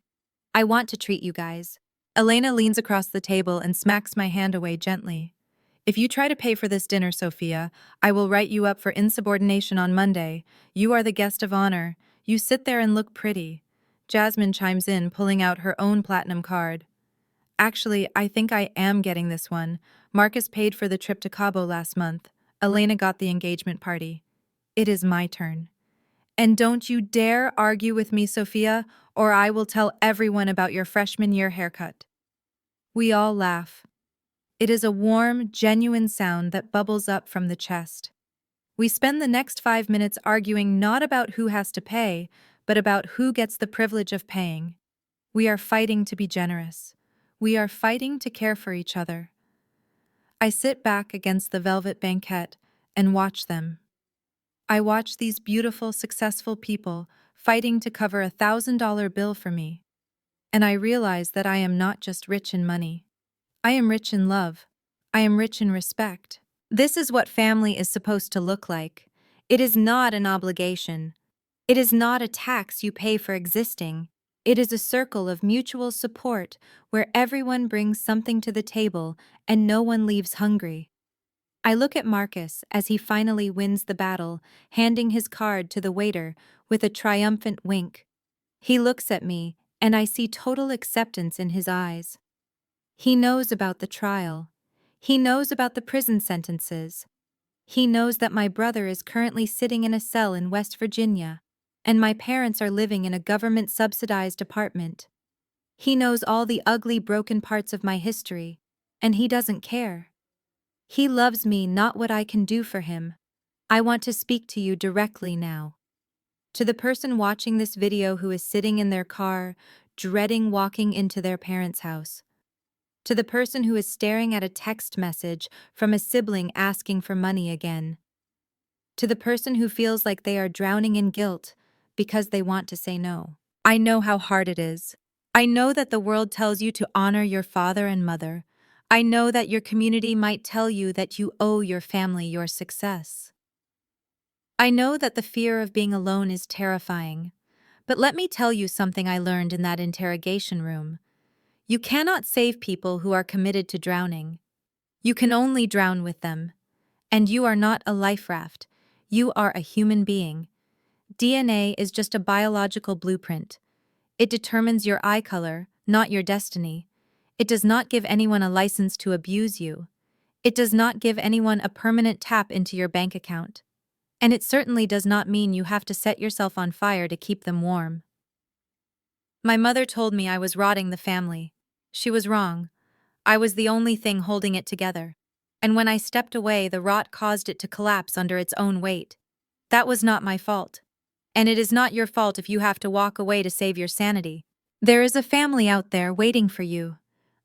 I want to treat you guys." Elena leans across the table and smacks my hand away gently. "If you try to pay for this dinner, Sophia, I will write you up for insubordination on Monday. You are the guest of honor. You sit there and look pretty." Jasmine chimes in, pulling out her own platinum card. "Actually, I think I am getting this one. Marcus paid for the trip to Cabo last month. Elena got the engagement party. It is my turn. And don't you dare argue with me, Sophia, or I will tell everyone about your freshman year haircut." We all laugh. It is a warm, genuine sound that bubbles up from the chest. We spend the next 5 minutes arguing not about who has to pay, but about who gets the privilege of paying. We are fighting to be generous. We are fighting to care for each other. I sit back against the velvet banquette and watch them. I watch these beautiful, successful people fighting to cover a $1,000 bill for me. And I realize that I am not just rich in money. I am rich in love. I am rich in respect. This is what family is supposed to look like. It is not an obligation. It is not a tax you pay for existing. It is a circle of mutual support where everyone brings something to the table and no one leaves hungry. I look at Marcus as he finally wins the battle, handing his card to the waiter with a triumphant wink. He looks at me, and I see total acceptance in his eyes. He knows about the trial. He knows about the prison sentences. He knows that my brother is currently sitting in a cell in West Virginia, and my parents are living in a government-subsidized apartment. He knows all the ugly, broken parts of my history, and he doesn't care. He loves me, not what I can do for him. I want to speak to you directly now. To the person watching this video who is sitting in their car, dreading walking into their parents' house. To the person who is staring at a text message from a sibling asking for money again. To the person who feels like they are drowning in guilt because they want to say no. I know how hard it is. I know that the world tells you to honor your father and mother. I know that your community might tell you that you owe your family your success. I know that the fear of being alone is terrifying. But let me tell you something I learned in that interrogation room. You cannot save people who are committed to drowning. You can only drown with them. And you are not a life raft. You are a human being. DNA is just a biological blueprint. It determines your eye color, not your destiny. It does not give anyone a license to abuse you. It does not give anyone a permanent tap into your bank account. And it certainly does not mean you have to set yourself on fire to keep them warm. My mother told me I was rotting the family. She was wrong. I was the only thing holding it together. And when I stepped away, the rot caused it to collapse under its own weight. That was not my fault. And it is not your fault if you have to walk away to save your sanity. There is a family out there waiting for you.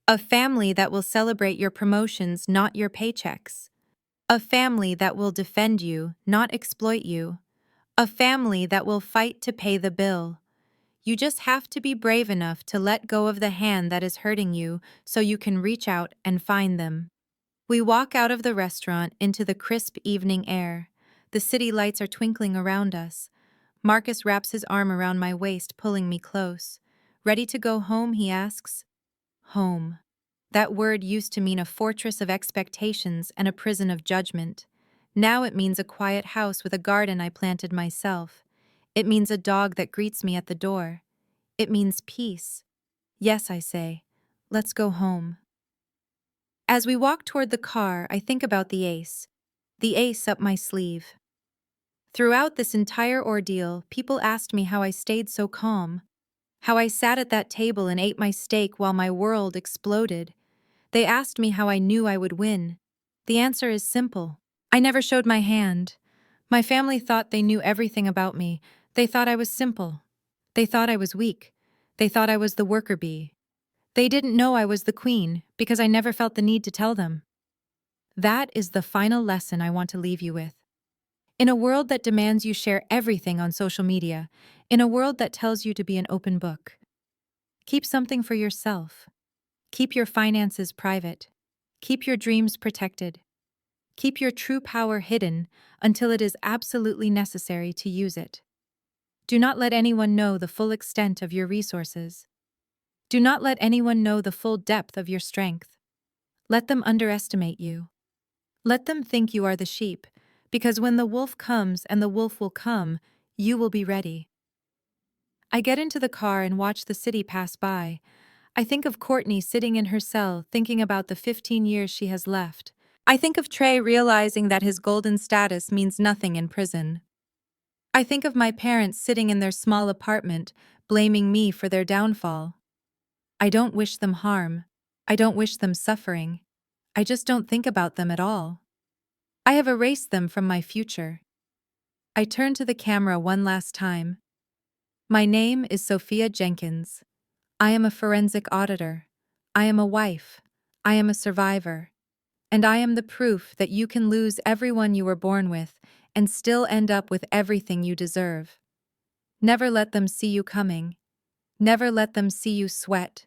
A family that will celebrate your promotions, not your paychecks. A family that will defend you, not exploit you. A family that will fight to pay the bill. You just have to be brave enough to let go of the hand that is hurting you so you can reach out and find them. We walk out of the restaurant into the crisp evening air. The city lights are twinkling around us. Marcus wraps his arm around my waist, pulling me close. "Ready to go home?" he asks. Home. That word used to mean a fortress of expectations and a prison of judgment. Now it means a quiet house with a garden I planted myself. It means a dog that greets me at the door. It means peace. Yes, I say. Let's go home. As we walk toward the car, I think about the ace. The ace up my sleeve. Throughout this entire ordeal, people asked me how I stayed so calm. How I sat at that table and ate my steak while my world exploded. They asked me how I knew I would win. The answer is simple. I never showed my hand. My family thought they knew everything about me. They thought I was simple. They thought I was weak. They thought I was the worker bee. They didn't know I was the queen because I never felt the need to tell them. That is the final lesson I want to leave you with. In a world that demands you share everything on social media, in a world that tells you to be an open book, keep something for yourself. Keep your finances private. Keep your dreams protected. Keep your true power hidden until it is absolutely necessary to use it. Do not let anyone know the full extent of your resources. Do not let anyone know the full depth of your strength. Let them underestimate you. Let them think you are the sheep, because when the wolf comes, and the wolf will come, you will be ready. I get into the car and watch the city pass by. I think of Courtney sitting in her cell thinking about the 15 years she has left. I think of Trey realizing that his golden status means nothing in prison. I think of my parents sitting in their small apartment, blaming me for their downfall. I don't wish them harm. I don't wish them suffering. I just don't think about them at all. I have erased them from my future. I turn to the camera one last time. My name is Sophia Jenkins. I am a forensic auditor. I am a wife. I am a survivor. And I am the proof that you can lose everyone you were born with and still end up with everything you deserve. Never let them see you coming. Never let them see you sweat.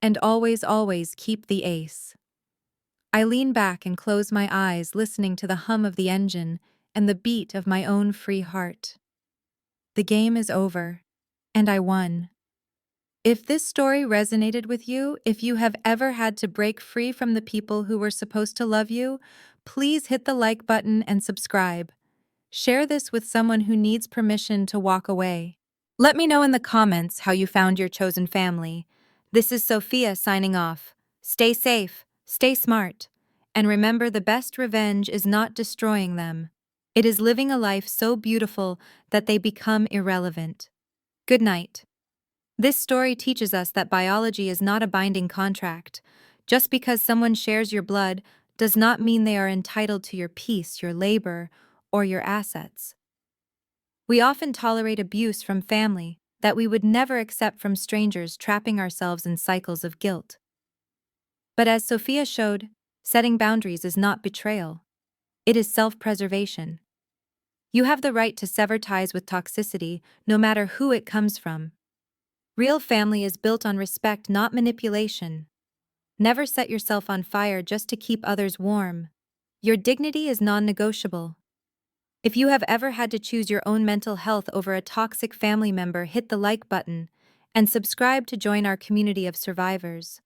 And always, always keep the ace. I lean back and close my eyes, listening to the hum of the engine and the beat of my own free heart. The game is over, and I won. If this story resonated with you, if you have ever had to break free from the people who were supposed to love you, please hit the like button and subscribe. Share this with someone who needs permission to walk away. Let me know in the comments how you found your chosen family. This is Sophia signing off. Stay safe, stay smart, and remember, the best revenge is not destroying them. It is living a life so beautiful that they become irrelevant. Good night. This story teaches us that biology is not a binding contract. Just because someone shares your blood does not mean they are entitled to your peace, your labor, or your assets. We often tolerate abuse from family that we would never accept from strangers, trapping ourselves in cycles of guilt. But as Sophia showed, setting boundaries is not betrayal. It is self-preservation. You have the right to sever ties with toxicity, no matter who it comes from. Real family is built on respect, not manipulation. Never set yourself on fire just to keep others warm. Your dignity is non-negotiable. If you have ever had to choose your own mental health over a toxic family member, hit the like button and subscribe to join our community of survivors.